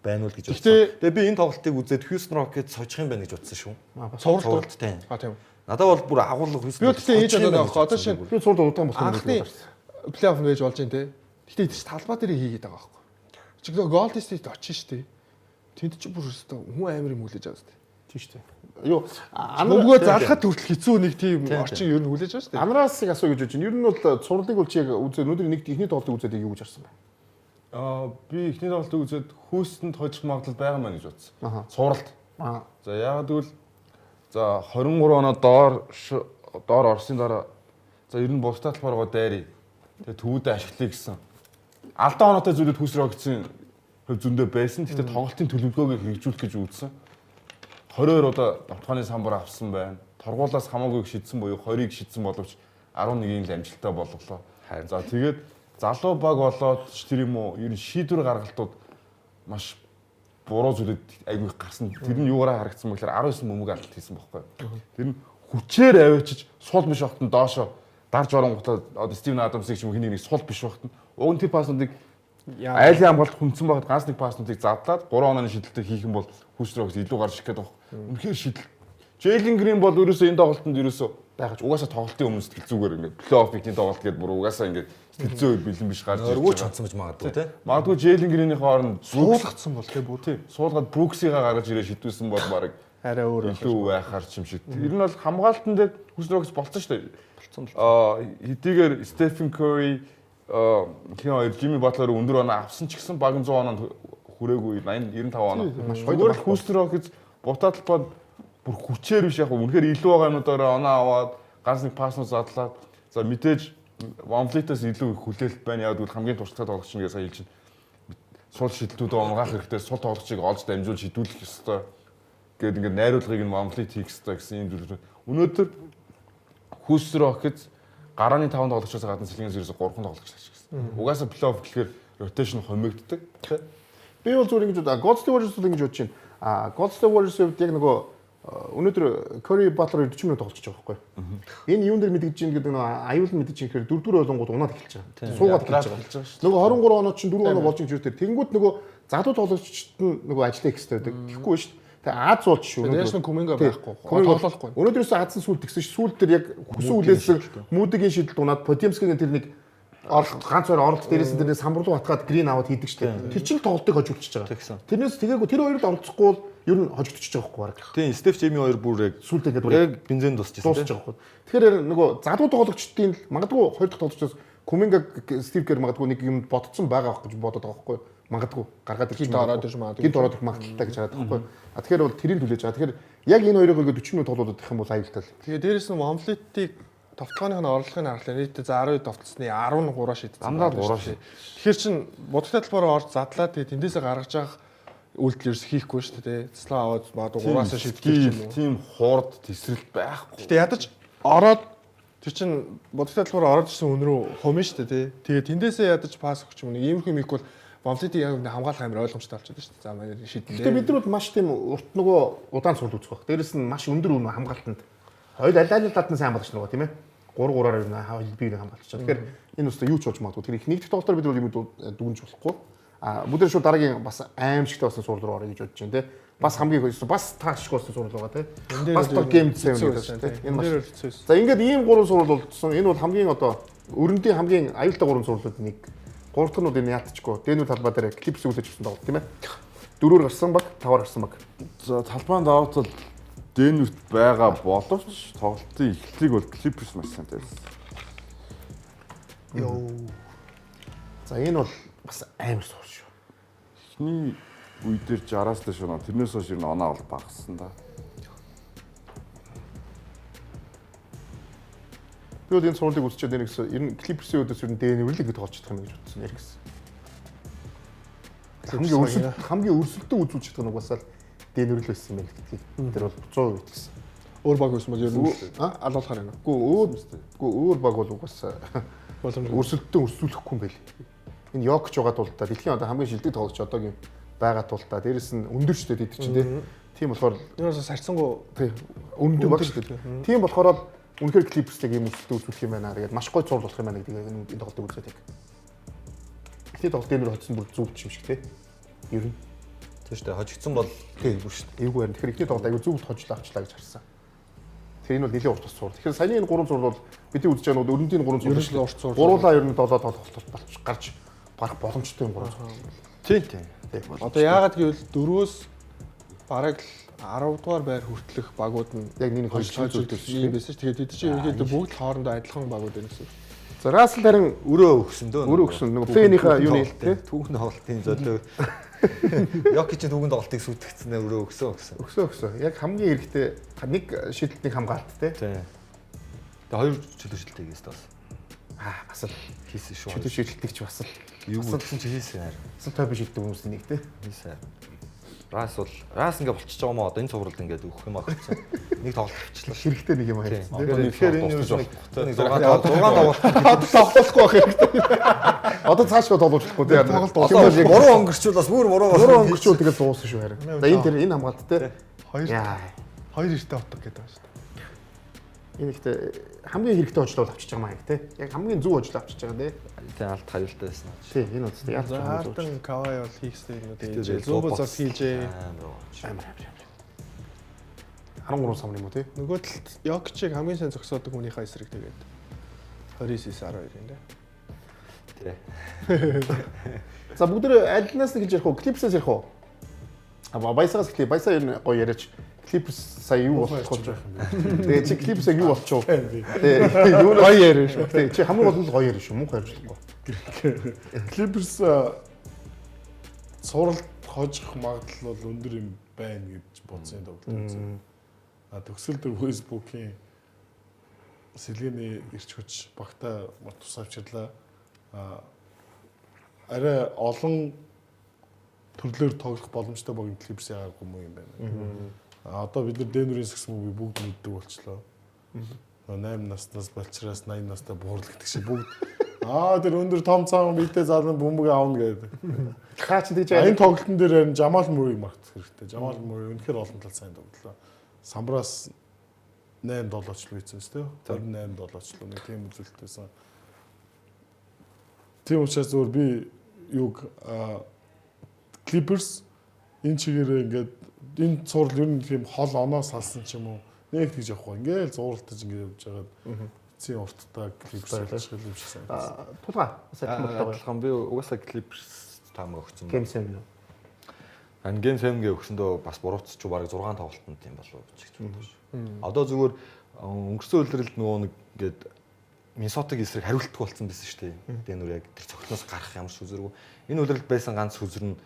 байна уу гэж бодсон. Тэгээ би энэ тоглолтыг үзээд Houston Rockets сожих юм байна гэж бодсон шүү. Цувралт тийм. Тийм. Надад бол бүр агуулга Би өөртөө ээж болоод авах. Одоо шинэ Би цууд удаан болсон анхны плей-офф байж болж байна те. Гэтэ тийч талбай дээр хийгээд байгаа байхгүй. Чиглөө Golden State очиж штэ. Тэнд чи бүр өстө хүн амар юм хүлээж байгаа штэ. Тийм шүү дээ. Юу Нөгөө залхад хүртэл хэцүү нэг тийм орчин ер нь хүлээж байгаа штэ. Амраасыг асуу гэж бодож байна. Ер нь бол цувралыг бол чи яг үзээ өнөөдөр нэг ихний тоглолтыг үзээд юу гэж харсан бэ? Би ихний тоглолтыг үзээд хүйстэнд хожих магадлал байгаа маа гэж бодсон. Цувралт. За яагаад гэвэл за 23 оноо доор Орсын дараа за ер нь бусдаа талбараа дайрий. Тэгээ төвөдөө ашиглая гэсэн. Алдаа оноотой зүйлүүд хүйсрээ өгсөн хөв зөндөө байсан. Гэхдээ тоглолтын төлөвлөгөөг хэрэгжүүлэх гэж үзсэн. 22 удаа давтгааны самбар авсан байна. Торгуулаас хамаагүй шидсэн буюу 20-ыг шидсэн боловч 11-ийг л амжилттай болголоо. За тэгээд залуу баг болоод тэр юм уу ер нь шийдвэр гаргалтууд маш буруу зүйлүүд айгүй гарсан. Тэр нь юугаараа харагдсан бэ гэхээр 19 мөмөг алт хийсэн байхгүй. Тэр нь хүчээр авчиж сул биш багтан доошо дарж оронгуудаа одоо Стивен Адамсыг ч юм хэнийг нэг сул биш багтан уг нь тэр паснуудыг айлын хамгаалт хүнцэн байгаад ганц нэг паснуудыг задлаад 3 онооны шидэлтэй хийх юм бол хүчрөөс илүү гарч ирэх гэдэг байна. Үнэхээр шидэл. Джейлен Грин бол ерөөсөө энэ тоглолтод ерөөсөө байгаж угаасаа тоглолтын өмнө сэтгэл зүгээр ингээд плей-офф-ийн тоглолт гэдэг бүр угаасаа ингээд сэтгэл зүй бэлэн биш гарч ирж өргөж чадсан гэж магадгүй тий. Магадгүй Джейлен Гринийн хооронд Суулгацсан бол тий бүр тий суулгаад Бруксигаа гаргаж ирээ шидүүлсэн бол баг арай өөр илүү байхаар ч юм шиг. Тэр нь бол хамгаалтан дээр хүчрөөс болцсон шүү дээ. Болцсон л. Хэдийгээр Стефен Curry хин хоёр Jimmy Butler өндөр оноо авсан ч гэсэн баг 100 оноонд хүрээгүй 80 95 оноо. Зүгээр л хүчрөөс бутаа талбад бүр хүчээр биш яг үнэхээр илүү байгаа юмудаараа оноо аваад ганц нэг паснууд задлаад за мэдээж Вамфлитээс илүү их хүлээлт байна. Яг бол хамгийн туршлагатай тоглогч гэж сая хэлж байна. Сул шидэлтүүдээ унгаах хэрэгтэй, сул тоглогчийг олж дамжуул шидүүлэх ёстой гэдэг ингээд найруулгыг нь Вамфлит хийх ёстой гэсэн юм зүйл. Өнөөдөр Хүсрохից гарааны 5 тоглогчоос гадна сэлгээс ерөөсө 3 тоглогч ашигласан. Угаасаа плей-офф гэхээр ротейшн хомигддаг. Би бол зүгээр ингэж Golden State Warriors бол ингэж бодож байна. Golden State Warriors-д яг нөгөө өнөөдөр Curry Butler 40 минут тоглож байгаа байхгүй. Энэ юун дээр мэдгэж чинь гэдэг нөгөө аюул нь мэдэж чинь гэхээр 4-4 болонгууд унаад эхэлж байгаа. Суугаад эхэлж байгаа. Нөгөө 23 оноо чинь 4 оноо болж ин жиртэй. Тэнгүүд нөгөө залуу тоглогчд нь нөгөө ажиллах хэрэгтэй байдаг. Тэгэхгүй шүү дээ. Тэгээ Аз уулч шүү. National Kuminga байхгүй. Тоглохгүй. Өнөөдрөөс Азсан сүлд тэгсэн ш. Сүлд дээр яг хүсэн үлээсэн мүүдийн шидэлт унаад Potemkin тэр нэг ганц хоёр оролт дээрээс нь тэр самбарлуу батгаад грин аваад хийдэг штеп. Тэр чинь тоглолтыг хожигдчихж байгаа. Тэрнээс тэгээгүй тэр хоёрыг оролцохгүй бол ер нь хожигдчихж байгаа байхгүй баг. Тийм, Стеф Жеми хоёр бүр яг сүлд ингээд яг бензин дуусчихсан тийм. Тэгэхээр нөгөө залуу тоглогчдын магадгүй хоёр дахь тоглогчдоос Kuminga Steve Kerr магадгүй нэг юм бодцсон байгаа байх гэж бодоод байгаа байхгүй. Магадгүй гаргаад ирж ороод ирж магадгүй. Гинт ороод ирэх магадaltaй гэж хараад байхгүй. Тэгэхээр бол тэрийг түлээж байгаа. Тэгэхээр яг энэ хоёрыг ингээд 40 минут тоглоод идэх юм бол аюултай л. Тэгээ дээрэс нь Вамфлитийг товтлооны орлогын аргалаа нийтдээ за 10 товтлсны 13 шийдсэн. Дандаа 3 шийд. Тэгэхээр чин будагтай талбараа орж задлаа тэгээ тэндээсээ гаргаж явах үйлдэл ерөөс хийхгүй шүү дээ. Цэцлэн аваад магадгүй 3-аас шийдэх юм уу? Тийм хурд тесрэлт байхгүй. Гэтэ ядаж ороод тэр чин будагтай талбараа орж ирсэн хүн рүү хумын шүү дээ. Тэгээ тэндээсээ ядаж пас өгч юм нэг иймэрхүү мик бол Вамфлитийг яг хамгаалах амар ойлгомжтой болчиход шүү дээ. За манай шийдэн. Гэтэ бид нар бол маш тийм урт нөгөө удаан цул үзэх баг. Дээрэс нь маш өндөр үнэ хамгаалтанд. Хоёул аль талд нь сайн багч нөгөө тийм ээ. 3-3-аар биеийг хамгаалж байгаа. Тэгэхээр энэ үстэй юу ч болж магадгүй. Тэр их нэг тоглолтоор бид бол юм дүгнж болохгүй. Бүгд шууд дараагийн бас аимшигтай болсон сурал руу орё гэж бодож байна те. Бас хамгийн бас таашгүй болсон сурал байгаа те. Бас тоо гейм зэв нэг те. Энэ маш. За ингээд ийм 3 сурал болдсон. Энэ бол хамгийн одоо өрөндийн хамгийн аюултай 3 сурлууд нэг. 3 дахь нь энэ яатчгүй. Дээнүү талбай дээр клипс үлээж өгсөн тоглолт тийм ээ. 4-өр гарсан баг, 5-аар гарсан баг. За талбайн даваатал Дэнүрт байгаа боловч тоглолтын эхлэлийг бол клипс маш сайн тавьсан. Йоо. За энэ бол бас амар суул шүү. Эхний үе дээр 60-аас дээш оноо тэрнээс хойш энэ оноо бол багассан да. Би бол энэ сурвалжийг үзчихээд байна гэсэн. Ер нь клипсийн өдөөс ер нь Дэнүрлийг гэж тоолж чадах юм гэж бодсон яг гэсэн. Хамгийн өрсөлдөө үзүүлж чадах нь угаасаа Дэнүрл байсан юм байна гэдгийг тэр бол 100% итгэсэн. Өөр баг байсан бол ер нь алуулахаар байна. Үгүй өөр баг бол угаасаа өрсөлдөө өрсүүлэхгүй юм байл. Энэ Йокч байгаа тулдаа дэлхийн одоо хамгийн шилдэг тоглогч одоогийн байгаа тулдаа дээрэс нь өндөр штэй тэд чинь тийм болохоор энэ бас сарцсангүй өндөр баг штэй. Тийм болохоор үнэхээр клипстэй юм өсөлтөө үзүүлэх юм байна гэдэг маш гоё зурлах юм байна гэдгийг энэ тоглолтыг үзээд яг. Эхний тоглолт дээр хоцсон бүр зүгч юм шиг тий. Ер нь тийм шүү дээ. Хожигдсон бол тийм бүр шүү дээ. Эйгүү байна. Тэгэхээр эхний тоглолт аягүй зүгт хожлоо авчлаа гэж харсан. Тэр энэ бол нэлээд урт зураг. Тэгэхээр саяны энэ 3 зураг бол бидний үзэж байгаа нь өрөндийн 3 зураг Ерөнхийдөө урт зураг. Гуруулаа ер нь 7 тоглолт гарч гарах боломжтой юм 3 зураг. Тийм. Одоо яагаад гэвэл 4-өөс бараг л 10 дугаар байр хүртэлх багууд нь Яг нэг хожиж хожиж юм байсан ш. Тэгээд бид чинь ерөнхийдөө бүгд л хоорондоо адилхан багууд байна гэсэн. За Рассел харин Өрөө өгсөн дөө. өрөө өгсөн нөгөө фэнийхээ юу нэ тэ түүхэн тоглолтын золио. Йокич түүхэн тоглолтыг сүйтгэцнээр өрөө өгсөн. өксөө. Яг хамгийн хэрэгтэй нэг шийдэлтний хамгаалт тэ. Тийм. Тэгээ 2 чөлөө шилдэг гэсэн бас. Бас л Хийсэн шүү. чөлөө шийдэлтийг ч бас л Юу гэсэн чи хийсэн харин. бас той биш гэдэг хүмүүсийн нэг тэ. Хийсэн. Рас ингээ болчихж байгаа мó одоо энэ цувралд ингээд өгөх юм аа гэсэн. Нэг тоглолт авчлаа. Хэрэгтэй нэг юм хэлсэн. Тэгэхээр энэ юу Нэг 6 тоглолт. Одоо тоглохгүй байх хэрэгтэй. Одоо цаашгаа тоглоулахгүй тэ. Одоо буруу өнгөрчүүл бас бүр буруу Өөрөө өнгөрчүүл тэгэл дууссан шүү харин. За энэ тэр энэ хамгаалт тэ. Яа. 2 эртээ утга гэдэг байна шүү дээ. Энэ ихтэй хамгийн хэрэгтэй очлол авчиж байгаа маяг те. Яг хамгийн зөв очлол авчиж байгаа те. Тийм алт хавилтаа байсан. Тийм энэ үстэй яаж За байгаа зөв. Арден Кавай бол хийх юмнууд ээжээ. Зүүбос бас хийжээ. Амар. 13 сам юм уу те. Нөгөө талд Йокичийг хамгийн сайн зогсоодог хүнийхээ эсрэг тэгээд 29-12 юм дээ. Тийм. За бүгд альнаас нэг хэлж ярих уу? Клипсээс ярих уу? Баясагаас эхлэе. Баясаа ер нь гоё яриач. Клипс сая юу болох вэ? Тэгээ чи клипс юу болчихов? Тэгээ юу гоё яриа шүү. Тэгээ чи хамгийн гол нь гоё яриа шүү. Муу ярьж. Clippers суралт хожих магадлал бол өндөр юм байна гэж бодсон тоглолт үзсэн. Төгсгөл төр Facebook-ийн сэлгээний ирч хүч багтаа тус авчирлаа. Арай олон төрлөөр тоглох боломжтой баг Clippers яагаад юм байна. Одоо бид нар Denver-ийн сакс мөгийг бүгд мэддэг болчлоо. 8 наснаас болчраас 80 настай буурлагддаг шиг бүгд тэр өндөр том цаан биетэй залан бөмбөг аавна гэдэг. Хаач тийж Энэ тоглолтын дээр харин Жамал Мөрийг мартах хэрэгтэй. Жамал Мөр үнэхээр олон тал сайн тоглолоо. Самбраас 8 долоочлоо хийсэн шүү дээ. 28 долоочлоо нэг тийм үзүүлэлтээсэн. Тийм учраас зөвөр би юг Clippers энэ чигээрээ ингээд энэ цуврал ер нь тийм хол оноос салсан ч юм уу нэг тэгж явахгүй. Ингээл зууралтаж ингээд явж байгаад цийн урттаа Clippers ажиллах юм шиг санагдсан. тулгаа. Адилхан би угаасаа Clippers таамаг өгсөн. Гэмсэн юм. Анген сэмгээ өгсөндөө бас буруутч бараг 6 тоглолтод юм болов уу гэж боддог шүү. Одоо зүгээр өнгөрсөн үйлрэлд нөгөө нэг ингээд Миннесотагийн эсрэг хариултдаг болсон байсан шүү дээ. Дэнүр яг тэр цогцноос гарах ямар ч үзэргүй. Энэ үйлрэлд байсан ганц үзэр нь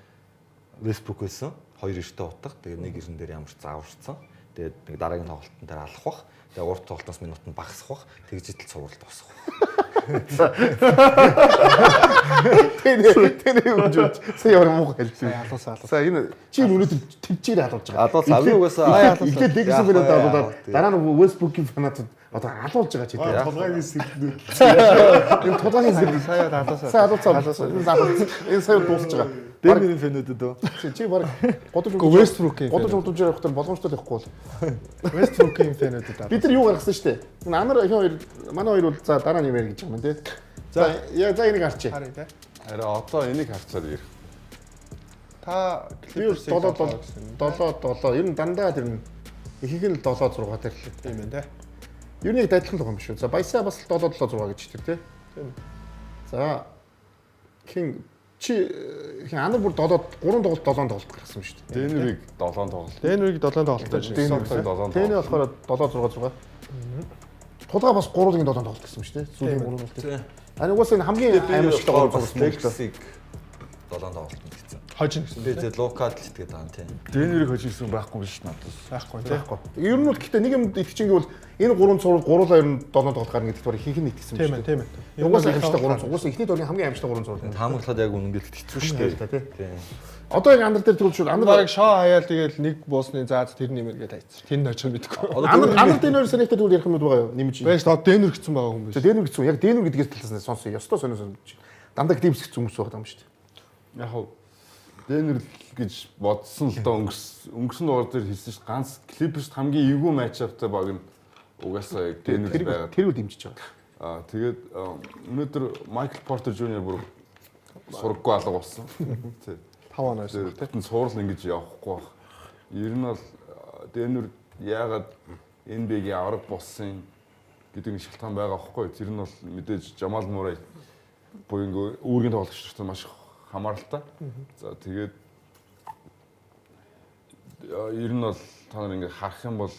Westbrook байсан. 2 эртээ утга. Тэгээ нэг эрен дээр ямар ч зааварцсан. Тэгээд нэг дараагийн тоглолтын дээр алах бах. Тэгээ урт тоглолтоос минут нь багасах бах. Тэгж идэл цувралт босох. Тэний үжиж сая ямар муу хэлсэн. Алуусаа. За энэ чи өнөөдөр тэмчээр халуулж байгаа. Алуус авиг угаасаа. Эхлээд Легсэн фанат аваад дараа нь Westbrook-ийн фанатууд одоо алуулж байгаа ч гэдэг. Толгойн сэлнүүд. Энэ тулгааны зэрэг Сая алуусаа. сая алуулсан. Энэ сая дуусж байгаа. Дэмэрийн фэнүүдэд үү? Чи баг годож Westbrook-ийн годож удаж явахдаа боломжтой байхгүй бол. Westbrook-ийн фэнүүдэд Бид нар юу гаргасан шүү дээ. Амар хоёр манай хоёр бол за дараа нь ярих гэж байгаа юм тий. За за энийг харчээ. харъя те. Арай одоо энийг харцаад ирэх. Та Би бол 7 ер нь дандаа тэр нь ихийг нь 7 6 дээр л. тийм ээ те. Ер нь яг адилхан л байгаа юм шүү. За Баясаа бас 7 7 6 гэж тэр тий. Тийм. За хин чи анар бүр 3 тоглолт 7 тоглолт гаргасан шүү дээ. Дэнүрийг 7 тоглолт. Дэнүрийг 7 тоглолттой чинь. Тэний болохоор 7 6 6. Тулгаа бас 3-ын 7 тоглолт гэсэн шүү дээ. Сүүлийн 3 бол тий. Ани угсаа энэ хамгийн аимшигтай гол зурсан юм шүү дээ. 7 тоглолт гэсэн. Хожин гэсэн. Би зэ локал л итгээд байгаа юм тийм. Дэнүрийг хожигдсан байхгүй биш надад. Байхгүй те. Ер нь бол гэхдээ нэг юм итгэжингүй бол энэ 3 цуврал гуруулаа ер нь 7 тоглолт гарна гэдэгт барыг хинхэн итгэсэн Тийм шүү ээ, дээ. тийм ээ. Угсаа аимшигтай 3 цуврал. Угсаа эхний дөрвийн хамгийн аимшигтай 3 цуврал. Таамаглаад яг үнэнгээд хэцүү шүү дээ. Тийм. Одоо яг андар дээр төрүүлж шүү. Анд бараг шоо хаяал тэгэл нэг буусны зааз тэр нэмэргээд хайцсан. Тэр нь очиж мэдэхгүй. Андар дээр санийхтай тэгвэл ярих юм байгаа юу? Нэмж. Байж одоо Дэнүр гэсэн байгаа хүн биш. Дэнүр гэсэн. Яг Дэнүр гэдгээс талаас сонсоо. Ёстой сонио. Дандаа клипс гэсэн хүмүүс байгаа юм шүү дээ. Яг хав Дэнүр гэж бодсон л доо өнгөрсөн дугаар дээр хэлсэн шүү. Ганц Clippers хамгийн эвгүй матчаптай баг нь угаасаа яг Дэнүр байгаа. Тэр үе дэмжиж байгаа. Тэгээд өнөөдөр Майкл Портер Жуниор бүр сураггүй алга болсон. Тий. 5 оноос Тэгтэн суурал ингэж явахгүй баг. Ер нь бол Дэнүр яагаад NBA-гийн авраг болсон гэдэг нэг шалтгаан байгаа байхгүй. Тэр нь бол мэдээж Жамал Мурray буюу үүргийн тоглогчдод маш хамааралтай. За тэгээд ер нь бол та нар ингээ харах юм бол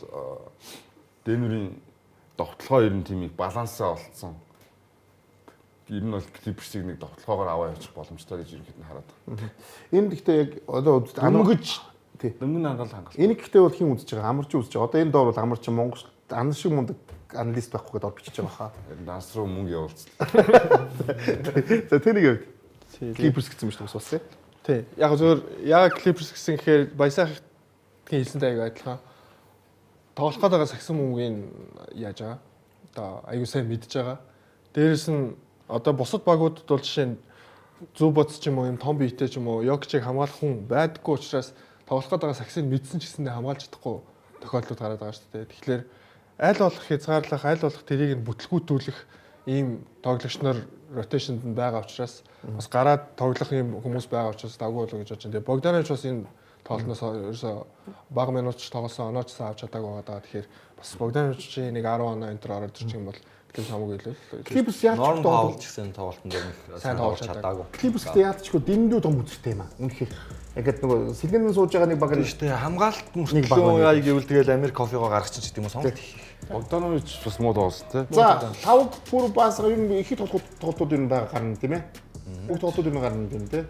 Денверийн довтлогоо ер нь тиймийг балансаа олцсон. Ер нь бол Clippers-ийг нэг довтлогоогоор аваа явуучих боломжтой гэж ерөнхийдөө хараад байна. Энэ гэхдээ яг одоо Дөнгөж тий. дөнгөн хангалт. Энэ гэхдээ бол хин үзэж байгаа? Амарч үзэж байгаа. Одоо энэ доор бол амарч Монгол ан шиг мундаг аналист байхгүй гэдээ бичиж байгаа хаа. Данс руу мөнгө явуулсан. За тэнийг Clippers гэсэн юм шүү дээ бас тий. Тий. Яг зөвөр яг Clippers гэсэн гэхээр Баясахын хэлсэнтэй аяга адилхан. Тоглох гэдэг сагсан мөнгөний яаж байгаа. Одоо аягүй сайн мэдж байгаа. Дээрэс нь одоо бусад багуудад бол жишээ нь зөв бодс ч юм уу юм том биетэй ч юм уу Йокичийг хамгаалах хүн байдаггүй учраас тоглох гэдэг сагсыг мэдсэн ч гэсэндээ хамгаалж чадахгүй тохиолдлууд гараад байгаа шүү дээ. Тэгэхээр аль болох хязгаарлах, аль болох тэрийг нь бүтлгүүтүүлэх ийм тоглогч нар ротейшнд нь байгаа учраас бас гараад тоглох юм хүмүүс байгаа учраас давгүй болоо гэж бодож байна. Тэгээ Богданович бас энэ тоглолтноос ерөөсөө бага минутч тоглосон онооч авч чадаагүй байгаа. Тэгэхээр бас Богдановичийн нэг 10 оноо энтер ороод ирчих юм бол Clippers хамаагүй илүү. Clippers яаж Норм тоглож Паул ч гэсэн тоглолтын дээр нэг сайн тоглож чадаагүй. Clippers-тэй яадчгүй дэндүү том үзэгтэй юм аа. Үнэхээр ингээд нөгөө сэлгэнэн сууж байгаа нэг баг тийм шүү дээ. Хамгаалалт Нэг баг мөртлөө байна. яа гэвэл тэгэл Америк кофегоо гаргачих ч гэдэг юм уу сонголт. Богданович бас муу тоглосон тий. За 5 пүр бас ер нь их тоглолтууд ер нь байгаа гарна тийм ээ. Бүх тоглолтууд ер нь гарна тийм тий.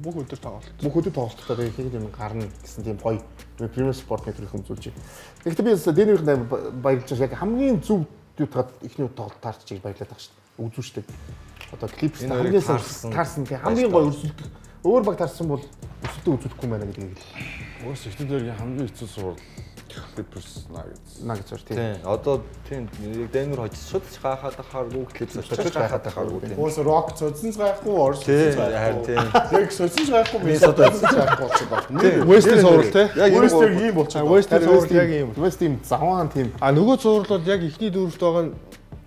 Бүх өдөр тоглолт. Бүх өдөр тоглолттой их юм гарна гэсэн тийм гоё Premier Sport нэтрэх хэмжүүлж байна. Тэгэхдээ би Денверт баярлаж яг хамгийн зөв юутгаад ихний тоглолт таарч гэж баярлаад байгаа шүү дээ. Үзүү шүү дээ. Одоо Clippers хамгийн таарсан тийм хамгийн гоё өрсөлдөх. Өөр баг таарсан бол өсөлтөө үзүүлэхгүй байна гэдгийг Уус ихтэйдэргийн хамгийн хэцүү сурвал Clippers наг зөв тийм. Тийм. Одоо тийм Денвер хожиж шууд гахаад ахааргүй Clippers шууд гахаад ахааргүй тийм. Уус Rock цоцсон гайхгүй, Orson Тийм. цоцсон Харин гайхгүй. тийм. Яг цоцсон гайхгүй, Minnesota цоцсон гайхгүй болчиход байна. West-ийн сурвал те. Яг энэ West-ийг ийм болчиход байна. West-ийн сурвал яг ийм. West тийм заваан тийм. А нөгөө сурвал бол яг ихний дөрөвт байгаа нь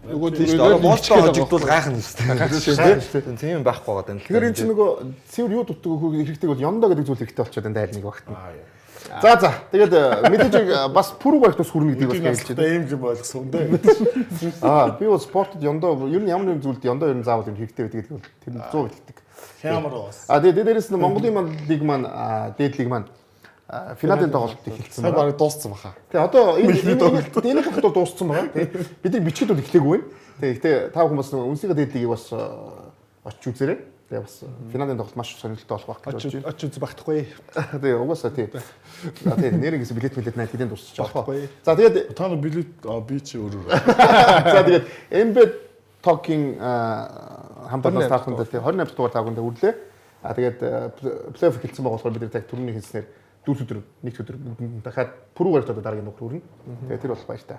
нөгөө тийм шүү дээ. Одоо Бостон хожигдвол гайхна шүү дээ. Тийм байхгүй байгаа юм. Тэгэхээр энэ чинь нөгөө цэвэр юу дутдаг хөөг хэрэгтэй бол Yondo гэдэг зүйл хэрэгтэй болчиход энэ айл нэг багт. За тэгээд мэдээж бас пүрүү багтаас хүрнэ гэдгийг бас хэлж байна. ийм юм ойлгосон дээ. Би бол спортод Yondo ер нь ямар нэгэн зүйлд Yondo ер нь заавал юм хэрэгтэй байдаг гэдэг бол тэр 100 хэлдэг. Хямар бас. Тэгээд дээрээс нь Монголын лиг маань дээдлиг маань финалийн тоглолт эхэлсэн Цаг байна. бараг дууссан баха. Тэгээ одоо энэ хахад дууссан байгаа. Бид нар бичгээд бол эхлэегүй байна. Тэгээ та бүхэн бас үнсийн дээдлигийг бас очиж үзээрэй. Тэгээ бас финалийн тоглолт маш сонирхолтой болох байх гэж бодож байна. очиж байхгүй. Тэгээ угаасаа тий. За тий нэрнгэс билет найд хэдийн дуусчих жоох. За тэгээд Та нар билет би чи өөрөөр. за тэгээд Embed Talking хамтлагаас тааханд тий 28 дугаар таагунд үрлээ. Тэгээд плей-офф эхэлсэн байгаа болохоор бид нар яг түрүүний хэлснээр дүүс өдөр нэг өдөр дахиад пүрүүгээр одоо дараагийн нөхөр хүрнэ. Тэгээд тэр бол баяртай.